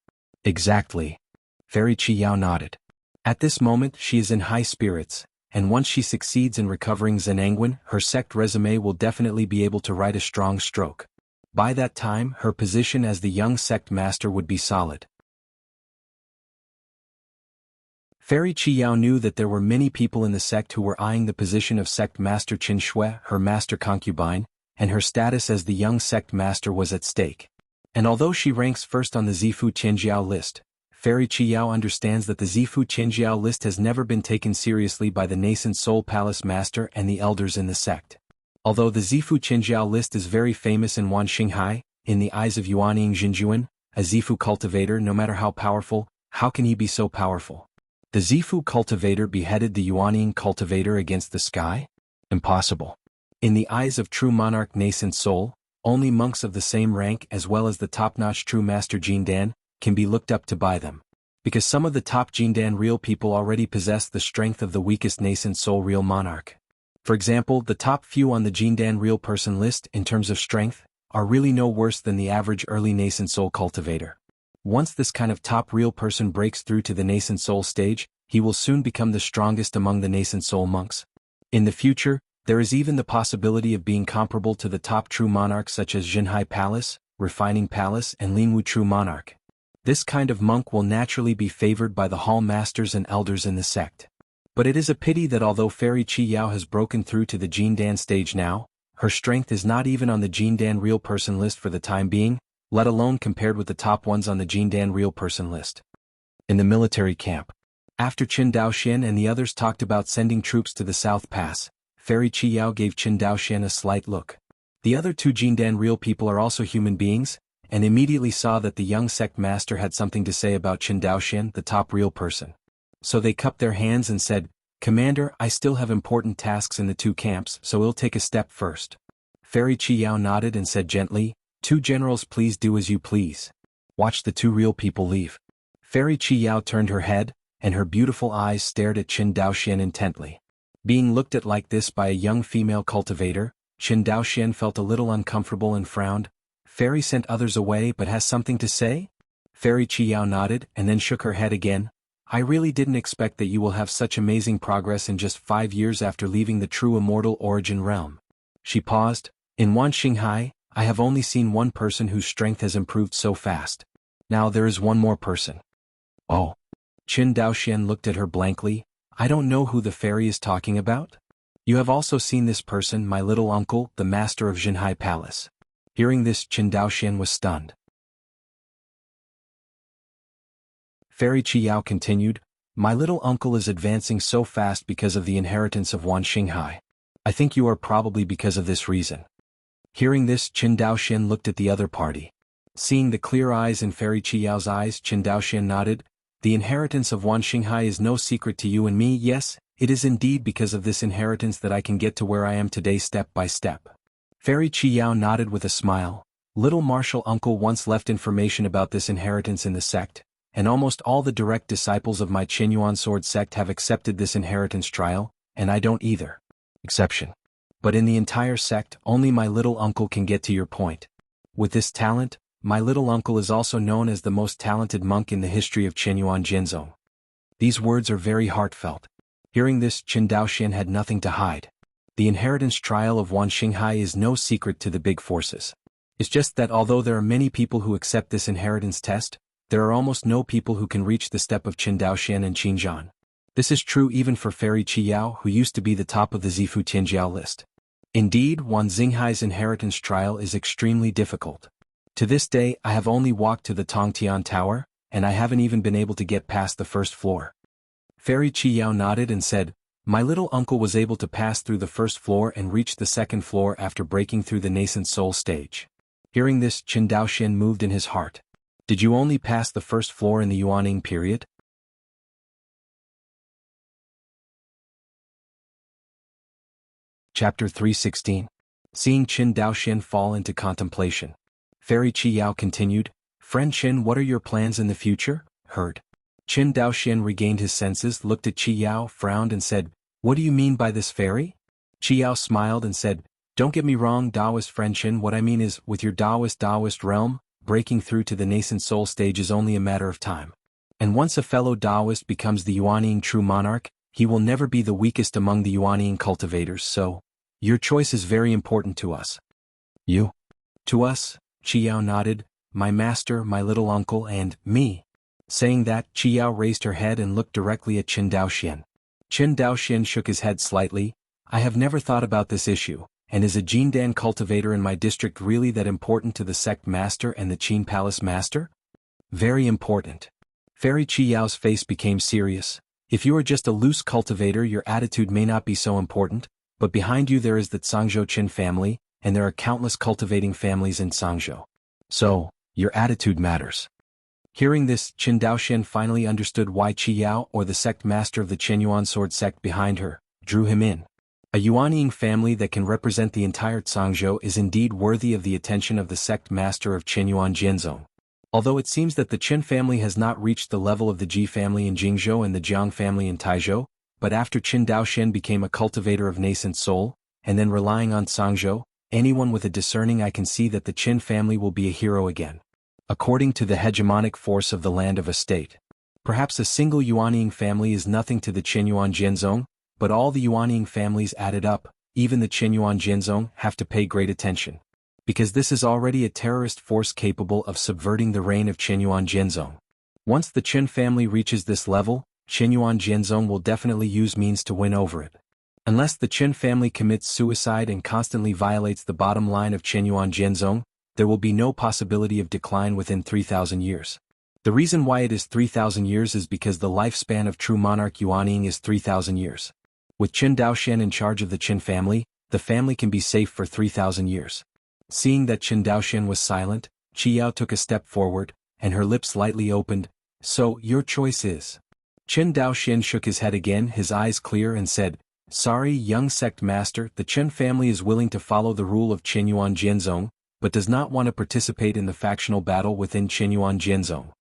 Exactly. Fairy Qiyao nodded. At this moment she is in high spirits, and once she succeeds in recovering Zenanguin, her sect resume will definitely be able to write a strong stroke. By that time, her position as the young sect master would be solid. Fairy Qiyao knew that there were many people in the sect who were eyeing the position of sect master Qin Shui, her master concubine, and her status as the young sect master was at stake. And although she ranks first on the Zifu Qianjiao list, Fairy Qiyao understands that the Zifu Qianjiao list has never been taken seriously by the nascent Soul Palace Master and the elders in the sect. Although the Zifu Qianjiao list is very famous in Wanxinghai, in the eyes of Yuanying Jinjuan, a Zifu cultivator, no matter how powerful, how can he be so powerful? The Zifu cultivator beheaded the Yuanying cultivator against the sky? Impossible. In the eyes of true monarch nascent soul, only monks of the same rank as well as the top-notch true master Jindan can be looked up to by them. Because some of the top Jindan real people already possess the strength of the weakest nascent soul real monarch. For example, the top few on the Jindan real person list in terms of strength are really no worse than the average early nascent soul cultivator. Once this kind of top real person breaks through to the nascent soul stage, he will soon become the strongest among the nascent soul monks. In the future, there is even the possibility of being comparable to the top true monarchs such as Jinhai Palace, Refining Palace and Lingwu True Monarch. This kind of monk will naturally be favored by the hall masters and elders in the sect. But it is a pity that although Fairy Qiyao has broken through to the Jindan stage now, her strength is not even on the Jindan real person list for the time being, let alone compared with the top ones on the Jindan real person list. In the military camp, after Chen Daoxian and the others talked about sending troops to the South Pass, Fairy Qiyao gave Chen Daoxian a slight look. The other 2 Jindan real people are also human beings, and immediately saw that the young sect master had something to say about Chen Daoxian, the top real person. So they cupped their hands and said, "Commander, I still have important tasks in the 2 camps, so we'll take a step first." Fairy Qiyao nodded and said gently, "2 generals, please do as you please. Watch the 2 real people leave." Fairy Qiyao turned her head, and her beautiful eyes stared at Chen Daoxian intently. Being looked at like this by a young female cultivator, Chen Daoxian felt a little uncomfortable and frowned. Fairy sent others away but has something to say? Fairy Qiyao nodded and then shook her head again. "I really didn't expect that you will have such amazing progress in just 5 years after leaving the true immortal origin realm." She paused. "In Wanxinghai, I have only seen one person whose strength has improved so fast. Now there is one more person." "Oh." Chen Daoxian looked at her blankly. "I don't know who the fairy is talking about?" "You have also seen this person, my little uncle, the master of Jinhai Palace." Hearing this, Chen Daoxian was stunned. Fairy Qiyao continued, "My little uncle is advancing so fast because of the inheritance of Wanxinghai. I think you are probably because of this reason." Hearing this, Qin Daoxian looked at the other party. Seeing the clear eyes in Fairy Qiyao's eyes, Qin Daoxian nodded. The inheritance of Wan Xinghai is no secret to you and me. Yes, it is indeed because of this inheritance that I can get to where I am today step by step. Fairy Qiyao nodded with a smile. Little martial uncle once left information about this inheritance in the sect, and almost all the direct disciples of my Qinyuan sword sect have accepted this inheritance trial, and I don't either. Exception. But in the entire sect, only my little uncle can get to your point. With this talent, my little uncle is also known as the most talented monk in the history of Qinyuan Jinzong. These words are very heartfelt. Hearing this, Qin Daoxian had nothing to hide. The inheritance trial of Wan Xinghai is no secret to the big forces. It's just that although there are many people who accept this inheritance test, there are almost no people who can reach the step of Qin Daoxian and Qin Zhan. This is true even for Fairy Qiyao, who used to be the top of the Zifu Tianjiao list. Indeed, Wan Xinghai's inheritance trial is extremely difficult. To this day, I have only walked to the Tongtian Tower, and I haven't even been able to get past the first floor. Fairy Qiyao nodded and said, my little uncle was able to pass through the first floor and reach the second floor after breaking through the nascent soul stage. Hearing this, Qin Daoxian moved in his heart. Did you only pass the first floor in the Yuaning period? Chapter 316. Seeing Qin Daoxian fall into contemplation. Fairy Qiyao continued, Friend Qin, what are your plans in the future? Heard. Qin Daoxian regained his senses, looked at Qiyao, frowned and said, what do you mean by this, fairy? Qiyao smiled and said, don't get me wrong, Taoist friend Qin, what I mean is, with your Taoist realm, breaking through to the nascent soul stage is only a matter of time. And once a fellow Taoist becomes the Yuanning true monarch, he will never be the weakest among the Yuanning cultivators, so your choice is very important to us. You? To us? Qiyao nodded, my master, my little uncle, and me. Saying that, Qiyao raised her head and looked directly at Qin Daoxian. Qin Daoxian shook his head slightly. I have never thought about this issue, and is a Jindan cultivator in my district really that important to the sect master and the Qin Palace master? Very important. Fairy Qiyao's face became serious. If you are just a loose cultivator, your attitude may not be so important, but behind you there is the Zhangzhou Qin family, and there are countless cultivating families in Zhangzhou. So, your attitude matters. Hearing this, Qin Daoxian finally understood why Qiyao, or the sect master of the Qinyuan sword sect behind her, drew him in. A Yuanying family that can represent the entire Zhangzhou is indeed worthy of the attention of the sect master of Qinyuan Jinzong. Although it seems that the Qin family has not reached the level of the Ji family in Jingzhou and the Jiang family in Taizhou, but after Qin Daoxian became a cultivator of nascent soul, and then relying on Zhangzhou, anyone with a discerning eye can see that the Qin family will be a hero again. According to the hegemonic force of the land of a state. Perhaps a single Yuanying family is nothing to the Qinyuan Jinzong, but all the Yuanying families added up, even the Qinyuan Jinzong, have to pay great attention. Because this is already a terrorist force capable of subverting the reign of Qinyuan Jinzong. Once the Qin family reaches this level, Qinyuan Jinzong will definitely use means to win over it. Unless the Qin family commits suicide and constantly violates the bottom line of Qinyuan Jinzong, there will be no possibility of decline within 3,000 years. The reason why it is 3,000 years is because the lifespan of true monarch Yuanying is 3,000 years. With Qin Daoxian in charge of the Qin family, the family can be safe for 3,000 years. Seeing that Qin Daoxian was silent, Qiyao took a step forward, and her lips slightly opened. So, your choice is? Qin Daoxian shook his head again, his eyes clear, and said, sorry, young sect master, the Qin family is willing to follow the rule of Qinyuan Jinzong, but does not want to participate in the factional battle within Qinyuan Jinzong.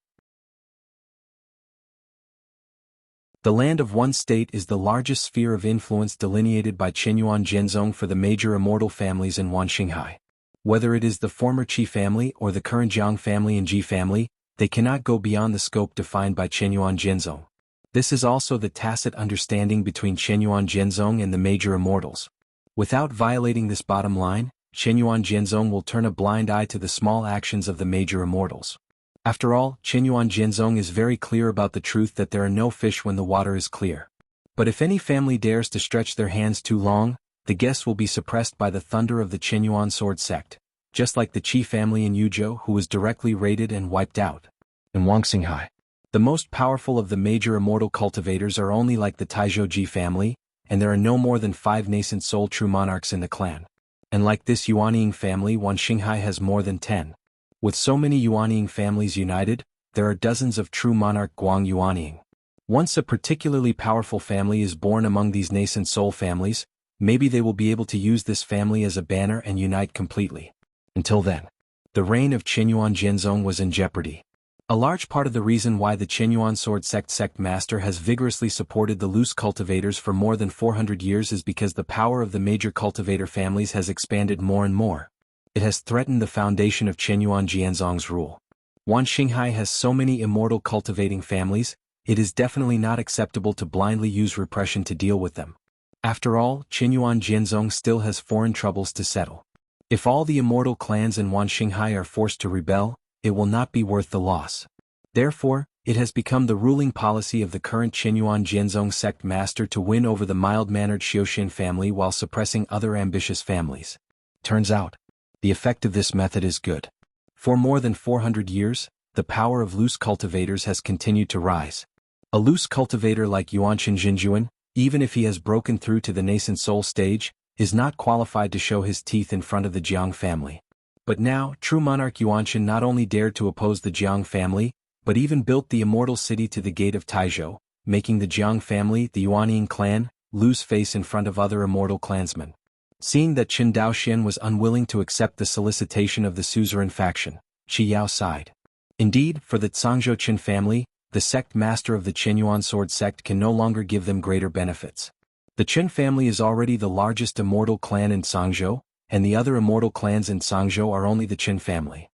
The land of one state is the largest sphere of influence delineated by Qinyuan Jinzong for the major immortal families in Wan Xinghai. Whether it is the former Qi family or the current Jiang family and Ji family, they cannot go beyond the scope defined by Qinyuan Jinzong. This is also the tacit understanding between Qinyuan Jinzong and the major immortals. Without violating this bottom line, Qinyuan Jinzong will turn a blind eye to the small actions of the major immortals. After all, Qinyuan Jinzong is very clear about the truth that there are no fish when the water is clear. But if any family dares to stretch their hands too long, the guests will be suppressed by the thunder of the Qinyuan sword sect, just like the Qi family in Yuzhou who was directly raided and wiped out. In Wan Xinghai, the most powerful of the major immortal cultivators are only like the Taizhou Ji family, and there are no more than 5 nascent soul true monarchs in the clan. And like this Yuanying family, Wan Xinghai has more than 10. With so many Yuanying families united, there are dozens of true monarch Guang Yuanying. Once a particularly powerful family is born among these nascent soul families, maybe they will be able to use this family as a banner and unite completely. Until then, the reign of Qinyuan Jianzong was in jeopardy. A large part of the reason why the Qinyuan Sword sect master has vigorously supported the loose cultivators for more than 400 years is because the power of the major cultivator families has expanded more and more. It has threatened the foundation of Qinyuan Jianzong's rule. Wan Xinghai has so many immortal cultivating families, it is definitely not acceptable to blindly use repression to deal with them. After all, Qinyuan Jianzong still has foreign troubles to settle. If all the immortal clans in Wan Xinghai are forced to rebel, it will not be worth the loss. Therefore, it has become the ruling policy of the current Qinyuan Jianzong sect master to win over the mild-mannered Xiuxin family while suppressing other ambitious families. Turns out, the effect of this method is good. For more than 400 years, the power of loose cultivators has continued to rise. A loose cultivator like Yuanqin Jinjuan, even if he has broken through to the nascent soul stage, is not qualified to show his teeth in front of the Jiang family. But now, true monarch Yuanqin not only dared to oppose the Jiang family, but even built the immortal city to the gate of Taizhou, making the Jiang family, the Yuanying clan, lose face in front of other immortal clansmen. Seeing that Qin Daoxian was unwilling to accept the solicitation of the suzerain faction, Qi Yao sighed. Indeed, for the Zhangzhou Qin family, the sect master of the Qinyuan Sword sect can no longer give them greater benefits. The Qin family is already the largest immortal clan in Zhangzhou, and the other immortal clans in Zhangzhou are only the Qin family.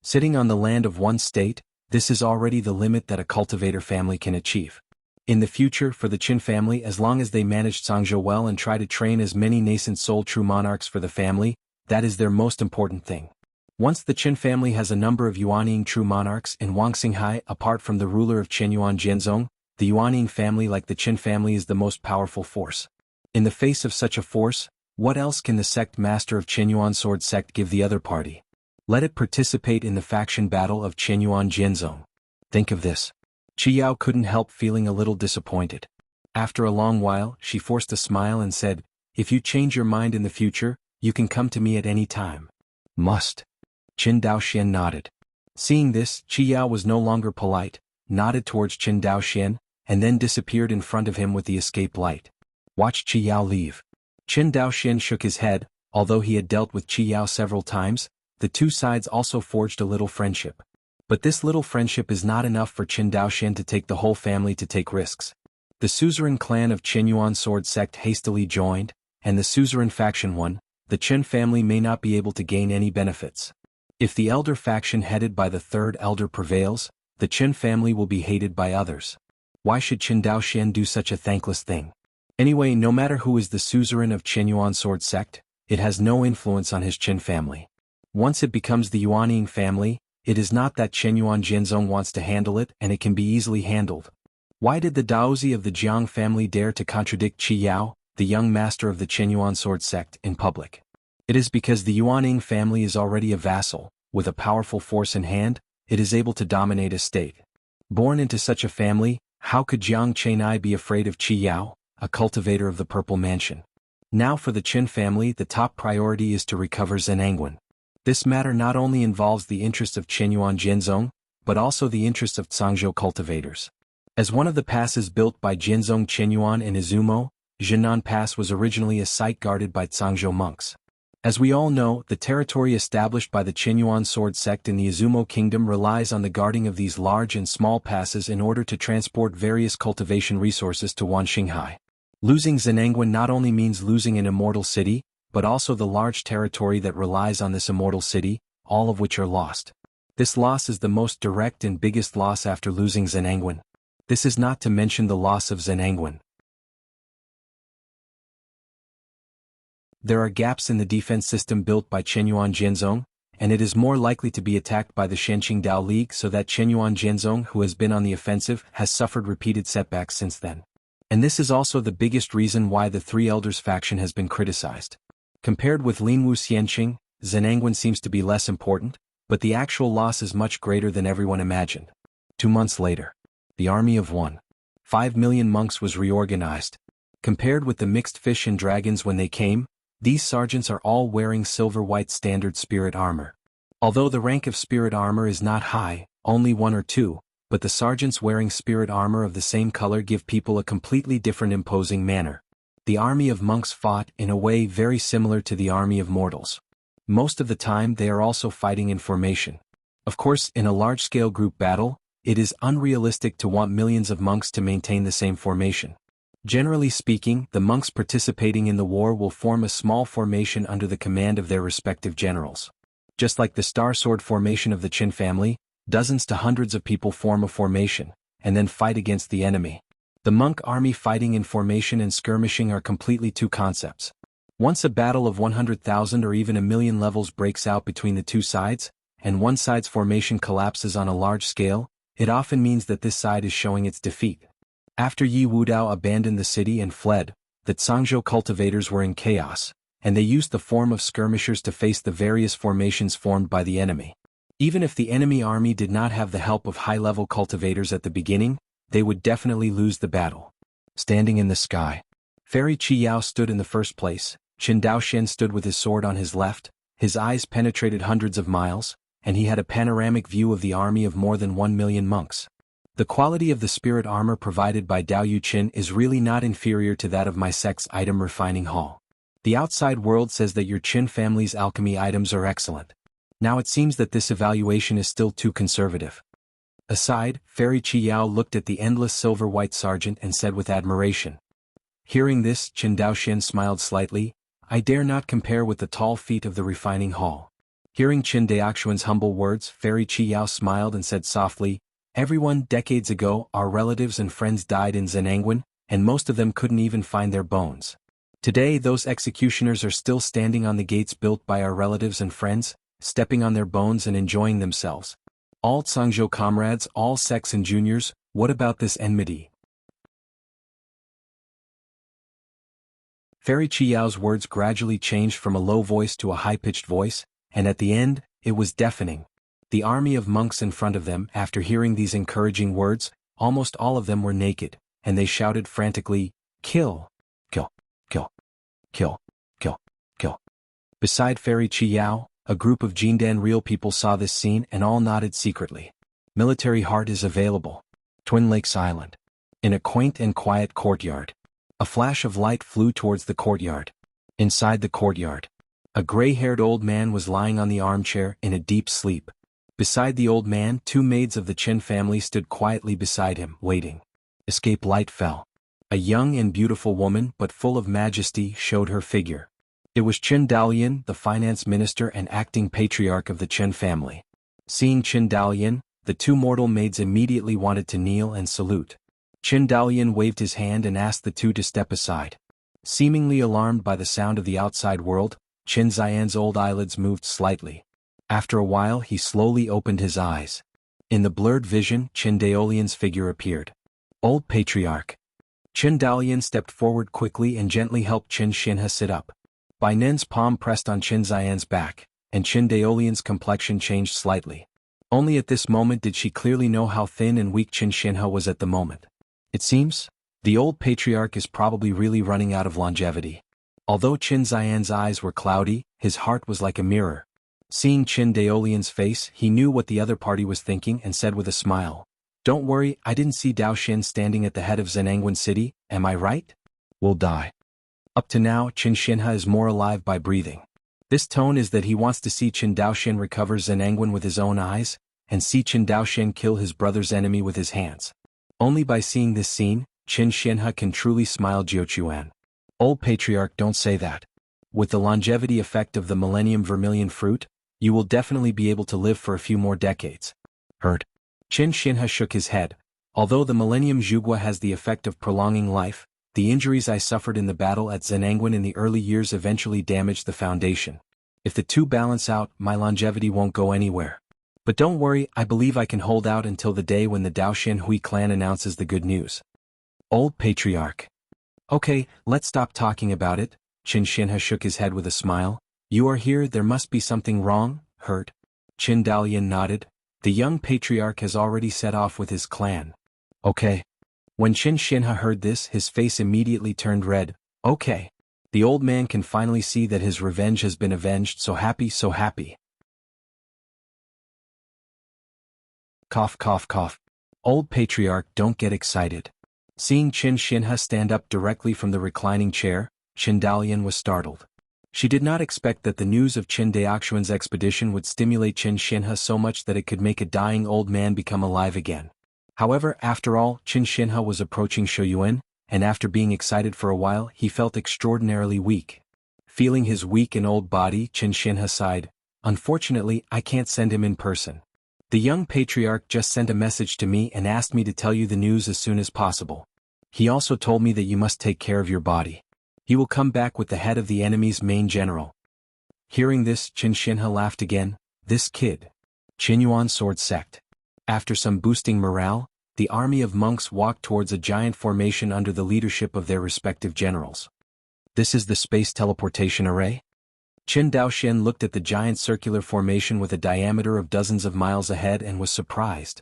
Sitting on the land of one state, this is already the limit that a cultivator family can achieve. In the future, for the Qin family, as long as they manage Zhangzhou well and try to train as many nascent soul true monarchs for the family, that is their most important thing. Once the Qin family has a number of Yuanying true monarchs in Wangxinghai apart from the ruler of Qinyuan Jianzong, the Yuanying family like the Qin family is the most powerful force. In the face of such a force, what else can the sect master of Qinyuan Sword sect give the other party? Let it participate in the faction battle of Qinyuan Jianzong. Think of this. Qi Yao couldn't help feeling a little disappointed. After a long while, she forced a smile and said, "If you change your mind in the future, you can come to me at any time." Must. Qin Daoxian nodded. Seeing this, Qi Yao was no longer polite, nodded towards Qin Daoxian, and then disappeared in front of him with the escape light. Watch Qi Yao leave. Qin Daoxian shook his head. Although he had dealt with Qi Yao several times, the two sides also forged a little friendship. But this little friendship is not enough for Qin Daoxian to take the whole family to take risks. The suzerain clan of Qinyuan Sword sect hastily joined, and the suzerain faction won. The Qin family may not be able to gain any benefits. If the elder faction headed by the third elder prevails, the Qin family will be hated by others. Why should Qin Daoxian do such a thankless thing? Anyway, no matter who is the suzerain of Qinyuan Sword sect, it has no influence on his Qin family. Once it becomes the Yuanying family, it is not that Qinyuan Jianzong wants to handle it and it can be easily handled. Why did the Daozi of the Jiang family dare to contradict Qi Yao, the young master of the Qinyuan Sword sect, in public? It is because the Yuanying family is already a vassal. With a powerful force in hand, it is able to dominate a state. Born into such a family, how could Jiang Chenai be afraid of Qi Yao, a cultivator of the Purple Mansion? Now for the Qin family, the top priority is to recover Zhenangwen. This matter not only involves the interest of Qinyuan Jianzong, but also the interest of Zhangzhou cultivators. As one of the passes built by Jianzong Qinyuan and Izumo, Jinan Pass was originally a site guarded by Zhangzhou monks. As we all know, the territory established by the Qinyuan Sword sect in the Izumo kingdom relies on the guarding of these large and small passes in order to transport various cultivation resources to Wan Xinghai. Losing Zhenangwen not only means losing an immortal city, but also the large territory that relies on this immortal city, all of which are lost. This loss is the most direct and biggest loss after losing Zhenangwen. This is not to mention the loss of Zhenangwen. There are gaps in the defense system built by Qinyuan Jianzong, and it is more likely to be attacked by the Shenqing Dao League so that Qinyuan Jianzong, who has been on the offensive, has suffered repeated setbacks since then. And this is also the biggest reason why the Three Elders faction has been criticized. Compared with Linwu Xianqing, Zhenangwen seems to be less important, but the actual loss is much greater than everyone imagined. 2 months later, the army of 1.5 million monks was reorganized. Compared with the mixed fish and dragons when they came, these sergeants are all wearing silver-white standard spirit armor. Although the rank of spirit armor is not high, only 1 or 2, but the sergeants wearing spirit armor of the same color give people a completely different imposing manner. The army of monks fought in a way very similar to the army of mortals. Most of the time they are also fighting in formation. Of course, in a large-scale group battle, it is unrealistic to want millions of monks to maintain the same formation. Generally speaking, the monks participating in the war will form a small formation under the command of their respective generals. Just like the Star Sword formation of the Qin family, dozens to hundreds of people form a formation, and then fight against the enemy. The monk army fighting in formation and skirmishing are completely two concepts. Once a battle of 100,000 or even 1,000,000 levels breaks out between the two sides, and one side's formation collapses on a large scale, it often means that this side is showing its defeat. After Yi Wudao abandoned the city and fled, the Zhangzhou cultivators were in chaos, and they used the form of skirmishers to face the various formations formed by the enemy. Even if the enemy army did not have the help of high-level cultivators at the beginning, they would definitely lose the battle. Standing in the sky. Fairy Qi Yao stood in the first place, Qin Daoxian stood with his sword on his left, his eyes penetrated hundreds of miles, and he had a panoramic view of the army of more than 1,000,000 monks. The quality of the spirit armor provided by Dao Yu Qin is really not inferior to that of my sect's item refining hall. The outside world says that your Qin family's alchemy items are excellent. Now it seems that this evaluation is still too conservative. Aside, Fairy Qi Yao looked at the endless silver-white sergeant and said with admiration. Hearing this, Qin Daoxian smiled slightly. I dare not compare with the tall feet of the refining hall. Hearing Qin Daoxian's humble words, Fairy Qi Yao smiled and said softly, everyone, decades ago, our relatives and friends died in Zhenangwen, and most of them couldn't even find their bones. Today those executioners are still standing on the gates built by our relatives and friends, stepping on their bones and enjoying themselves. All Zhangzhou comrades, all sects and juniors, what about this enmity? Fairy Qi Yao's words gradually changed from a low voice to a high-pitched voice, and at the end, it was deafening. The army of monks in front of them, after hearing these encouraging words, almost all of them were naked, and they shouted frantically, kill, kill, kill, kill, kill, kill. Beside Fairy Qi Yao, a group of Jindan real people saw this scene and all nodded secretly. Military heart is available. Twin Lakes Island. In a quaint and quiet courtyard. A flash of light flew towards the courtyard. Inside the courtyard, a gray-haired old man was lying on the armchair in a deep sleep. Beside the old man, 2 maids of the Qin family stood quietly beside him, waiting. Escape light fell. A young and beautiful woman, but full of majesty, showed her figure. It was Qin Dalian, the finance minister and acting patriarch of the Qin family. Seeing Qin Dalian, the 2 mortal maids immediately wanted to kneel and salute. Qin Dalian waved his hand and asked the 2 to step aside. Seemingly alarmed by the sound of the outside world, Qin Xian's old eyelids moved slightly. After a while he slowly opened his eyes. In the blurred vision, Qin Daolian's figure appeared. Old Patriarch. Qin Dalian stepped forward quickly and gently helped Qin Xinhe sit up. Bai Nen's palm pressed on Qin Xian's back, and Qin Daolian's complexion changed slightly. Only at this moment did she clearly know how thin and weak Qin Xinhe was at the moment. It seems, the old patriarch is probably really running out of longevity. Although Qin Xian's eyes were cloudy, his heart was like a mirror. Seeing Qin Daolian's face, he knew what the other party was thinking and said with a smile, don't worry, I didn't see Dao Xin standing at the head of Zhenangwen City, am I right? We'll die. Up to now, Qin Xinhe is more alive by breathing. This tone is that he wants to see Qin Daoxian recover Zhenangwen with his own eyes, and see Qin Daoxian kill his brother's enemy with his hands. Only by seeing this scene, Qin Xinhe can truly smile. Jiuquan. Old Patriarch, don't say that. With the longevity effect of the Millennium Vermilion Fruit, you will definitely be able to live for a few more decades. Heard. Qin Xinhe shook his head. Although the Millennium Zhugua has the effect of prolonging life, the injuries I suffered in the battle at Zhenangwen in the early years eventually damaged the foundation. If the 2 balance out, my longevity won't go anywhere. But don't worry, I believe I can hold out until the day when the Daoxian Hui clan announces the good news. Old Patriarch. Okay, let's stop talking about it. Qin Xinhe shook his head with a smile. You are here, there must be something wrong, hurt. Qin Dalian nodded. The young patriarch has already set off with his clan. Okay. When Qin Xinhe heard this, his face immediately turned red. Okay. The old man can finally see that his revenge has been avenged, so happy, so happy. Cough, cough, cough. Old patriarch, don't get excited. Seeing Qin Xinhe stand up directly from the reclining chair, Qin Daolian was startled. She did not expect that the news of Qin Daoxuan's expedition would stimulate Qin Xinhe so much that it could make a dying old man become alive again. However, after all, Qin Xinhe was approaching Shouyuan, and after being excited for a while, he felt extraordinarily weak. Feeling his weak and old body, Qin Xinhe sighed. Unfortunately, I can't send him in person. The young patriarch just sent a message to me and asked me to tell you the news as soon as possible. He also told me that you must take care of your body. He will come back with the head of the enemy's main general. Hearing this, Qin Xinhe laughed again. This kid. Qinyuan Sword Sect. After some boosting morale, the army of monks walked towards a giant formation under the leadership of their respective generals. This is the space teleportation array? Qin Daoxian looked at the giant circular formation with a diameter of dozens of miles ahead and was surprised.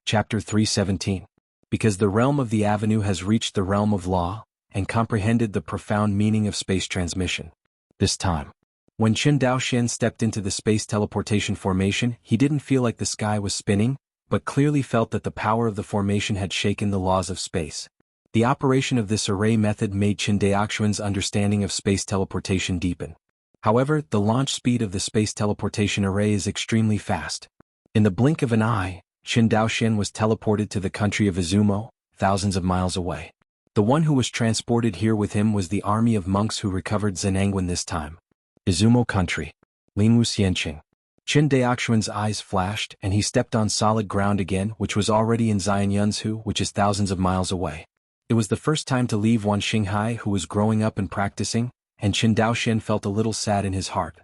Chapter 317. Because the realm of the Avenue has reached the realm of law, and comprehended the profound meaning of space transmission. This time. When Qin Daoxian stepped into the space teleportation formation, he didn't feel like the sky was spinning, but clearly felt that the power of the formation had shaken the laws of space. The operation of this array method made Qin Daoxuan's understanding of space teleportation deepen. However, the launch speed of the space teleportation array is extremely fast. In the blink of an eye, Qin Daoxian was teleported to the country of Izumo, thousands of miles away. The one who was transported here with him was the army of monks who recovered Zenangwan this time. Izumo country. Linwu Xianqing. Qin Daoxuan's eyes flashed and he stepped on solid ground again, which was already in Xianyunzhu, which is thousands of miles away. It was the first time to leave Wan Xinghai, who was growing up and practicing, and Qin Daoxian felt a little sad in his heart.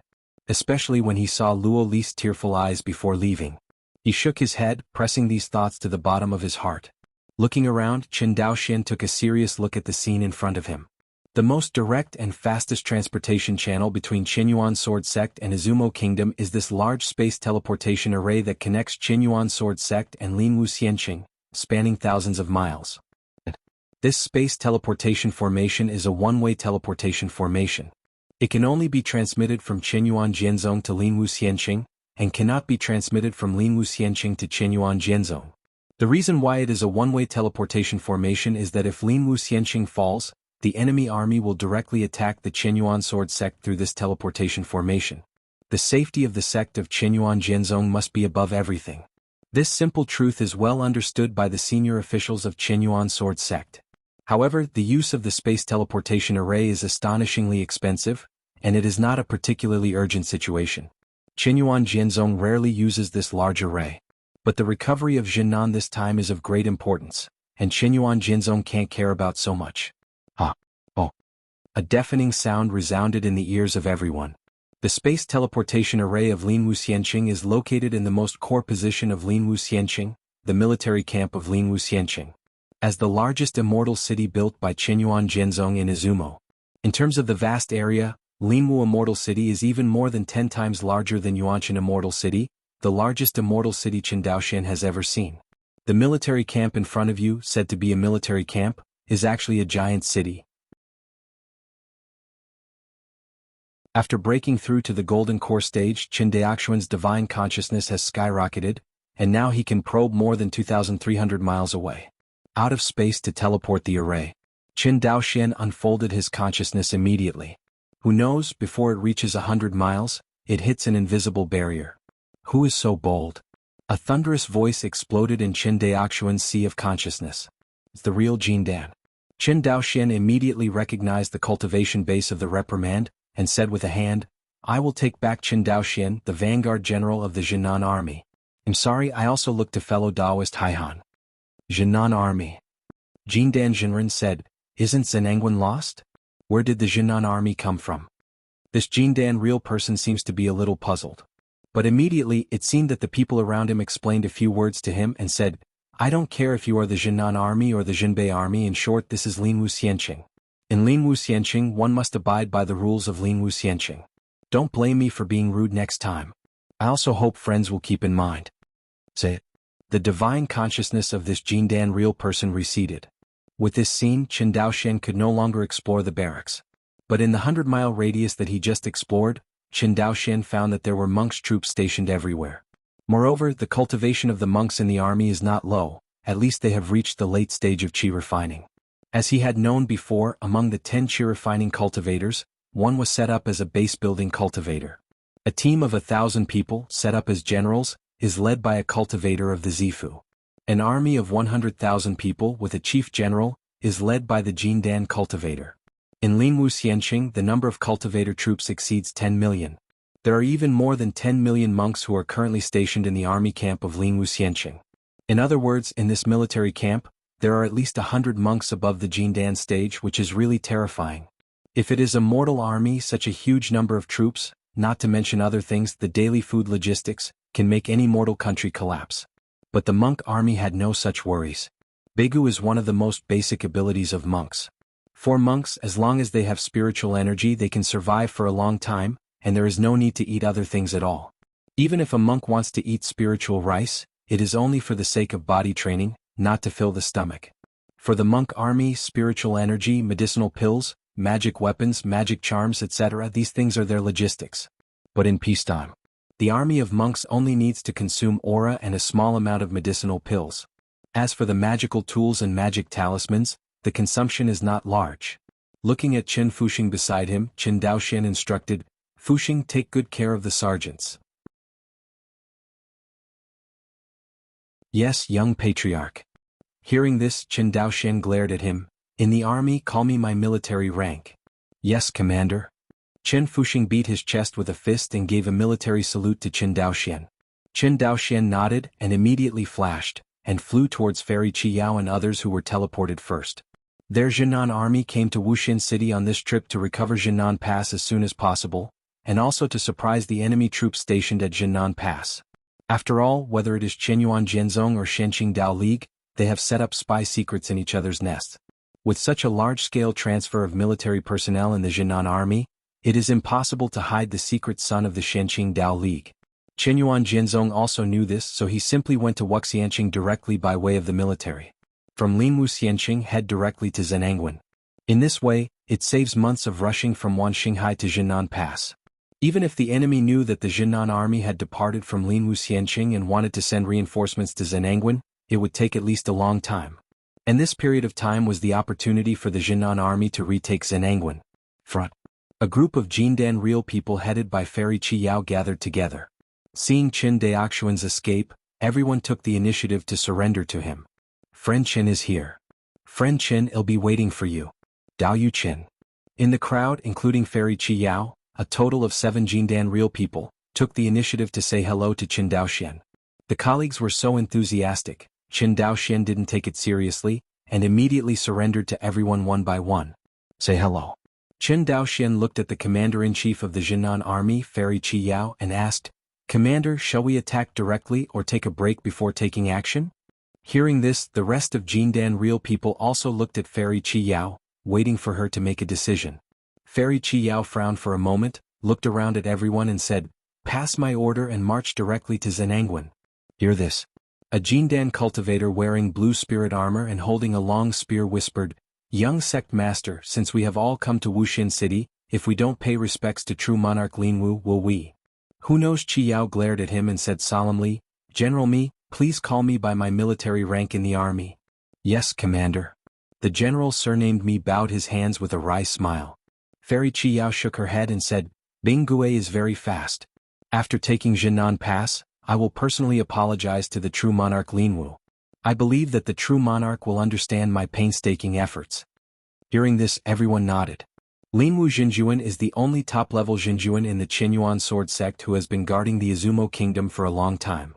Especially when he saw Luo Li's tearful eyes before leaving. He shook his head, pressing these thoughts to the bottom of his heart. Looking around, Qin Daoxian took a serious look at the scene in front of him. The most direct and fastest transportation channel between Qinyuan Sword Sect and Izumo Kingdom is this large space teleportation array that connects Qinyuan Sword Sect and Linwu Xianqing, spanning thousands of miles. This space teleportation formation is a one-way teleportation formation. It can only be transmitted from Qinyuan Jianzong to Linwu Xianqing, and cannot be transmitted from Linwu Xianqing to Qinyuan Jianzong. The reason why it is a one-way teleportation formation is that if Linwu Xianqing falls, the enemy army will directly attack the Qinyuan Sword Sect through this teleportation formation. The safety of the sect of Qinyuan Jianzong must be above everything. This simple truth is well understood by the senior officials of Qinyuan Sword Sect. However, the use of the space teleportation array is astonishingly expensive, and it is not a particularly urgent situation. Qinyuan Jianzong rarely uses this large array. But the recovery of Jinan this time is of great importance, and Qinyuan Jianzong can't care about so much. Oh. A deafening sound resounded in the ears of everyone. The space teleportation array of Linwu Xianqing is located in the most core position of Linwu Xianqing, the military camp of Linwu Xianqing. As the largest immortal city built by Qinyuan Jianzong in Izumo. In terms of the vast area, Linwu Immortal City is even more than 10 times larger than Yuanshan Immortal City, the largest immortal city Qin Daoxian has ever seen. The military camp in front of you, said to be a military camp, is actually a giant city. After breaking through to the Golden Core stage, Qin Daoxuan's divine consciousness has skyrocketed, and now he can probe more than 2,300 miles away. Out of space to teleport the array. Qin Daoxian unfolded his consciousness immediately. Who knows, before it reaches 100 miles, it hits an invisible barrier. Who is so bold? A thunderous voice exploded in Qin Daoxuan's sea of consciousness. It's the real Jin Dan. Qin Daoxian immediately recognized the cultivation base of the reprimand, and said with a hand, I will take back Qin Daoxian, the vanguard general of the Jinan army. I'm sorry, I also look to fellow Daoist Haihan. Jinan army. Jin Dan Jinren said, isn't Zenangwan lost? Where did the Jinan army come from? This Jin Dan real person seems to be a little puzzled. But immediately it seemed that the people around him explained a few words to him and said, I don't care if you are the Jinan army or the Jinbei army, in short this is Linwu Xianqing. In Linwu Xianqing one must abide by the rules of Linwu Xianqing. Don't blame me for being rude next time. I also hope friends will keep in mind. Say it. The divine consciousness of this Jindan real person receded. With this scene, Qin Daoxian could no longer explore the barracks. But in the 100-mile radius that he just explored, Qin Daoxian found that there were monks' troops stationed everywhere. Moreover, the cultivation of the monks in the army is not low, at least they have reached the late stage of qi refining. As he had known before, among the 10 qi refining cultivators, one was set up as a base-building cultivator. A team of 1,000 people, set up as generals, is led by a cultivator of the Zifu. An army of 100,000 people with a chief general, is led by the Jindan cultivator. In Linwu Xianqing, the number of cultivator troops exceeds 10 million. There are even more than 10 million monks who are currently stationed in the army camp of Linwu Xianqing. In other words, in this military camp, there are at least 100 monks above the Jindan stage, which is really terrifying. If it is a mortal army, such a huge number of troops, not to mention other things, the daily food logistics, can make any mortal country collapse. But the monk army had no such worries. Bigu is one of the most basic abilities of monks. For monks, as long as they have spiritual energy, they can survive for a long time, and there is no need to eat other things at all. Even if a monk wants to eat spiritual rice, it is only for the sake of body training, not to fill the stomach. For the monk army, spiritual energy, medicinal pills, magic weapons, magic charms, etc., these things are their logistics. But in peacetime, the army of monks only needs to consume aura and a small amount of medicinal pills. As for the magical tools and magic talismans, the consumption is not large. Looking at Qin Fuxing beside him, Qin Daoxian instructed, "Fuxing, take good care of the sergeants." "Yes, young patriarch." Hearing this, Qin Daoxian glared at him. "In the army, call me my military rank." "Yes, commander." Qin Fuxing beat his chest with a fist and gave a military salute to Qin Daoxian. Qin Daoxian nodded and immediately flashed, and flew towards Fairy Qiyao and others who were teleported first. Their Jinan army came to Wuxia City on this trip to recover Jinan Pass as soon as possible, and also to surprise the enemy troops stationed at Jinan Pass. After all, whether it is Qinyuan Jianzong or Shenqing Dao League, they have set up spy secrets in each other's nests. With such a large-scale transfer of military personnel in the Jinan army, it is impossible to hide the secret son of the Shenqing Dao League. Qinyuan Jianzong also knew this, so he simply went to Wuxianqing directly by way of the military. From Linwu Xianqing, head directly to Zhenangwen. In this way, it saves months of rushing from Wanxinghai to Jinan Pass. Even if the enemy knew that the Jinan army had departed from Linwu Xianqing and wanted to send reinforcements to Zhenangwen, it would take at least a long time. And this period of time was the opportunity for the Jinan army to retake Zhenangwen. Front. A group of Jindan real people headed by Fairy Qiyao gathered together. Seeing Qin Daoxian's escape, everyone took the initiative to surrender to him. "Friend Qin is here. Friend Qin, I'll be waiting for you. Dao Yu Qin." In the crowd, including Fairy Qiyao, a total of 7 Jindan real people, took the initiative to say hello to Qin Daoxian. The colleagues were so enthusiastic, Qin Daoxian didn't take it seriously, and immediately surrendered to everyone one by one. "Say hello." Qin Daoxian looked at the commander-in-chief of the Jinan army, Fairy Qiyao, and asked, "Commander, shall we attack directly or take a break before taking action?" Hearing this, the rest of Jindan real people also looked at Fairy Qiyao, waiting for her to make a decision. Fairy Qiyao frowned for a moment, looked around at everyone and said, "Pass my order and march directly to Zhenangwen." Hear this. A Jindan cultivator wearing blue spirit armor and holding a long spear whispered, "Young sect master, since we have all come to Wuxia City, if we don't pay respects to true monarch Linwu, will we?" Who knows? Qiyao glared at him and said solemnly, "General Mi, please call me by my military rank in the army." "Yes, commander." The general surnamed Mi bowed his hands with a wry smile. Fairy Qiyao shook her head and said, "Binggue is very fast. After taking Jinan Pass, I will personally apologize to the true monarch Linwu. I believe that the true monarch will understand my painstaking efforts." Hearing this, everyone nodded. Linwu Xinjuan is the only top-level Xinjuan in the Qinyuan sword sect who has been guarding the Izumo kingdom for a long time.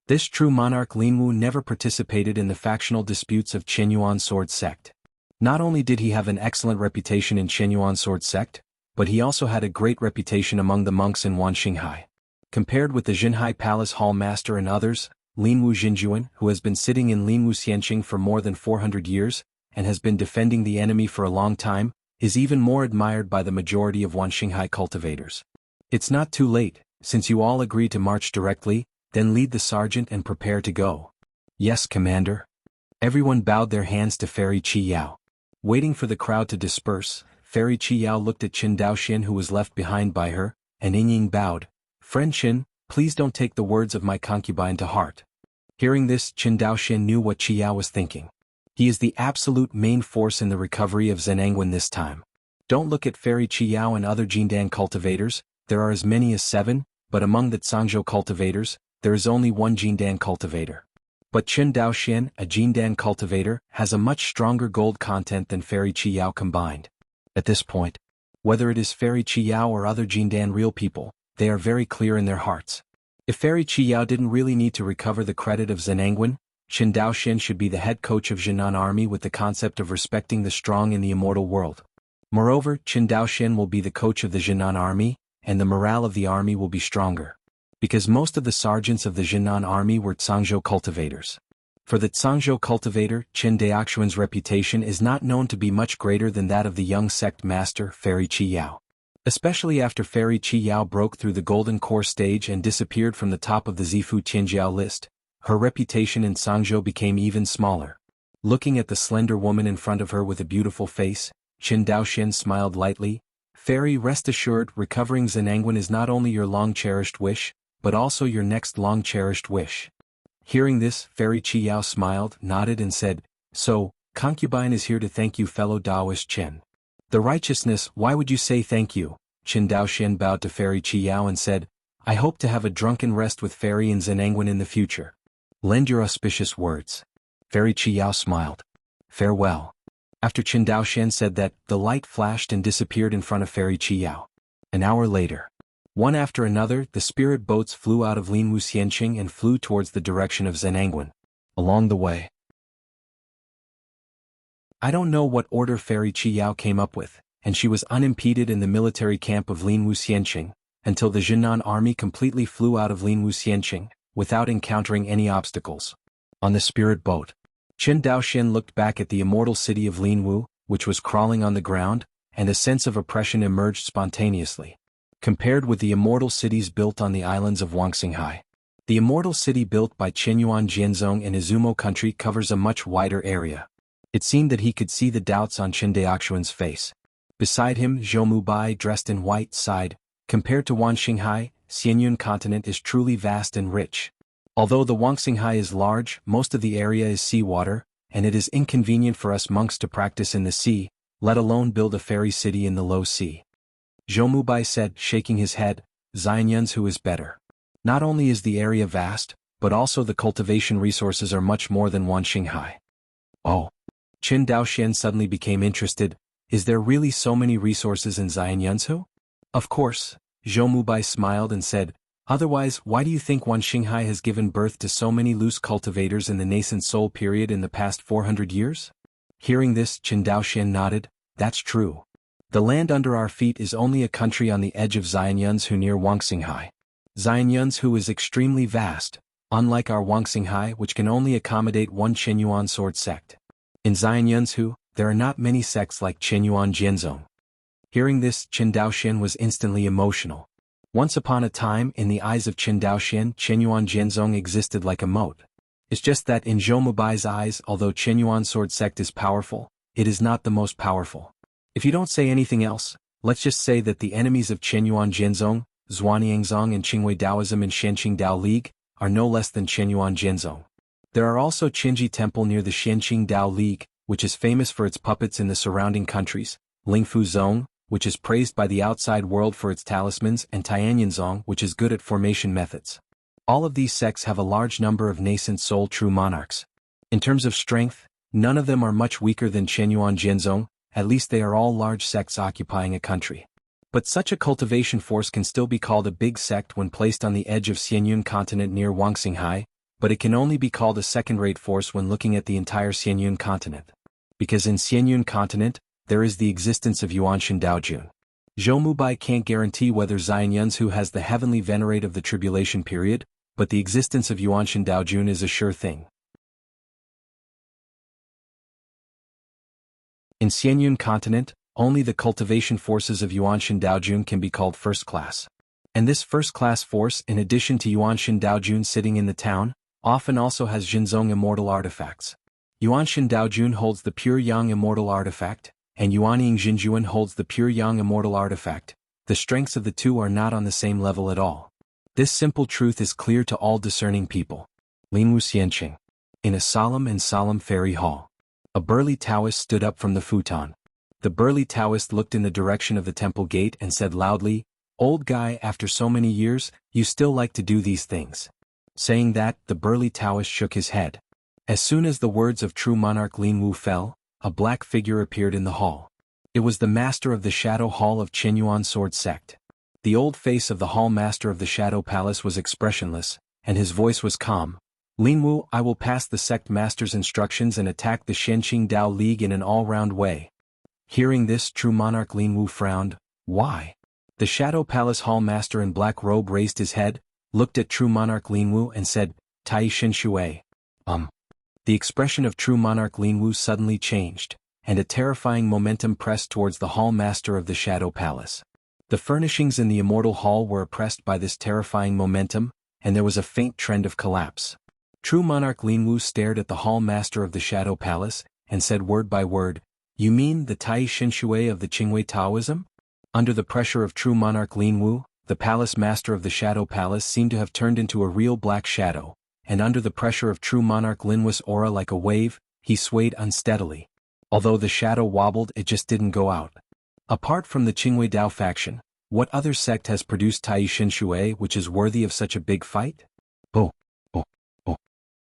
This true monarch Linwu never participated in the factional disputes of Qinyuan sword sect. Not only did he have an excellent reputation in Qinyuan sword sect, but he also had a great reputation among the monks in Wanxinghai. Compared with the Jinhai Palace Hall Master and others, Linwu Xinjuan, who has been sitting in Linwu Xianqing for more than 400 years, and has been defending the enemy for a long time, is even more admired by the majority of Wanxinghai cultivators. It's not too late, since you all agree to march directly, then lead the sergeant and prepare to go. Yes, Commander. Everyone bowed their hands to Fairy Qi Yao. Waiting for the crowd to disperse, Fairy Qi Yao looked at Qin Daoxian who was left behind by her, and Ying bowed. Friend Qin, please don't take the words of my concubine to heart. Hearing this, Qin Daoxian knew what Qi Yao was thinking. He is the absolute main force in the recovery of Zhenangwen this time. Don't look at Fairy Qi Yao and other Jindan cultivators, there are as many as 7, but among the Zhangzhou cultivators, there is only one Jindan cultivator. But Qin Daoxian, a Jindan cultivator, has a much stronger gold content than Fairy Qi Yao combined. At this point, whether it is Fairy Qi Yao or other Jindan real people, they are very clear in their hearts. If Fairy Qi Yao didn't really need to recover the credit of Zhenangwen, Qin Daoxian should be the head coach of Jinan army with the concept of respecting the strong in the immortal world. Moreover, Qin Daoxian will be the coach of the Jinan army, and the morale of the army will be stronger. Because most of the sergeants of the Jinan army were Zhangzhou cultivators. For the Zhangzhou cultivator, Qin Daoxian's reputation is not known to be much greater than that of the young sect master Fairy Qi Yao. Especially after Fairy Qi Yao broke through the Golden Core stage and disappeared from the top of the Zifu Tianjiao list, her reputation in Zhangzhou became even smaller. Looking at the slender woman in front of her with a beautiful face, Qin Daoxian smiled lightly. Fairy, rest assured, recovering Zhenangwen is not only your long-cherished wish, but also your next long-cherished wish. Hearing this, Fairy Qi Yao smiled, nodded and said, So, concubine is here to thank you fellow Taoist Qin. The righteousness, why would you say thank you? Qin Daoxian bowed to Fairy Qi Yao and said, I hope to have a drunken rest with Fairy and Zhenangwen in the future. Lend your auspicious words. Fairy Qi Yao smiled. Farewell. After Qin Daoxian said that, the light flashed and disappeared in front of Fairy Qi Yao. An hour later. One after another, the spirit boats flew out of Linwu Xianqing and flew towards the direction of Zhenangwen. Along the way, I don't know what order Fairy Qi Yao came up with, and she was unimpeded in the military camp of Linwu Xianqing, until the Jinan army completely flew out of Linwu Xianqing, without encountering any obstacles. On the spirit boat, Qin Daoxian looked back at the immortal city of Linwu, which was crawling on the ground, and a sense of oppression emerged spontaneously. Compared with the immortal cities built on the islands of Wuxia, the immortal city built by Qinyuan Jianzong in Izumo country covers a much wider area. It seemed that he could see the doubts on Qin Daoxian's face. Beside him, Zhou Mubai, dressed in white, sighed. Compared to Wanxinghai, Xianyun continent is truly vast and rich. Although the Wuxia is large, most of the area is seawater, and it is inconvenient for us monks to practice in the sea, let alone build a fairy city in the low sea. Zhou Mubai said, shaking his head, Xianyun's who is better. Not only is the area vast, but also the cultivation resources are much more than Wanxinghai. Oh. Qin Daoxian suddenly became interested. Is there really so many resources in Xianyunzhu? Of course, Zhou Mubai smiled and said, otherwise why do you think Wanxinghai has given birth to so many loose cultivators in the nascent soul period in the past 400 years? Hearing this, Qin Daoxian nodded, that's true. The land under our feet is only a country on the edge of Xianyunzhu near Wanxinghai. Xianyunzhu is extremely vast, unlike our Wanxinghai which can only accommodate one Qinyuan sword sect. In Xianyunzhu, there are not many sects like Qinyuan Jianzong. Hearing this, Qin Daoxian was instantly emotional. Once upon a time, in the eyes of Qin Daoxian, Qinyuan Jianzong existed like a moat. It's just that in Zhou Mubai's eyes, although Qinyuan sword sect is powerful, it is not the most powerful. If you don't say anything else, let's just say that the enemies of Qinyuan Jianzong, Zhuaniangzong and Qingwei Taoism and Xianqing Dao League, are no less than Qinyuan Jianzong. There are also Qinji Temple near the Xianqing Dao League, which is famous for its puppets in the surrounding countries, Lingfu Zong, which is praised by the outside world for its talismans, and Tianyanzong, which is good at formation methods. All of these sects have a large number of nascent soul true monarchs. In terms of strength, none of them are much weaker than Qinyuan Jianzong, at least they are all large sects occupying a country. But such a cultivation force can still be called a big sect when placed on the edge of Xianyun continent near Wanxinghai, but it can only be called a second-rate force when looking at the entire Xianyun continent. Because in Xianyun continent, there is the existence of Yuanshan Daojun. Zhou Mubai can't guarantee whether Xianyunzhu has the heavenly venerate of the tribulation period, but the existence of Yuanshan Daojun is a sure thing. In Xianyun continent, only the cultivation forces of Yuanshan Daojun can be called first class. And this first-class force, in addition to Yuanshan Daojun sitting in the town, often also has Jinzong immortal artifacts. Yuanshan Daojun holds the pure Yang immortal artifact, and Yuanying Jinjuan holds the pure Yang immortal artifact. The strengths of the two are not on the same level at all. This simple truth is clear to all discerning people. Lingwu Xianqing. In a solemn fairy hall. A burly Taoist stood up from the futon. The burly Taoist looked in the direction of the temple gate and said loudly, "Old guy, after so many years, you still like to do these things." Saying that, the burly Taoist shook his head. As soon as the words of true monarch Lingwu fell, a black figure appeared in the hall. It was the master of the Shadow Hall of Qinyuan Sword Sect. The old face of the hall master of the Shadow Palace was expressionless, and his voice was calm. "Lingwu, I will pass the sect master's instructions and attack the Shenqing Dao League in an all-round way." Hearing this, true monarch Lingwu frowned. Why? The Shadow Palace hall master in black robe raised his head, looked at true monarch Lingwu and said, "Tai Shen Shui." The expression of true monarch Lingwu suddenly changed, and a terrifying momentum pressed towards the hall master of the Shadow Palace. The furnishings in the immortal hall were oppressed by this terrifying momentum, and there was a faint trend of collapse. True monarch Lingwu stared at the hall master of the Shadow Palace, and said word by word, "You mean the Tai Shen Shui of the Qingwei Taoism?" Under the pressure of true monarch Lingwu, the palace master of the Shadow Palace seemed to have turned into a real black shadow, and under the pressure of true monarch Linwu's aura like a wave, he swayed unsteadily. Although the shadow wobbled, it just didn't go out. Apart from the Qingwei Dao faction, what other sect has produced Tai Shen Shui which is worthy of such a big fight? Oh.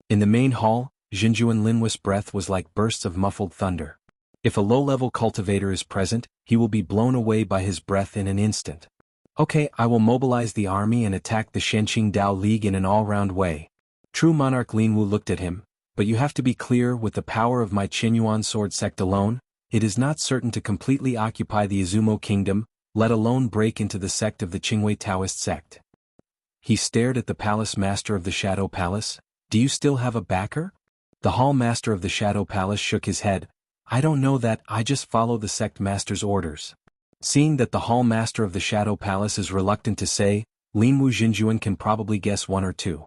In the main hall, Jinjuan Linwu's breath was like bursts of muffled thunder. If a low-level cultivator is present, he will be blown away by his breath in an instant. Okay, I will mobilize the army and attack the Shenqing Dao League in an all-round way. True monarch Lingwu looked at him, but you have to be clear, with the power of my Qinyuan sword sect alone, it is not certain to completely occupy the Izumo kingdom, let alone break into the sect of the Qingwei Taoist sect. He stared at the palace master of the Shadow Palace. Do you still have a backer? The hall master of the Shadow Palace shook his head. I don't know that, I just follow the sect master's orders. Seeing that the hall master of the Shadow Palace is reluctant to say, Lingwu Jinjuan can probably guess one or two.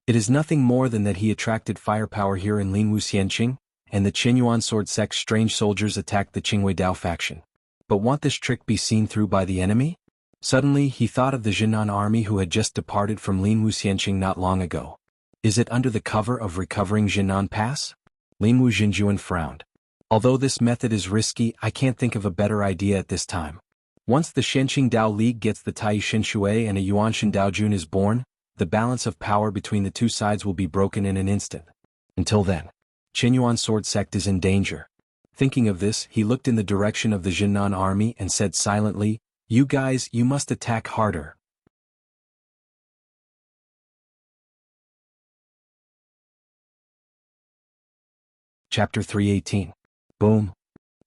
It is nothing more than that he attracted firepower here in Lingwu Xianqing, and the Qinyuan sword sect's strange soldiers attacked the Qingwei Dao faction. But won't this trick be seen through by the enemy? Suddenly he thought of the Jinan army who had just departed from Lingwu Xianqing not long ago. Is it under the cover of recovering Jinan Pass? Lingwu Jinjuan frowned. Although this method is risky, I can't think of a better idea at this time. Once the Shenqing Dao League gets the Tai Shen Shui and a Yuanshan Daojun is born, the balance of power between the two sides will be broken in an instant. Until then, Qinyuan sword sect is in danger. Thinking of this, he looked in the direction of the Jinan army and said silently, "You guys, you must attack harder." Chapter 318. Boom.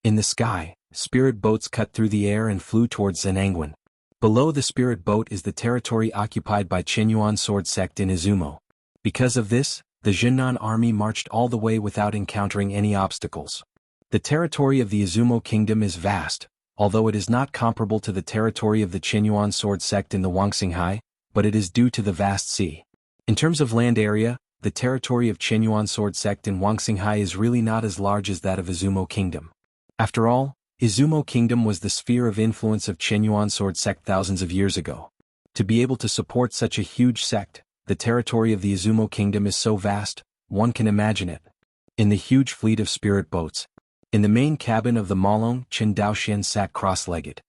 In the sky, spirit boats cut through the air and flew towards Zenangwan. Below the spirit boat is the territory occupied by Qinyuan sword sect in Izumo. Because of this, the Jinan army marched all the way without encountering any obstacles. The territory of the Izumo kingdom is vast, although it is not comparable to the territory of the Qinyuan sword sect in the Wuxia, but it is due to the vast sea. In terms of land area, the territory of Qinyuan sword sect in Wuxia is really not as large as that of Izumo kingdom. After all, Izumo kingdom was the sphere of influence of Qinyuan sword sect thousands of years ago. To be able to support such a huge sect, the territory of the Izumo kingdom is so vast, one can imagine it. In the huge fleet of spirit boats, in the main cabin of the Malong, Qin Daoxian sat cross-legged.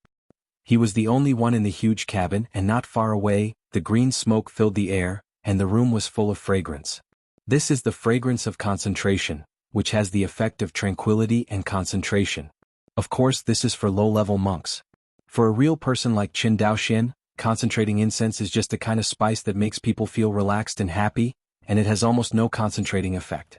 He was the only one in the huge cabin, and not far away, the green smoke filled the air, and the room was full of fragrance. This is the fragrance of concentration, which has the effect of tranquility and concentration. Of course, this is for low-level monks. For a real person like Qin Daoxian, concentrating incense is just a kind of spice that makes people feel relaxed and happy, and it has almost no concentrating effect.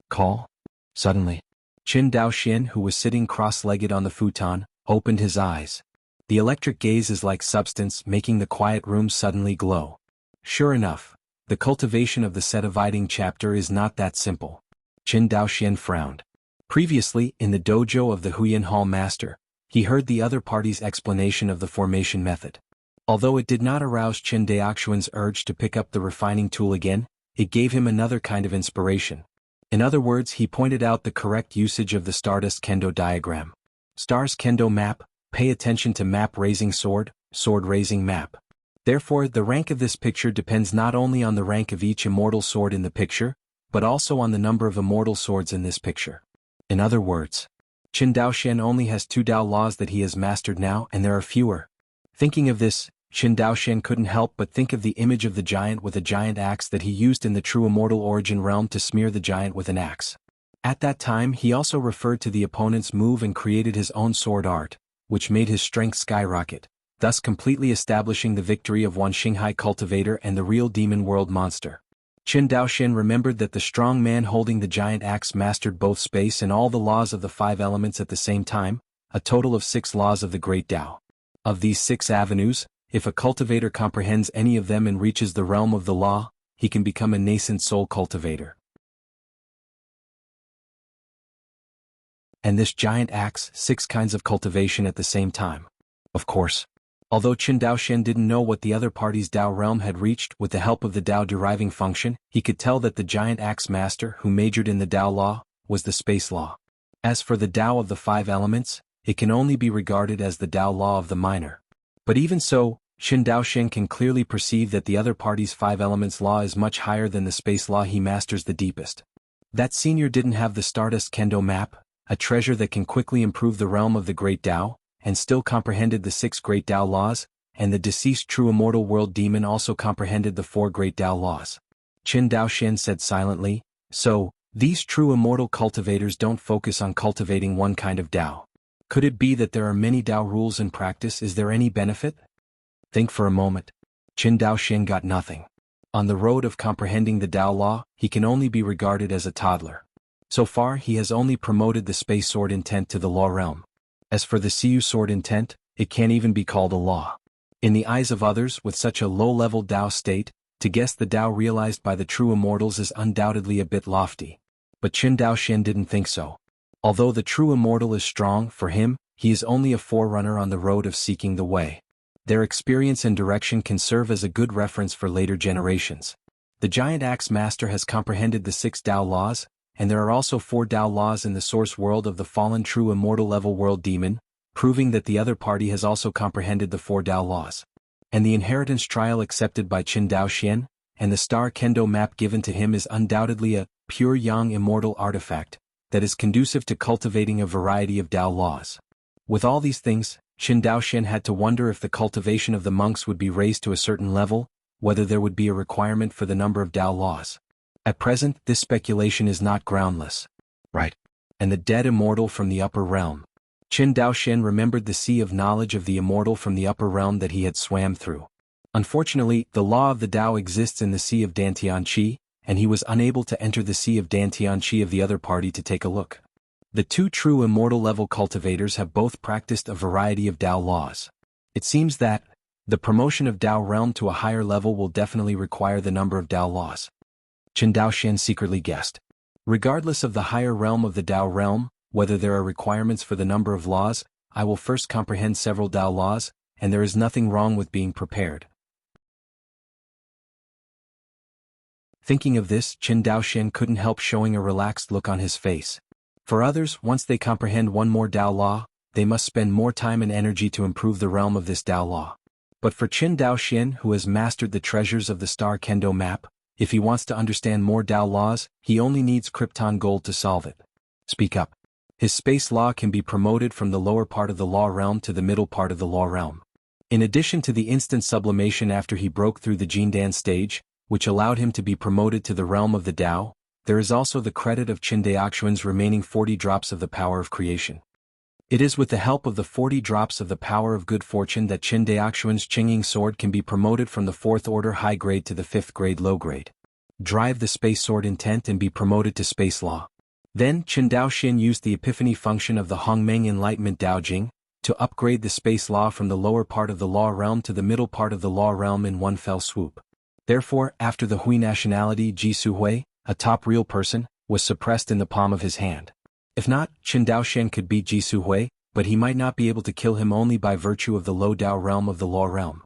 Call? Suddenly, Qin Daoxian, who was sitting cross-legged on the futon, opened his eyes. The electric gaze is like substance, making the quiet room suddenly glow. Sure enough, the cultivation of the Sedividing chapter is not that simple. Qin Daoxian frowned. Previously, in the dojo of the Huyan Hall Master, he heard the other party's explanation of the formation method. Although it did not arouse Qin Daoxuan's urge to pick up the refining tool again, it gave him another kind of inspiration. In other words, he pointed out the correct usage of the Stardust Kendo diagram. Stars Kendo map, pay attention to map raising sword, sword raising map. Therefore, the rank of this picture depends not only on the rank of each immortal sword in the picture, but also on the number of immortal swords in this picture. In other words, Qin Daoxian only has 2 Dao laws that he has mastered now, and there are fewer. Thinking of this, Qin Daoxian couldn't help but think of the image of the giant with a giant axe that he used in the true immortal origin realm to smear the giant with an axe. At that time, he also referred to the opponent's move and created his own sword art, which made his strength skyrocket, thus completely establishing the victory of one Xinghai cultivator and the real demon world monster. Qin Daoxian remembered that the strong man holding the giant axe mastered both space and all the laws of the 5 elements at the same time, a total of 6 laws of the Great Tao. Of these 6 avenues, if a cultivator comprehends any of them and reaches the realm of the law, he can become a nascent soul cultivator. And this giant axe, 6 kinds of cultivation at the same time. Of course. Although Qin Daoxian didn't know what the other party's Dao realm had reached with the help of the Dao deriving function, he could tell that the giant axe master who majored in the Dao law was the space law. As for the Dao of the 5 elements, it can only be regarded as the Dao law of the minor. But even so, Qin Daoxian can clearly perceive that the other party's 5 elements law is much higher than the space law he masters the deepest. That senior didn't have the Stardust Kendo map, a treasure that can quickly improve the realm of the Great Tao, and still comprehended the 6 Great Tao laws, and the deceased true immortal world demon also comprehended the 4 Great Tao laws. Qin Daoxian said silently, "So, these true immortal cultivators don't focus on cultivating one kind of Tao. Could it be that there are many Tao rules in practice? Is there any benefit?" Think for a moment. Qin Daoxian got nothing. On the road of comprehending the Tao law, he can only be regarded as a toddler. So far, he has only promoted the space sword intent to the law realm. As for the Siyu sword intent, it can't even be called a law. In the eyes of others with such a low-level Tao state, to guess the Tao realized by the true immortals is undoubtedly a bit lofty. But Qin Daoxian didn't think so. Although the true immortal is strong, for him, he is only a forerunner on the road of seeking the way. Their experience and direction can serve as a good reference for later generations. The giant axe master has comprehended the 6 Tao laws, and there are also 4 Tao laws in the source world of the fallen true immortal level world demon, proving that the other party has also comprehended the 4 Tao laws. And the inheritance trial accepted by Qin Daoxian, and the star Kendo map given to him is undoubtedly a pure yang immortal artifact that is conducive to cultivating a variety of Tao laws. With all these things, Qin Daoxian had to wonder if the cultivation of the monks would be raised to a certain level, whether there would be a requirement for the number of Tao laws. At present, this speculation is not groundless. Right. And the dead immortal from the upper realm. Qin Daoxian remembered the sea of knowledge of the immortal from the upper realm that he had swam through. Unfortunately, the law of the Tao exists in the sea of Dantianqi, and he was unable to enter the sea of Dantianqi of the other party to take a look. The 2 true immortal level cultivators have both practiced a variety of Tao laws. It seems that the promotion of Tao realm to a higher level will definitely require the number of Tao laws. Qin Daoxian secretly guessed. Regardless of the higher realm of the Tao realm, whether there are requirements for the number of laws, I will first comprehend several Tao laws, and there is nothing wrong with being prepared. Thinking of this, Qin Daoxian couldn't help showing a relaxed look on his face. For others, once they comprehend one more Tao law, they must spend more time and energy to improve the realm of this Tao law. But for Qin Daoxian, who has mastered the treasures of the star Kendo map, if he wants to understand more Tao laws, he only needs Krypton gold to solve it. Speak up. His space law can be promoted from the lower part of the law realm to the middle part of the law realm. In addition to the instant sublimation after he broke through the Jindan stage, which allowed him to be promoted to the realm of the Tao, there is also the credit of Qin Daoxuan's remaining 40 drops of the power of creation. It is with the help of the 40 drops of the power of good fortune that Qin Daoxuan's Qingying sword can be promoted from the 4th order high grade to the 5th grade low grade. Drive the space sword intent and be promoted to space law. Then Qin Daoxian used the epiphany function of the Hongmeng Enlightenment Daojing to upgrade the space law from the lower part of the law realm to the middle part of the law realm in one fell swoop. Therefore, after the Hui nationality Ji Suhui, a top real person, was suppressed in the palm of his hand. If not, Qin Daoxian could beat Ji Suhui, but he might not be able to kill him only by virtue of the low Dao realm of the Law realm.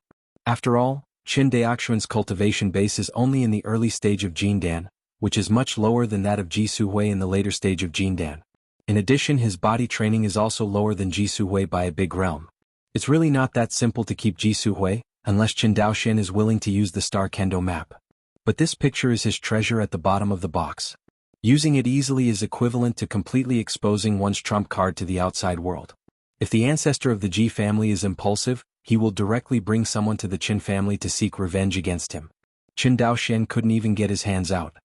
After all, Qin Daoxuan's cultivation base is only in the early stage of Jindan, which is much lower than that of Jisoo Hui in the later stage of Jindan. In addition, his body training is also lower than Jisoo Hui by a big realm. It's really not that simple to keep Jisoo Hui, unless Qin Daoxian is willing to use the Star Kendo map. But this picture is his treasure at the bottom of the box. Using it easily is equivalent to completely exposing one's trump card to the outside world. If the ancestor of the Ji family is impulsive, he will directly bring someone to the Qin family to seek revenge against him. Qin Daoxian couldn't even get his hands out.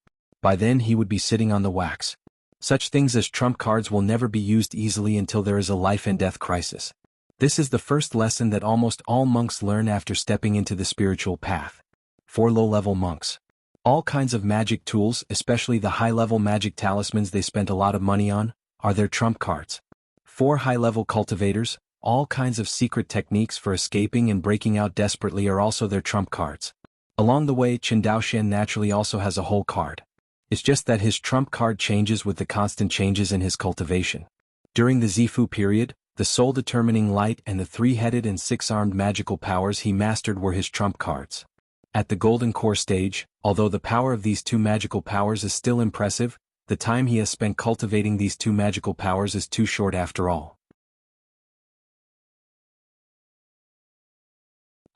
By then he would be sitting on the wax. Such things as trump cards will never be used easily until there is a life and death crisis. This is the first lesson that almost all monks learn after stepping into the spiritual path. For low-level monks, all kinds of magic tools, especially the high-level magic talismans they spent a lot of money on, are their trump cards. For high-level cultivators, all kinds of secret techniques for escaping and breaking out desperately are also their trump cards. Along the way, Qin Daoxian naturally also has a whole card. It's just that his trump card changes with the constant changes in his cultivation. During the Zifu period, the soul-determining light and the three-headed and six-armed magical powers he mastered were his trump cards. At the Golden Core stage, although the power of these two magical powers is still impressive, the time he has spent cultivating these two magical powers is too short after all.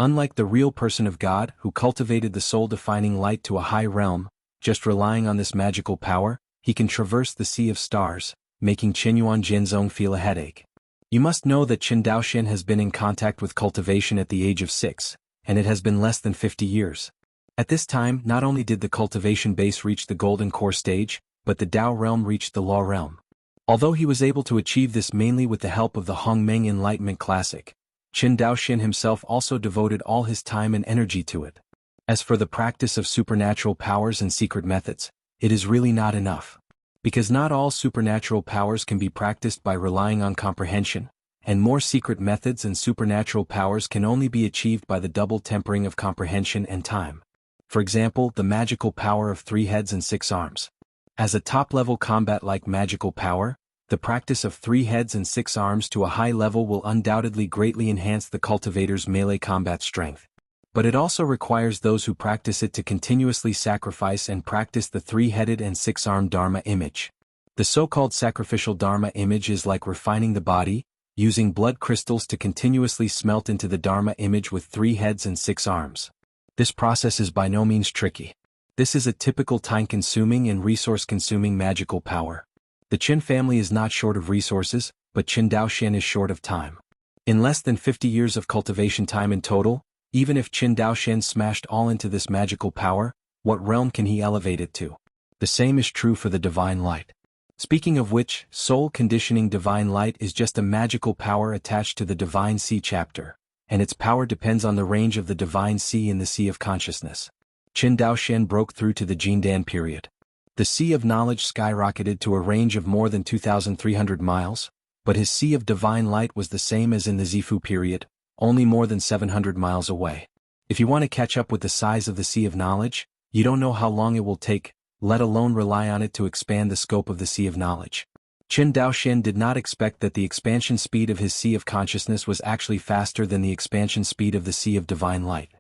Unlike the real person of God, who cultivated the soul-defining light to a high realm, just relying on this magical power, he can traverse the sea of stars, making Qinyuan Jianzong feel a headache. You must know that Qin Daoxian has been in contact with cultivation at the age of 6, and it has been less than 50 years. At this time, not only did the cultivation base reach the Golden Core stage, but the Dao realm reached the Law realm. Although he was able to achieve this mainly with the help of the Hongmeng Enlightenment Classic, Qin Daoxian himself also devoted all his time and energy to it. As for the practice of supernatural powers and secret methods, it is really not enough. Because not all supernatural powers can be practiced by relying on comprehension, and more secret methods and supernatural powers can only be achieved by the double tempering of comprehension and time. For example, the magical power of 3 heads and 6 arms. As a top-level combat-like magical power, the practice of 3 heads and 6 arms to a high level will undoubtedly greatly enhance the cultivator's melee combat strength. But it also requires those who practice it to continuously sacrifice and practice the 3-headed and 6-armed Dharma image. The so-called sacrificial Dharma image is like refining the body, using blood crystals to continuously smelt into the Dharma image with 3 heads and 6 arms. This process is by no means tricky. This is a typical time-consuming and resource-consuming magical power. The Qin family is not short of resources, but Qin Daoxian is short of time. In less than 50 years of cultivation time in total, even if Qin Daoxian smashed all into this magical power, what realm can he elevate it to? The same is true for the divine light. Speaking of which, soul conditioning divine light is just a magical power attached to the divine sea chapter, and its power depends on the range of the divine sea in the sea of consciousness. Qin Daoxian broke through to the Jindan period. The sea of knowledge skyrocketed to a range of more than 2,300 miles, but his sea of divine light was the same as in the Zifu period, only more than 700 miles away. If you want to catch up with the size of the sea of knowledge, you don't know how long it will take, let alone rely on it to expand the scope of the sea of knowledge. Qin Daoxian did not expect that the expansion speed of his sea of consciousness was actually faster than the expansion speed of the sea of divine light.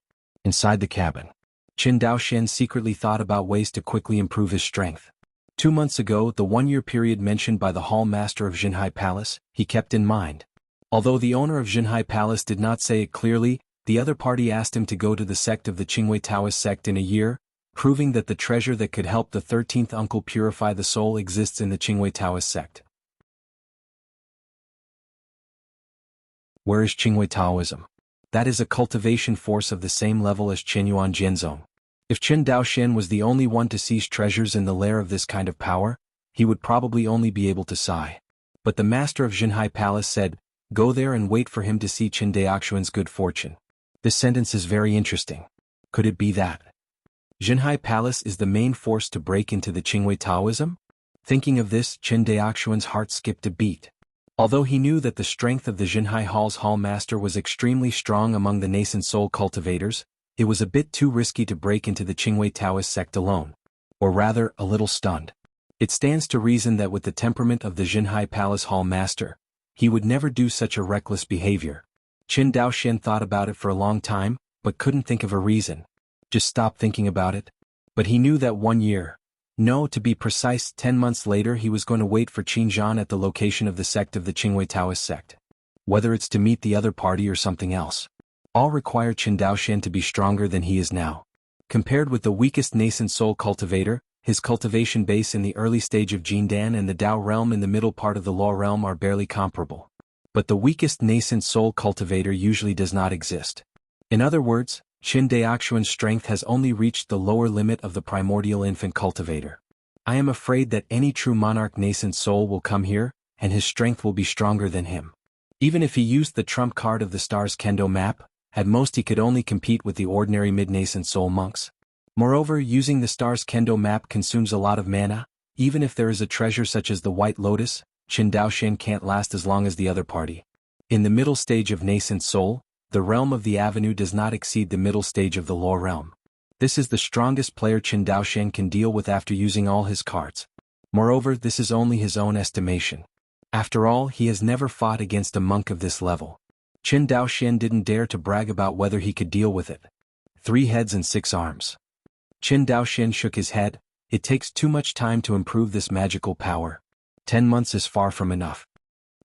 Inside the cabin, Qin Daoxian secretly thought about ways to quickly improve his strength. 2 months ago, the 1-year period mentioned by the Hall Master of Jinhai Palace, he kept in mind. Although the owner of Jinhai Palace did not say it clearly, the other party asked him to go to the sect of the Qingwei Taoist sect in a year, proving that the treasure that could help the 13th uncle purify the soul exists in the Qingwei Taoist sect. Where is Qingwei Taoism? That is a cultivation force of the same level as Qinyuan Jianzong. If Qin Daoxian was the only one to seize treasures in the lair of this kind of power, he would probably only be able to sigh. But the master of Jinhai Palace said, "Go there and wait for him to see Qin Daoxuan's good fortune." This sentence is very interesting. Could it be that Jinhai Palace is the main force to break into the Qingwei Taoism? Thinking of this, Qin Daoxuan's heart skipped a beat. Although he knew that the strength of the Jinhai Hall's Hall Master was extremely strong among the nascent soul cultivators, it was a bit too risky to break into the Qingwei Taoist sect alone. Or rather, a little stunned. It stands to reason that with the temperament of the Jinhai Palace Hall Master, He would never do such a reckless behavior. Qin Daoxian thought about it for a long time, but couldn't think of a reason. Just stop thinking about it. But he knew that 1 year, no, to be precise 10 months later, he was going to wait for Qin Zhan at the location of the sect of the Qingwei Taoist sect. Whether it's to meet the other party or something else. All require Qin Daoxian to be stronger than he is now. Compared with the weakest nascent soul cultivator, his cultivation base in the early stage of Jindan and the Dao realm in the middle part of the Law realm are barely comparable. But the weakest nascent soul cultivator usually does not exist. In other words, Qin Daoxian's strength has only reached the lower limit of the primordial infant cultivator. I am afraid that any true monarch nascent soul will come here, and his strength will be stronger than him. Even if he used the trump card of the Stars Kendo map, at most he could only compete with the ordinary mid-nascent soul monks. Moreover, using the Stars Kendo map consumes a lot of mana. Even if there is a treasure such as the White Lotus, Qin Daoxian can't last as long as the other party. In the middle stage of nascent soul, the realm of the Avenue does not exceed the middle stage of the Law realm. This is the strongest player Qin Daoxian can deal with after using all his cards. Moreover, this is only his own estimation. After all, he has never fought against a monk of this level. Qin Daoxian didn't dare to brag about whether he could deal with it. 3 heads and 6 arms. Qin Daoxian shook his head. It takes too much time to improve this magical power. 10 months is far from enough.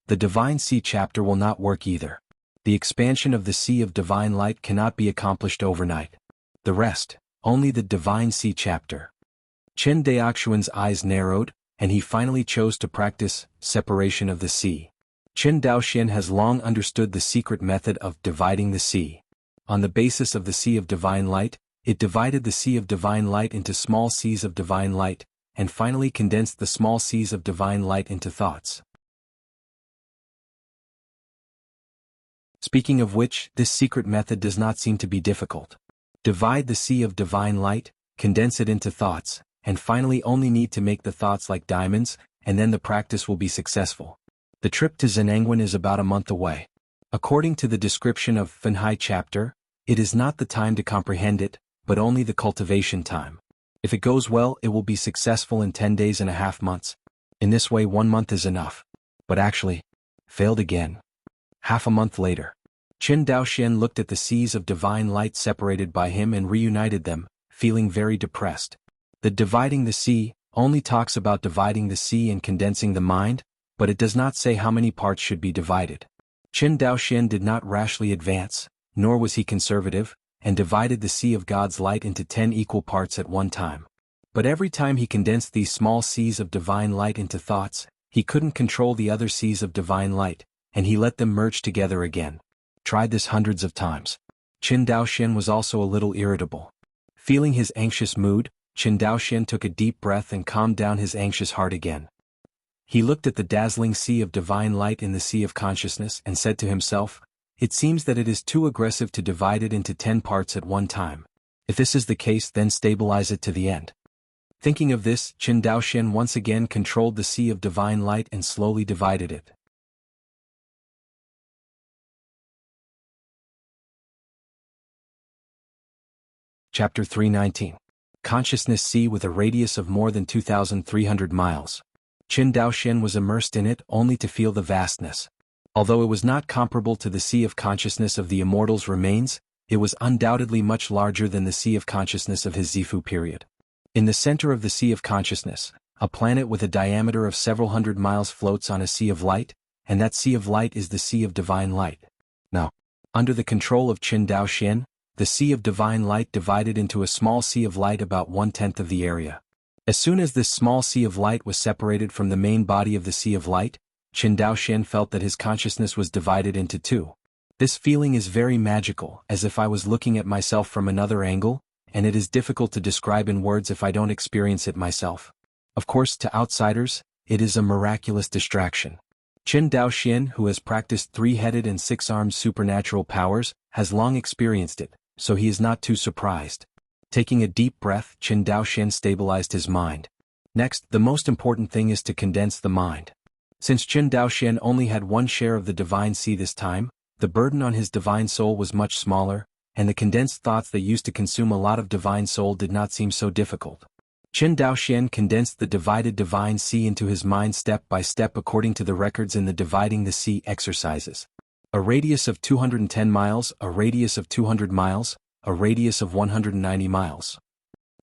The Divine Sea chapter will not work either. The expansion of the Sea of Divine Light cannot be accomplished overnight. The rest, only the Divine Sea chapter. Qin Daoxian's eyes narrowed, and he finally chose to practice separation of the sea. Qin Daoxian has long understood the secret method of dividing the sea. On the basis of the Sea of Divine Light, it divided the Sea of Divine Light into small seas of Divine Light, and finally condensed the small seas of Divine Light into thoughts. Speaking of which, this secret method does not seem to be difficult. Divide the Sea of Divine Light, condense it into thoughts, and finally only need to make the thoughts like diamonds, and then the practice will be successful. The trip to Zhenangwen is about a month away. According to the description of Fenhai chapter, it is not the time to comprehend it, but only the cultivation time. If it goes well, it will be successful in 10 days and a half months. In this way 1 month is enough. But actually, failed again. Half a month later. Qin Daoxian looked at the seas of divine light separated by him and reunited them, feeling very depressed. The dividing the sea only talks about dividing the sea and condensing the mind, but it does not say how many parts should be divided. Qin Daoxian did not rashly advance, nor was he conservative, and divided the Sea of God's light into 10 equal parts at one time. But every time he condensed these small seas of divine light into thoughts, he couldn't control the other seas of divine light, and he let them merge together again. Tried this hundreds of times. Qin Daoxian was also a little irritable. Feeling his anxious mood, Qin Daoxian took a deep breath and calmed down his anxious heart again. He looked at the dazzling sea of divine light in the sea of consciousness and said to himself, "It seems that it is too aggressive to divide it into 10 parts at one time. If this is the case, then stabilize it to the end." Thinking of this, Qin Daoxian once again controlled the sea of divine light and slowly divided it. Chapter 319. Consciousness Sea with a radius of more than 2,300 miles. Qin Daoxian was immersed in it only to feel the vastness. Although it was not comparable to the Sea of Consciousness of the Immortals' remains, it was undoubtedly much larger than the Sea of Consciousness of his Zifu period. In the center of the Sea of Consciousness, a planet with a diameter of several hundred miles floats on a sea of light, and that sea of light is the Sea of Divine Light. Now, under the control of Qin Daoxian, the Sea of Divine Light divided into a small sea of light about 1/10 of the area. As soon as this small sea of light was separated from the main body of the Sea of Light, Qin Daoxian felt that his consciousness was divided into 2. This feeling is very magical, as if I was looking at myself from another angle, and it is difficult to describe in words if I don't experience it myself. Of course, to outsiders, it is a miraculous distraction. Qin Daoxian, who has practiced 3-headed and 6-armed supernatural powers, has long experienced it, so he is not too surprised. Taking a deep breath, Qin Daoxian stabilized his mind. Next, the most important thing is to condense the mind. Since Qin Daoxian only had 1 share of the divine sea this time, the burden on his divine soul was much smaller, and the condensed thoughts that used to consume a lot of divine soul did not seem so difficult. Qin Daoxian condensed the divided divine sea into his mind step by step according to the records in the Dividing the Sea exercises. A radius of 210 miles, a radius of 200 miles, a radius of 190 miles.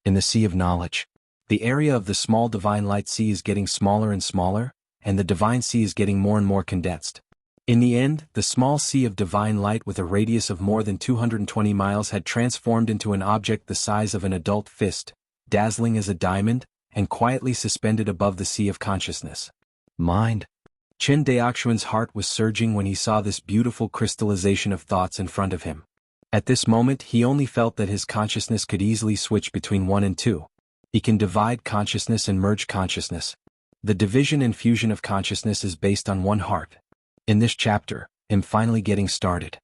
In the Sea of Knowledge, the area of the small divine light sea is getting smaller and smaller, and the divine sea is getting more and more condensed. In the end, the small sea of divine light with a radius of more than 220 miles had transformed into an object the size of an adult fist, dazzling as a diamond, and quietly suspended above the sea of consciousness. Mind. Qin Daoxuan's heart was surging when he saw this beautiful crystallization of thoughts in front of him. At this moment he only felt that his consciousness could easily switch between 1 and 2. He can divide consciousness and merge consciousness. The division and fusion of consciousness is based on one heart. In this chapter, I'm finally getting started.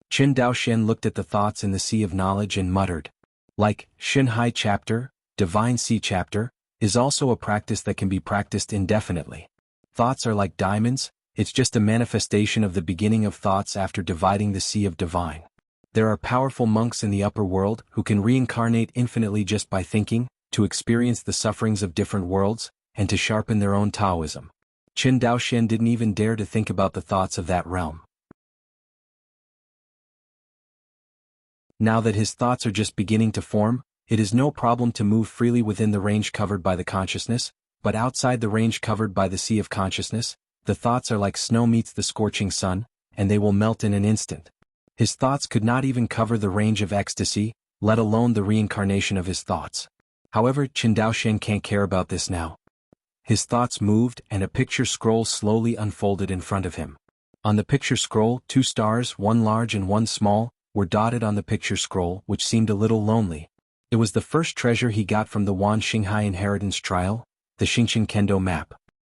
Qin Daoxian looked at the thoughts in the Sea of Knowledge and muttered. Like, Shinhai chapter, Divine Sea chapter, is also a practice that can be practiced indefinitely. Thoughts are like diamonds, it's just a manifestation of the beginning of thoughts after dividing the Sea of Divine. There are powerful monks in the upper world who can reincarnate infinitely just by thinking, to experience the sufferings of different worlds, and to sharpen their own Taoism. Qin Daoxian didn't even dare to think about the thoughts of that realm. Now that his thoughts are just beginning to form, it is no problem to move freely within the range covered by the consciousness, but outside the range covered by the Sea of Consciousness, the thoughts are like snow meets the scorching sun, and they will melt in an instant. His thoughts could not even cover the range of ecstasy, let alone the reincarnation of his thoughts. However, Qin Daoxian can't care about this now. His thoughts moved and a picture scroll slowly unfolded in front of him. On the picture scroll, 2 stars, one large and one small, were dotted on the picture scroll, which seemed a little lonely. It was the first treasure he got from the Wan Xinghai inheritance trial, the Xingqiang Kendo map.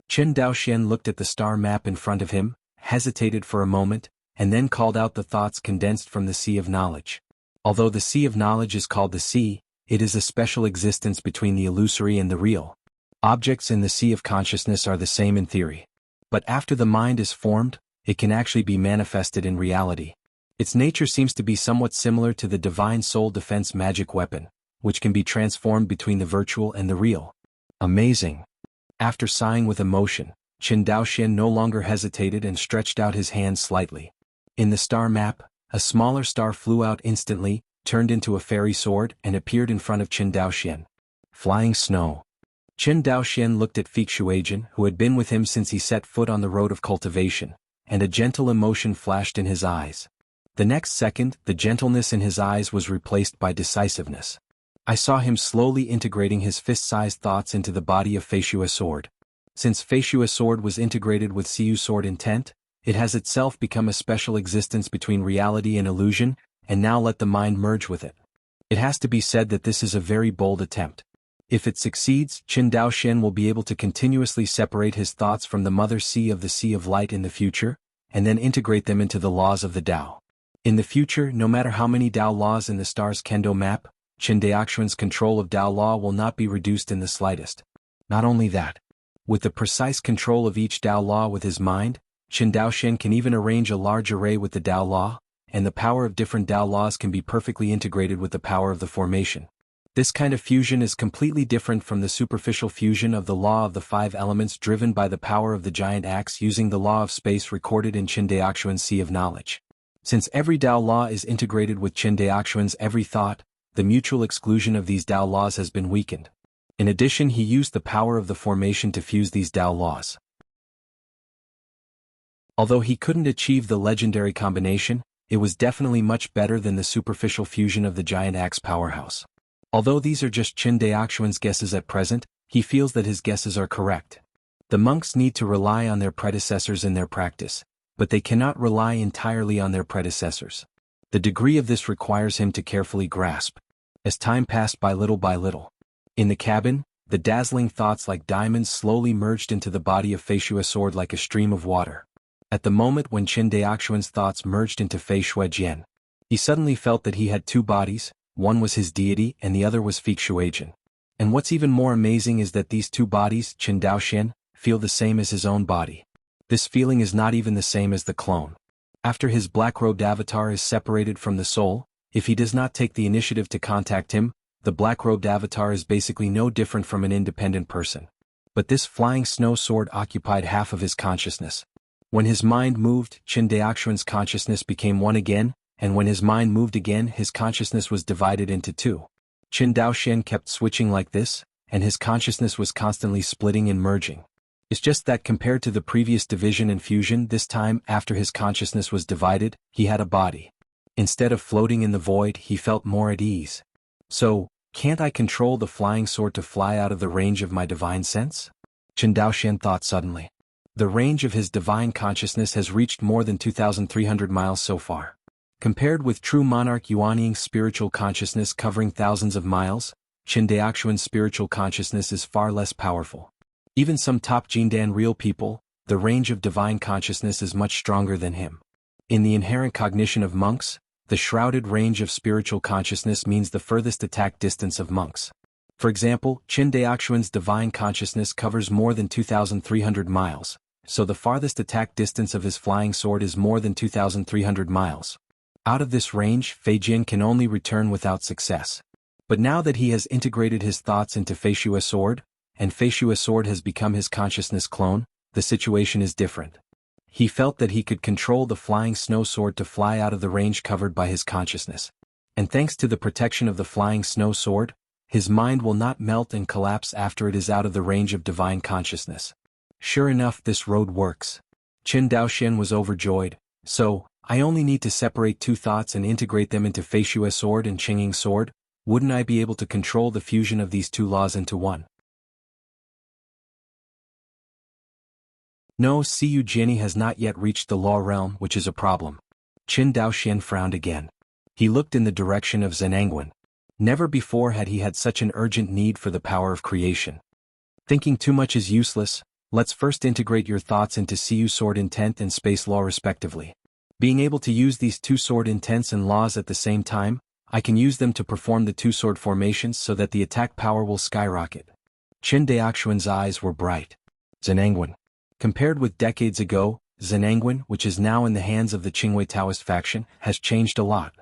Qin Daoxian looked at the star map in front of him, hesitated for a moment, and then called out the thoughts condensed from the Sea of Knowledge. Although the Sea of Knowledge is called the Sea, it is a special existence between the illusory and the real. Objects in the Sea of Consciousness are the same in theory. But after the mind is formed, it can actually be manifested in reality. Its nature seems to be somewhat similar to the Divine Soul Defense magic weapon, which can be transformed between the virtual and the real. Amazing. After sighing with emotion, Qin Daoxian no longer hesitated and stretched out his hand slightly. In the star map, a smaller star flew out instantly, turned into a fairy sword, and appeared in front of Qin Daoxian. Flying snow. Qin Daoxian looked at Fuxuajian, who had been with him since he set foot on the road of cultivation, and a gentle emotion flashed in his eyes. The next second, the gentleness in his eyes was replaced by decisiveness. I saw him slowly integrating his fist-sized thoughts into the body of Feishua sword. Since Feishua sword was integrated with Siu sword intent, it has itself become a special existence between reality and illusion, and now let the mind merge with it. It has to be said that this is a very bold attempt. If it succeeds, Qin Daoxian will be able to continuously separate his thoughts from the mother sea of the Sea of Light in the future, and then integrate them into the laws of the Tao. In the future, no matter how many Tao laws in the star's Kendo map, Qin Daoxian's control of Tao law will not be reduced in the slightest. Not only that, with the precise control of each Tao law with his mind, Qin Daoxian can even arrange a large array with the Tao law, and the power of different Tao laws can be perfectly integrated with the power of the formation. This kind of fusion is completely different from the superficial fusion of the law of the 5 elements driven by the power of the giant axe using the law of space recorded in Qin Daoxuan's Sea of Knowledge. Since every Tao law is integrated with Qin Daoxuan's every thought, the mutual exclusion of these Tao laws has been weakened. In addition, he used the power of the formation to fuse these Tao laws. Although he couldn't achieve the legendary combination, it was definitely much better than the superficial fusion of the giant axe powerhouse. Although these are just Qin Daoxuan's guesses at present, he feels that his guesses are correct. The monks need to rely on their predecessors in their practice, but they cannot rely entirely on their predecessors. The degree of this requires him to carefully grasp. As time passed by little, in the cabin, the dazzling thoughts like diamonds slowly merged into the body of Feishua sword like a stream of water. At the moment when Qin Daoxuan's thoughts merged into Feishuajian, he suddenly felt that he had 2 bodies, one was his deity and the other was Fuxuajian. And what's even more amazing is that these 2 bodies, Qin Daoxian, feel the same as his own body. This feeling is not even the same as the clone. After his black-robed avatar is separated from the soul, if he does not take the initiative to contact him, the black-robed avatar is basically no different from an independent person. But this flying snow sword occupied half of his consciousness. When his mind moved, Qin Daoxuan's consciousness became one again, and when his mind moved again, his consciousness was divided into two. Qin Daoxian kept switching like this, and his consciousness was constantly splitting and merging. It's just that compared to the previous division and fusion, this time, after his consciousness was divided, he had a body. Instead of floating in the void, he felt more at ease. So, can't I control the flying sword to fly out of the range of my divine sense? Qin Daoxian thought suddenly. The range of his divine consciousness has reached more than 2,300 miles so far. Compared with true monarch Yuanying's spiritual consciousness covering thousands of miles, Qin Daoxuan's spiritual consciousness is far less powerful. Even some top Jindan real people, the range of divine consciousness is much stronger than him. In the inherent cognition of monks, the shrouded range of spiritual consciousness means the furthest attack distance of monks. For example, Qin Daoxuan's divine consciousness covers more than 2,300 miles, so the farthest attack distance of his flying sword is more than 2,300 miles. Out of this range, Fei Jin can only return without success. But now that he has integrated his thoughts into Fei Shua's sword, and Fei Shua's sword has become his consciousness clone, the situation is different. He felt that he could control the flying snow sword to fly out of the range covered by his consciousness. And thanks to the protection of the flying snow sword, his mind will not melt and collapse after it is out of the range of divine consciousness. Sure enough, this road works. Qin Daoxian was overjoyed. So, I only need to separate two thoughts and integrate them into Fei Shua's sword and Qingying's sword. Wouldn't I be able to control the fusion of these two laws into one? No, Siyu Jianyi has not yet reached the law realm, which is a problem. Qin Daoxian frowned again. He looked in the direction of Zhenangwen. Never before had he had such an urgent need for the power of creation. Thinking too much is useless. Let's first integrate your thoughts into Siyu's sword intent and space law respectively. Being able to use these two sword intents and laws at the same time, I can use them to perform the two sword formations so that the attack power will skyrocket. Qin Daoxuan's eyes were bright. Zhenangwen. Compared with decades ago, Zhenangwen, which is now in the hands of the Qingwei Taoist faction, has changed a lot.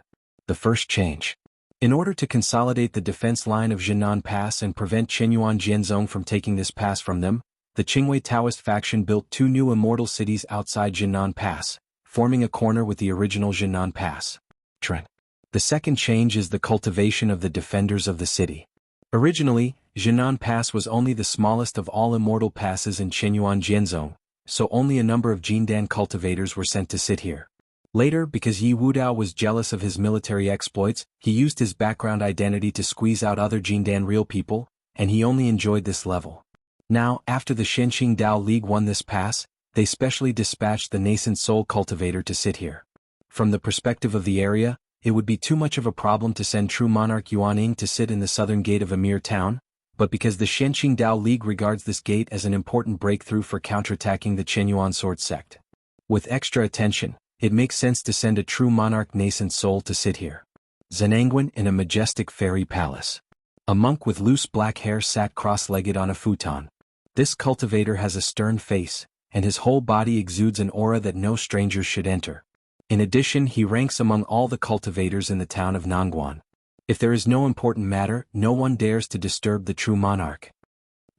The first change. In order to consolidate the defense line of Jinan Pass and prevent Qinyuan Jianzong from taking this pass from them, the Qingwei Taoist faction built two new immortal cities outside Jinan Pass, forming a corner with the original Jinan Pass. Trend. The second change is the cultivation of the defenders of the city. Originally, Jinan Pass was only the smallest of all immortal passes in Qinyuan Jianzong, so only a number of Jindan cultivators were sent to sit here. Later, because Yi Wudao was jealous of his military exploits, he used his background identity to squeeze out other Jindan real people, and he only enjoyed this level. Now, after the Shenqing Dao League won this pass, they specially dispatched the nascent soul cultivator to sit here. From the perspective of the area, it would be too much of a problem to send true monarch Yuanying to sit in the southern gate of Emir Town, but because the Shenqing Dao League regards this gate as an important breakthrough for counterattacking the Qinyuan sword sect. With extra attention, it makes sense to send a true monarch nascent soul to sit here. Zhenangwen in a majestic fairy palace. A monk with loose black hair sat cross-legged on a futon. This cultivator has a stern face, and his whole body exudes an aura that no strangers should enter. In addition, he ranks among all the cultivators in the town of Nangguan. If there is no important matter, no one dares to disturb the true monarch.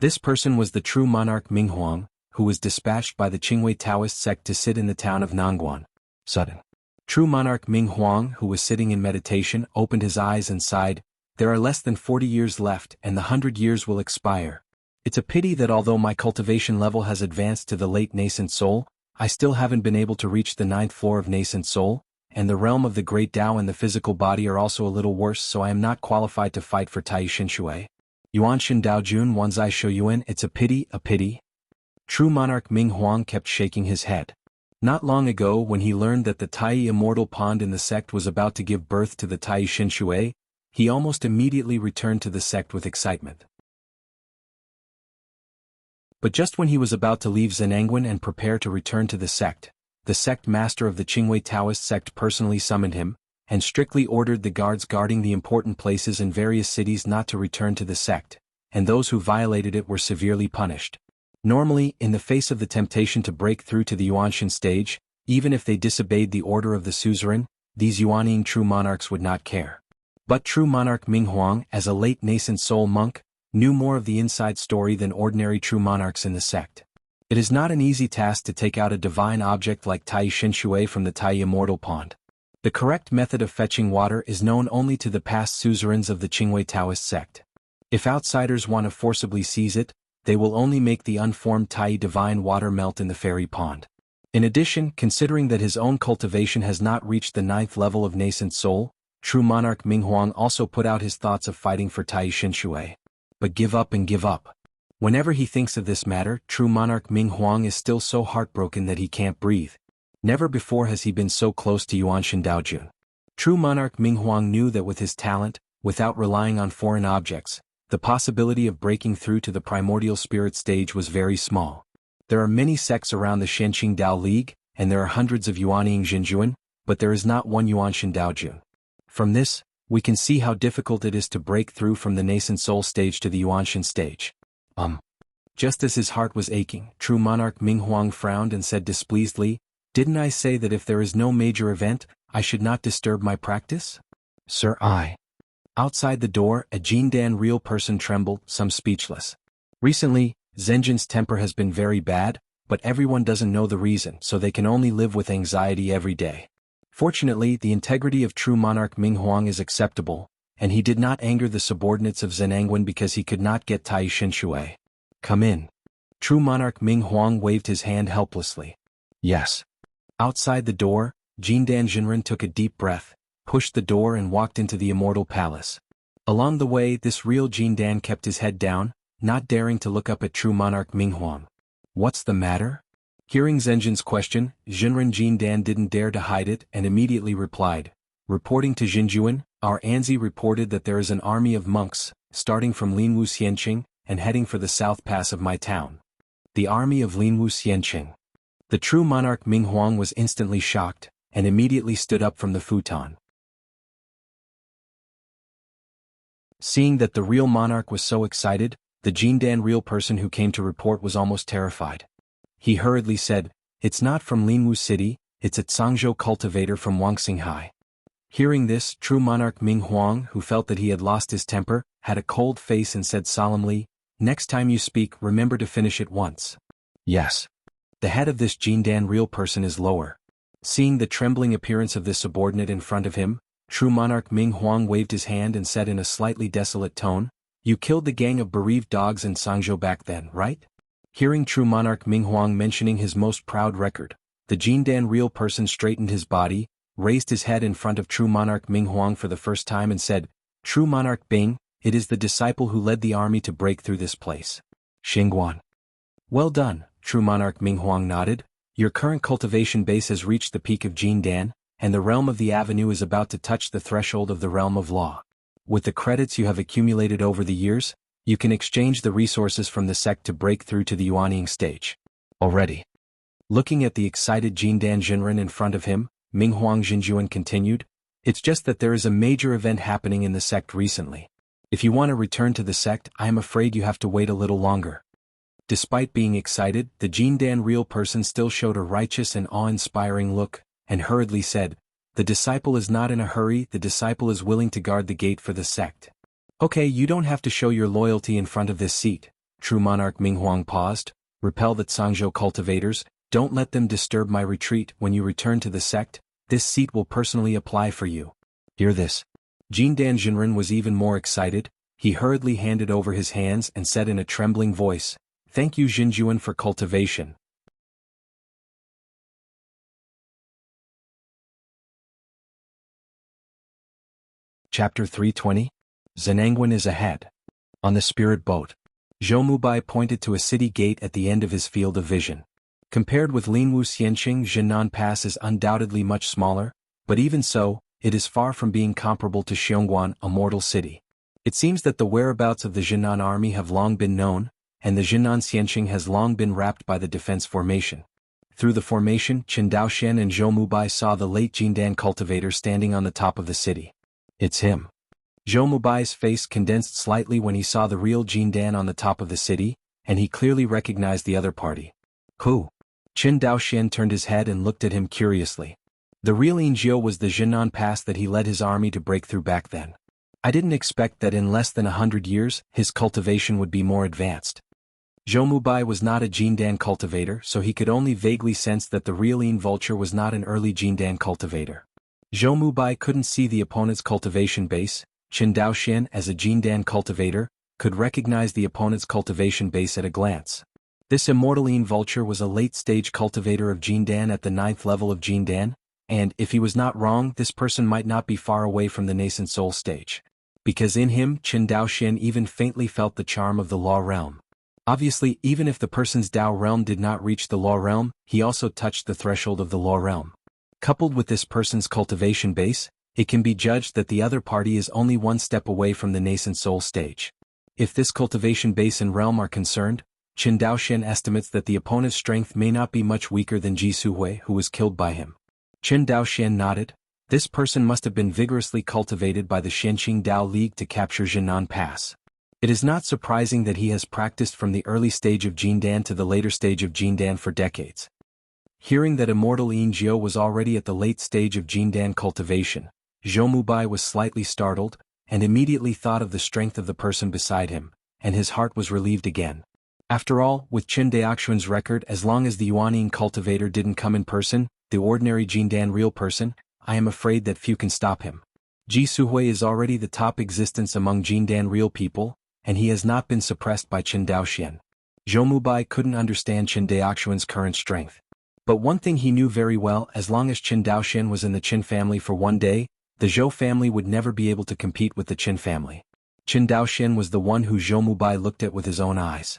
This person was the true monarch Minghuang, who was dispatched by the Qingwei Taoist sect to sit in the town of Nangguan. Sudden. True monarch Minghuang, who was sitting in meditation, opened his eyes and sighed, "There are less than 40 years left and the 100 years will expire. It's a pity that although my cultivation level has advanced to the late nascent soul, I still haven't been able to reach the 9th floor of nascent soul, and the realm of the great Tao and the physical body are also a little worse, so I am not qualified to fight for Tai Shinshui. Yuanshin Daojun Wanzai Shouyuan, it's a pity, a pity." True monarch Ming Huang kept shaking his head. Not long ago, when he learned that the Tai immortal pond in the sect was about to give birth to the Tai Shinshui, he almost immediately returned to the sect with excitement. But just when he was about to leave Zhenangwen and prepare to return to the sect master of the Qingwei Taoist sect personally summoned him, and strictly ordered the guards guarding the important places in various cities not to return to the sect, and those who violated it were severely punished. Normally, in the face of the temptation to break through to the Yuanshan stage, even if they disobeyed the order of the suzerain, these Yuanying true monarchs would not care. But true monarch Ming Huang, as a late nascent soul monk, knew more of the inside story than ordinary true monarchs in the sect. It is not an easy task to take out a divine object like Tai Shinshui from the Tai Immortal Pond. The correct method of fetching water is known only to the past suzerains of the Qingwei Taoist sect. If outsiders want to forcibly seize it, they will only make the unformed Tai divine water melt in the fairy pond. In addition, considering that his own cultivation has not reached the 9th level of nascent soul, true monarch Ming Huang also put out his thoughts of fighting for Tai Shinshui. But give up and give up. Whenever he thinks of this matter, true monarch Ming Huang is still so heartbroken that he can't breathe. Never before has he been so close to Yuanshan Daojun. True monarch Ming Huang knew that with his talent, without relying on foreign objects, the possibility of breaking through to the primordial spirit stage was very small. There are many sects around the Shenqing Dao League, and there are hundreds of Yuanying Jinjuan, but there is not one Yuanshan Daojun. From this, we can see how difficult it is to break through from the nascent soul stage to the Yuanshan stage. Just as his heart was aching, true monarch Ming Huang frowned and said displeasedly, "Didn't I say that if there is no major event, I should not disturb my practice? Sir, I." Outside the door, a Jindan real person trembled, some speechless. Recently, Zhenjin's temper has been very bad, but everyone doesn't know the reason, so they can only live with anxiety every day. Fortunately, the integrity of true monarch Ming Huang is acceptable, and he did not anger the subordinates of Zhenangwen because he could not get Tai Shinshui. "Come in." True monarch Ming Huang waved his hand helplessly. "Yes." Outside the door, Jindan Jinren took a deep breath, pushed the door and walked into the immortal palace. Along the way, this real Jindan kept his head down, not daring to look up at true monarch Ming Huang. "What's the matter?" Hearing Zhenjin's question, Jinren Jindan didn't dare to hide it and immediately replied, "Reporting to Jinjuan, our Anzi reported that there is an army of monks, starting from Linwu Xianqing, and heading for the south pass of my town." The army of Linwu Xianqing. The true monarch Ming Huang was instantly shocked, and immediately stood up from the futon. Seeing that the real monarch was so excited, the Jindan real person who came to report was almost terrified. He hurriedly said, "It's not from Linwu City, it's a Zhangzhou cultivator from Wangxinghai." Hearing this, true monarch Ming Huang, who felt that he had lost his temper, had a cold face and said solemnly, "Next time you speak, remember to finish it once." "Yes." The head of this Jindan real person is lower. Seeing the trembling appearance of this subordinate in front of him, true monarch Ming Huang waved his hand and said in a slightly desolate tone, "You killed the gang of bereaved dogs in Zhangzhou back then, right?" Hearing true monarch Ming Huang mentioning his most proud record, the Jindan real person straightened his body, raised his head in front of true monarch Ming Huang for the first time and said, "True monarch Bing, it is the disciple who led the army to break through this place. Xingguan." "Well done," true monarch Ming Huang nodded. "Your current cultivation base has reached the peak of Jindan, and the realm of the avenue is about to touch the threshold of the realm of law. With the credits you have accumulated over the years, you can exchange the resources from the sect to break through to the Yuanying stage. Already." Looking at the excited Jindan Jinren in front of him, Ming Huang Jinjuan continued, "It's just that there is a major event happening in the sect recently. If you want to return to the sect, I am afraid you have to wait a little longer." Despite being excited, the Jindan real person still showed a righteous and awe-inspiring look, and hurriedly said, "The disciple is not in a hurry, the disciple is willing to guard the gate for the sect." "Okay, you don't have to show your loyalty in front of this seat." True monarch Ming Huang paused. "Repel the Zhangzhou cultivators, don't let them disturb my retreat. When you return to the sect, this seat will personally apply for you." Hear this. Jindan Jinren was even more excited. He hurriedly handed over his hands and said in a trembling voice, "Thank you Jinjuan for cultivation." Chapter 320. Zhenangwen is ahead. On the spirit boat. Zhou Mubai pointed to a city gate at the end of his field of vision. Compared with Linwu Xianqing, Jinan Pass is undoubtedly much smaller, but even so, it is far from being comparable to Xiongguan, a mortal city. It seems that the whereabouts of the Jinan army have long been known, and the Jinan Xianqing has long been wrapped by the defense formation. Through the formation, Chen Daoxian and Zhou Mubai saw the late Jindan cultivator standing on the top of the city. "It's him." Zhou Mubai's face condensed slightly when he saw the real Jindan on the top of the city, and he clearly recognized the other party. "Who?" Chen Daoxian turned his head and looked at him curiously. The real Injiu was the Jinan Pass that he led his army to break through back then. I didn't expect that in less than 100 years, his cultivation would be more advanced. Zhou Mubai was not a Jindan cultivator, so he could only vaguely sense that the real Yin Vulture was not an early Jindan cultivator. Zhou Mubai couldn't see the opponent's cultivation base. Qin Daoxian, as a Jindan cultivator, could recognize the opponent's cultivation base at a glance. This immortal Yin Vulture was a late-stage cultivator of Jindan at the 9th level of Jindan, and, if he was not wrong, this person might not be far away from the nascent soul stage. Because in him, Qin Daoxian even faintly felt the charm of the law realm. Obviously, even if the person's Dao realm did not reach the law realm, he also touched the threshold of the law realm. Coupled with this person's cultivation base, it can be judged that the other party is only one step away from the nascent soul stage. If this cultivation base and realm are concerned, Qin Daoxian estimates that the opponent's strength may not be much weaker than Ji Suhui, who was killed by him. Qin Daoxian nodded. This person must have been vigorously cultivated by the Shenqing Dao League to capture Jinan Pass. It is not surprising that he has practiced from the early stage of Jindan to the later stage of Jindan for decades. Hearing that immortal Yin Jiao was already at the late stage of Jindan cultivation, Zhou Mubai was slightly startled, and immediately thought of the strength of the person beside him, and his heart was relieved again. After all, with Qin Daoxuan's record, as long as the Yuanyin cultivator didn't come in person, the ordinary Jindan real person, I am afraid that few can stop him. Ji Suhui is already the top existence among Jindan real people, and he has not been suppressed by Qin Daoxian. Zhou Mubai couldn't understand Qin Daoxuan's current strength. But one thing he knew very well: as long as Qin Daoxian was in the Qin family for one day, the Zhou family would never be able to compete with the Qin family. Qin Daoxian was the one who Zhou Mubai looked at with his own eyes.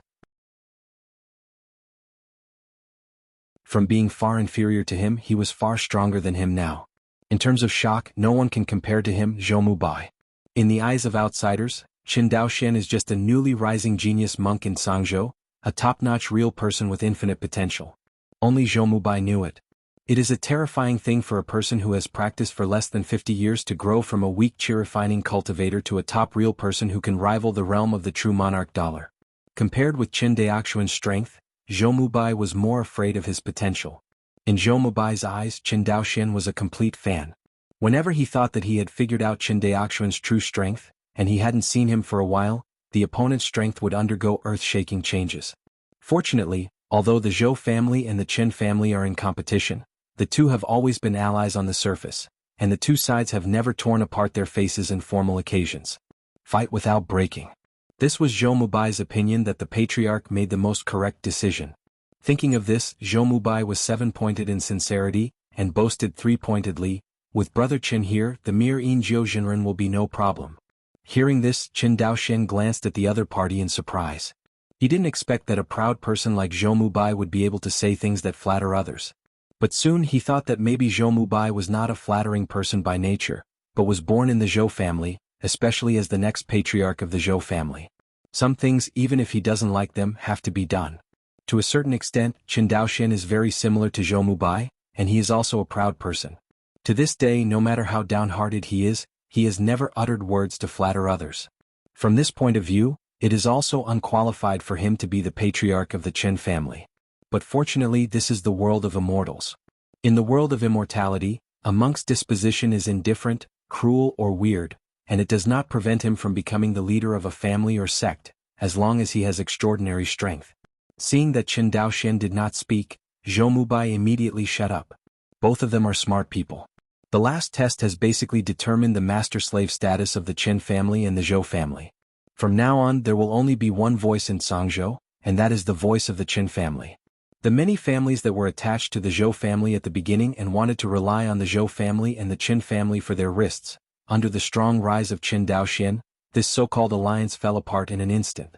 From being far inferior to him, he was far stronger than him now. In terms of shock, no one can compare to him, Zhou Mubai. In the eyes of outsiders, Qin Daoxian is just a newly rising genius monk in Sangzhou, a top-notch real person with infinite potential. Only Zhou Mubai knew it. It is a terrifying thing for a person who has practiced for less than 50 years to grow from a weak chi-refining cultivator to a top real person who can rival the realm of the true monarch dollar. Compared with Qin Daoxuan's strength, Zhou Mubai was more afraid of his potential. In Zhou Mubai's eyes, Qin Daoxian was a complete fan. Whenever he thought that he had figured out Qin Daoxuan's true strength, and he hadn't seen him for a while, the opponent's strength would undergo earth-shaking changes. Fortunately, although the Zhou family and the Qin family are in competition, the two have always been allies on the surface, and the two sides have never torn apart their faces in formal occasions. Fight without breaking. This was Zhou Mubai's opinion that the patriarch made the most correct decision. Thinking of this, Zhou Mubai was 7-pointed in sincerity, and boasted 3-pointedly, "With brother Qin here, the mere Yin Jiao Jinren will be no problem." Hearing this, Qin Daoxian glanced at the other party in surprise. He didn't expect that a proud person like Zhou Mubai would be able to say things that flatter others. But soon he thought that maybe Zhou Mubai was not a flattering person by nature, but was born in the Zhou family, especially as the next patriarch of the Zhou family. Some things, even if he doesn't like them, have to be done. To a certain extent, Qin Daoxian is very similar to Zhou Mubai, and he is also a proud person. To this day, no matter how downhearted he has never uttered words to flatter others. From this point of view, it is also unqualified for him to be the patriarch of the Qin family. But fortunately, this is the world of immortals. In the world of immortality, a monk's disposition is indifferent, cruel or weird, and it does not prevent him from becoming the leader of a family or sect, as long as he has extraordinary strength. Seeing that Qin Daoxian did not speak, Zhou Mubai immediately shut up. Both of them are smart people. The last test has basically determined the master-slave status of the Qin family and the Zhou family. From now on, there will only be one voice in Sangzhou, and that is the voice of the Qin family. The many families that were attached to the Zhou family at the beginning and wanted to rely on the Zhou family and the Qin family for their wrists, under the strong rise of Qin Daoxian, this so-called alliance fell apart in an instant.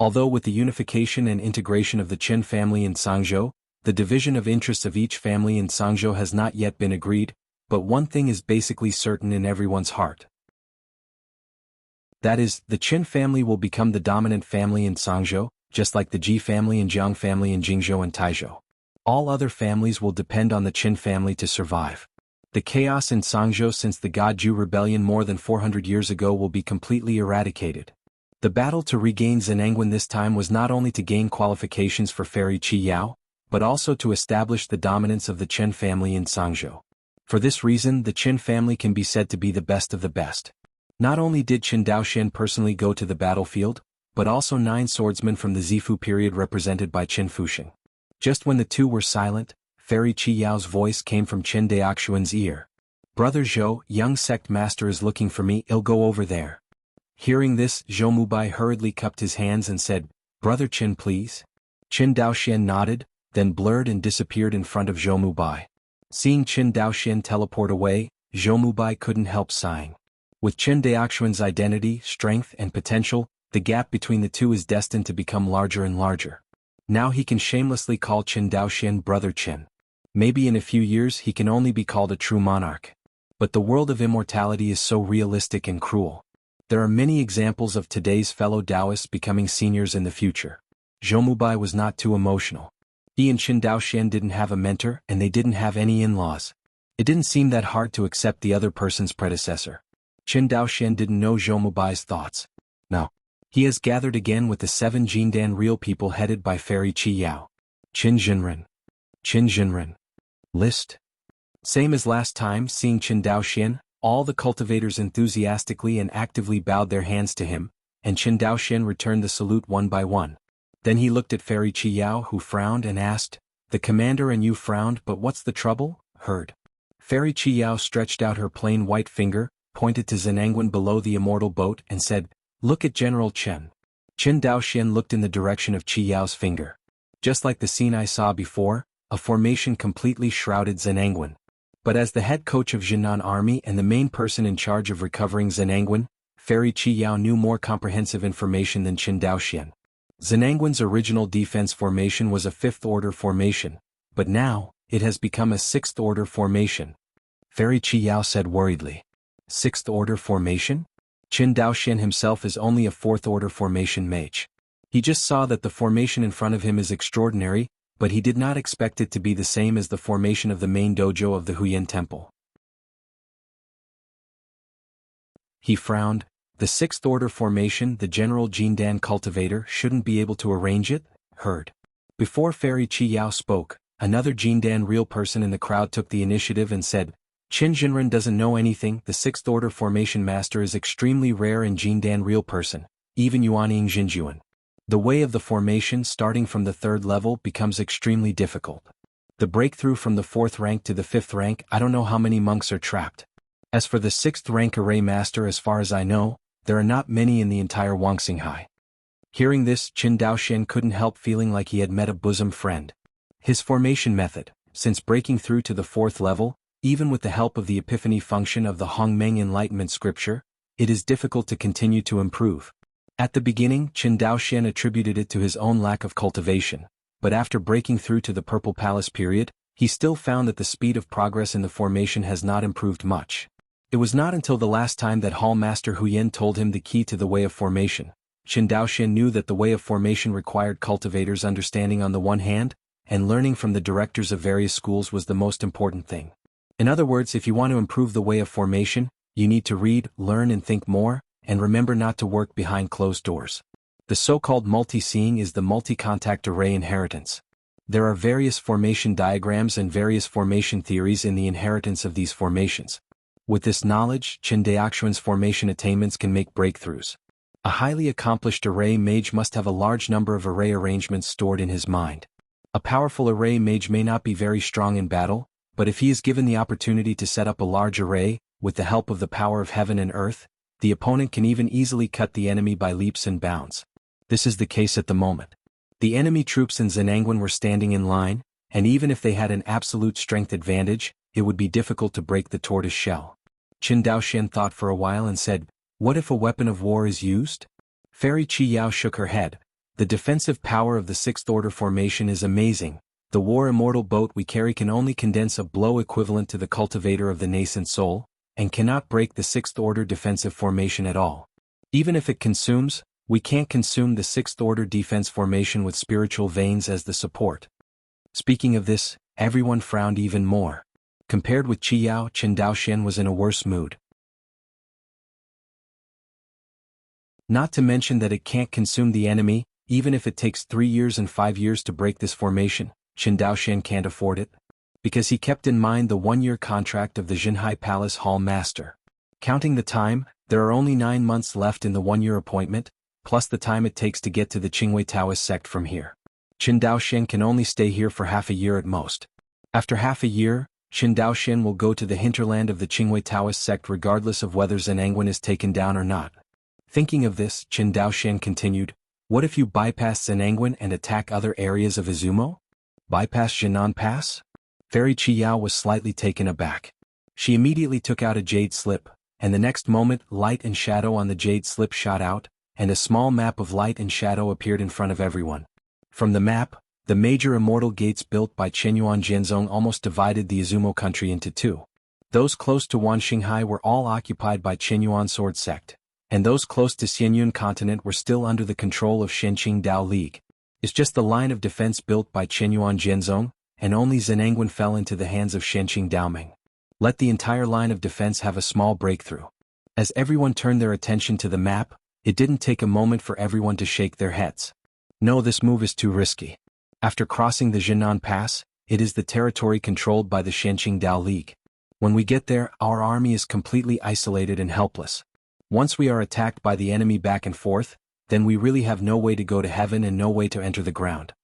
Although with the unification and integration of the Qin family in Sangzhou, the division of interests of each family in Sangzhou has not yet been agreed, but one thing is basically certain in everyone's heart. That is, the Qin family will become the dominant family in Sangzhou, just like the Ji family and Jiang family in Jingzhou and Taizhou. All other families will depend on the Qin family to survive. The chaos in Sangzhou since the Gaju rebellion more than 400 years ago will be completely eradicated. The battle to regain Zhenengwen this time was not only to gain qualifications for Fairy Qi Yao, but also to establish the dominance of the Qin family in Sangzhou. For this reason, the Qin family can be said to be the best of the best. Not only did Qin Daoxian personally go to the battlefield, but also 9 swordsmen from the Zifu period represented by Qin Fuxing. Just when the two were silent, Fairy Qi Yao's voice came from Qin Daoxian's ear. "Brother Zhou, young sect master is looking for me, I'll go over there." Hearing this, Zhou Mubai hurriedly cupped his hands and said, "Brother Qin, please." Qin Daoxian nodded, then blurred and disappeared in front of Zhou Mubai. Seeing Qin Daoxian teleport away, Zhou Mubai couldn't help sighing. With Qin Daoxian's identity, strength, and potential, the gap between the two is destined to become larger and larger. Now he can shamelessly call Qin Daoxian Brother Qin. Maybe in a few years he can only be called a true monarch. But the world of immortality is so realistic and cruel. There are many examples of today's fellow Taoists becoming seniors in the future. Zhou Mubai was not too emotional. He and Qin Daoxian didn't have a mentor and they didn't have any in-laws. It didn't seem that hard to accept the other person's predecessor. Qin Daoxian didn't know Zhou Mubai's thoughts. No. He has gathered again with the 7 Jindan real people headed by Fairy Qi Yao. Qin Jinren. Qin Jinren. List. Same as last time, seeing Qin Daoxian, all the cultivators enthusiastically and actively bowed their hands to him, and Qin Daoxian returned the salute one by one. Then he looked at Fairy Qi Yao who frowned and asked, "The commander and you frowned, but what's the trouble?" Heard. Fairy Qi Yao stretched out her plain white finger, pointed to Zenangwen below the immortal boat and said, "Look at General Chen." Qin Daoxian looked in the direction of Qi Yao's finger. Just like the scene I saw before, a formation completely shrouded Zenangwen. But as the head coach of Jinan Army and the main person in charge of recovering Zenangwen, Fairy Qi Yao knew more comprehensive information than Qin Daoxian. Zenangwen's original defense formation was a 5th-order formation, but now, it has become a 6th-order formation. Fairy Qi Yao said worriedly. 6th-order formation? Qin Daoxian himself is only a 4th-order formation mage. He just saw that the formation in front of him is extraordinary, but he did not expect it to be the same as the formation of the main dojo of the Huyan Temple. He frowned. The 6th-order formation, the General Jindan cultivator, shouldn't be able to arrange it? Heard. Before Fairy Qi Yao spoke, another Jindan real person in the crowd took the initiative and said, "Qin Jinren doesn't know anything, the 6th-order formation master is extremely rare in Jindan real person, even Yuanying Jinjuan. The way of the formation starting from the 3rd level becomes extremely difficult. The breakthrough from the 4th rank to the 5th rank, I don't know how many monks are trapped. As for the 6th rank array master, as far as I know, there are not many in the entire Wangxinghai." Hearing this, Qin Daoxian couldn't help feeling like he had met a bosom friend. His formation method, since breaking through to the 4th level, even with the help of the epiphany function of the Hongmeng Enlightenment scripture, it is difficult to continue to improve. At the beginning, Qin Daoxian attributed it to his own lack of cultivation, but after breaking through to the Purple Palace period, he still found that the speed of progress in the formation has not improved much. It was not until the last time that Hall Master Huyen told him the key to the way of formation. Qin Daoxian knew that the way of formation required cultivators' understanding on the one hand, and learning from the directors of various schools was the most important thing. In other words, if you want to improve the way of formation, you need to read, learn and think more, and remember not to work behind closed doors. The so-called multi-seeing is the multi-contact array inheritance. There are various formation diagrams and various formation theories in the inheritance of these formations. With this knowledge, Qin Daoxian's formation attainments can make breakthroughs. A highly accomplished array mage must have a large number of array arrangements stored in his mind. A powerful array mage may not be very strong in battle, but if he is given the opportunity to set up a large array, with the help of the power of heaven and earth, the opponent can even easily cut the enemy by leaps and bounds. This is the case at the moment. The enemy troops in Zenangwen were standing in line, and even if they had an absolute strength advantage, it would be difficult to break the tortoise shell. Qin Daoxian thought for a while and said, "What if a weapon of war is used?" Fairy Qi Yao shook her head. "The defensive power of the 6th-order formation is amazing. The war immortal boat we carry can only condense a blow equivalent to the cultivator of the nascent soul, and cannot break the 6th-order defensive formation at all. Even if it consumes, we can't consume the 6th-order defense formation with spiritual veins as the support." Speaking of this, everyone frowned even more. Compared with Qi Yao, Qin Daoxian was in a worse mood. Not to mention that it can't consume the enemy, even if it takes 3 years and 5 years to break this formation, Qin Daoxian can't afford it. Because he kept in mind the 1-year contract of the Jinhai Palace Hall Master. Counting the time, There are only 9 months left in the 1-year appointment, plus the time it takes to get to the Qingwei Taoist sect from here. Qin Daoxian can only stay here for half a year at most. After half a year, Qin Daoxian will go to the hinterland of the Qingwei Taoist sect regardless of whether Zhenangwen is taken down or not. Thinking of this, Qin Daoxian continued, what if you bypass Zhenangwen and attack other areas of Izumo? Bypass Jinan Pass? Fairy Qiyao was slightly taken aback. She immediately took out a jade slip, and the next moment light and shadow on the jade slip shot out, and a small map of light and shadow appeared in front of everyone. From the map, the major immortal gates built by Qianyuan Jianzong almost divided the Izumo country into two. Those close to Wanxinghai were all occupied by Qianyuan Sword Sect, and those close to Xianyun continent were still under the control of Shenqing Dao League. It's just the line of defense built by Qianyuan Jianzong, and only Zhenangwen fell into the hands of Shenqing Daoming. Let the entire line of defense have a small breakthrough. As everyone turned their attention to the map, it didn't take a moment for everyone to shake their heads. No, this move is too risky. After crossing the Jinan Pass, it is the territory controlled by the Shenqing Dao League. When we get there, our army is completely isolated and helpless. Once we are attacked by the enemy back and forth, then we really have no way to go to heaven and no way to enter the ground.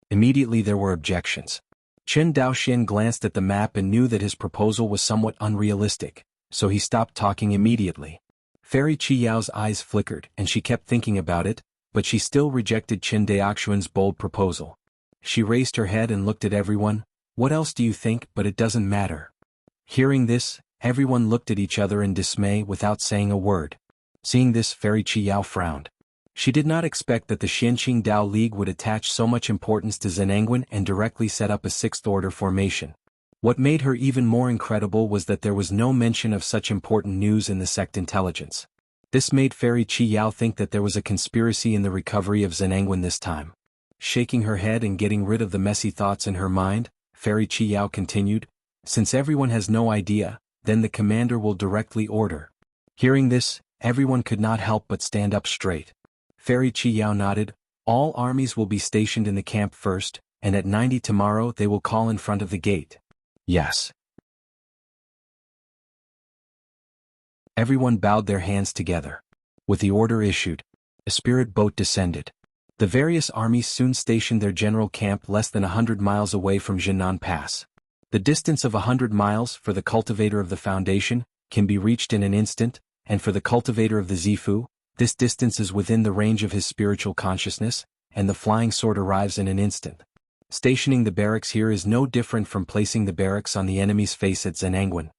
Immediately there were objections. Qin Daoxian glanced at the map and knew that his proposal was somewhat unrealistic, so he stopped talking immediately. Fairy Qiyao's eyes flickered and she kept thinking about it, but she still rejected Qin Daoxian's bold proposal. She raised her head and looked at everyone. What else do you think? But it doesn't matter. Hearing this, everyone looked at each other in dismay without saying a word. Seeing this, Fairy Qiyao frowned. She did not expect that the Shenqing Dao League would attach so much importance to Zhenangwen and directly set up a sixth-order formation. What made her even more incredible was that there was no mention of such important news in the sect intelligence. This made Fairy Qiyao think that there was a conspiracy in the recovery of Zhenangwen this time. Shaking her head and getting rid of the messy thoughts in her mind, Fairy Qiyao continued, since everyone has no idea, then the commander will directly order. Hearing this, everyone could not help but stand up straight. Fairy Qiyao nodded, all armies will be stationed in the camp first, and at 90 tomorrow they will call in front of the gate. Yes. Everyone bowed their hands together. With the order issued, a spirit boat descended. The various armies soon stationed their general camp less than 100 miles away from Jinan Pass. The distance of 100 miles for the cultivator of the Foundation can be reached in an instant, and for the cultivator of the Zifu, this distance is within the range of his spiritual consciousness, and the flying sword arrives in an instant. Stationing the barracks here is no different from placing the barracks on the enemy's face at Zhenangwen.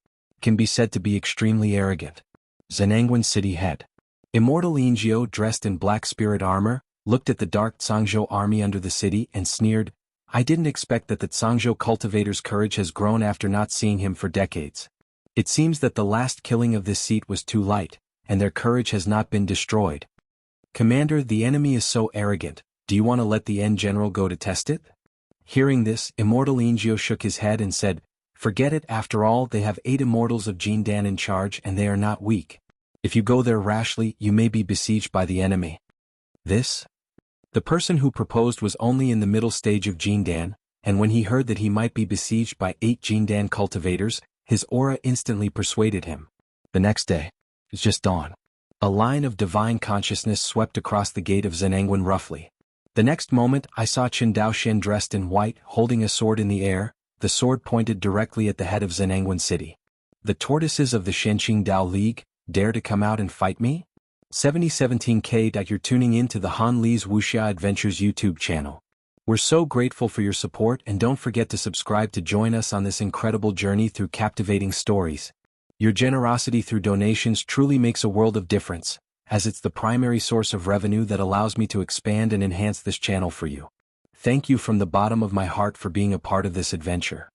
Can be said to be extremely arrogant. Zhenangwen city head. Immortal Ingio, dressed in black spirit armor, looked at the dark Zhangzhou army under the city and sneered, I didn't expect that the Zhangzhou cultivator's courage has grown after not seeing him for decades. It seems that the last killing of this seat was too light, and their courage has not been destroyed. Commander, the enemy is so arrogant, do you want to let the N general go to test it? Hearing this, Immortal Ingio shook his head and said, forget it, after all they have 8 immortals of Jindan in charge and they are not weak. If you go there rashly, you may be besieged by the enemy. This? The person who proposed was only in the middle stage of Jindan, and when he heard that he might be besieged by 8 Jindan cultivators, his aura instantly persuaded him. The next day, it's just dawn. A line of divine consciousness swept across the gate of Zhenangwen roughly. The next moment I saw Qin Daoxian dressed in white, holding a sword in the air, the sword pointed directly at the head of Zhenangwen city. The tortoises of the Shenqing Dao League dare to come out and fight me? 7017K. You're tuning in to the Han Li's Wuxia Adventures YouTube channel. We're so grateful for your support and don't forget to subscribe to join us on this incredible journey through captivating stories. Your generosity through donations truly makes a world of difference, as it's the primary source of revenue that allows me to expand and enhance this channel for you. Thank you from the bottom of my heart for being a part of this adventure.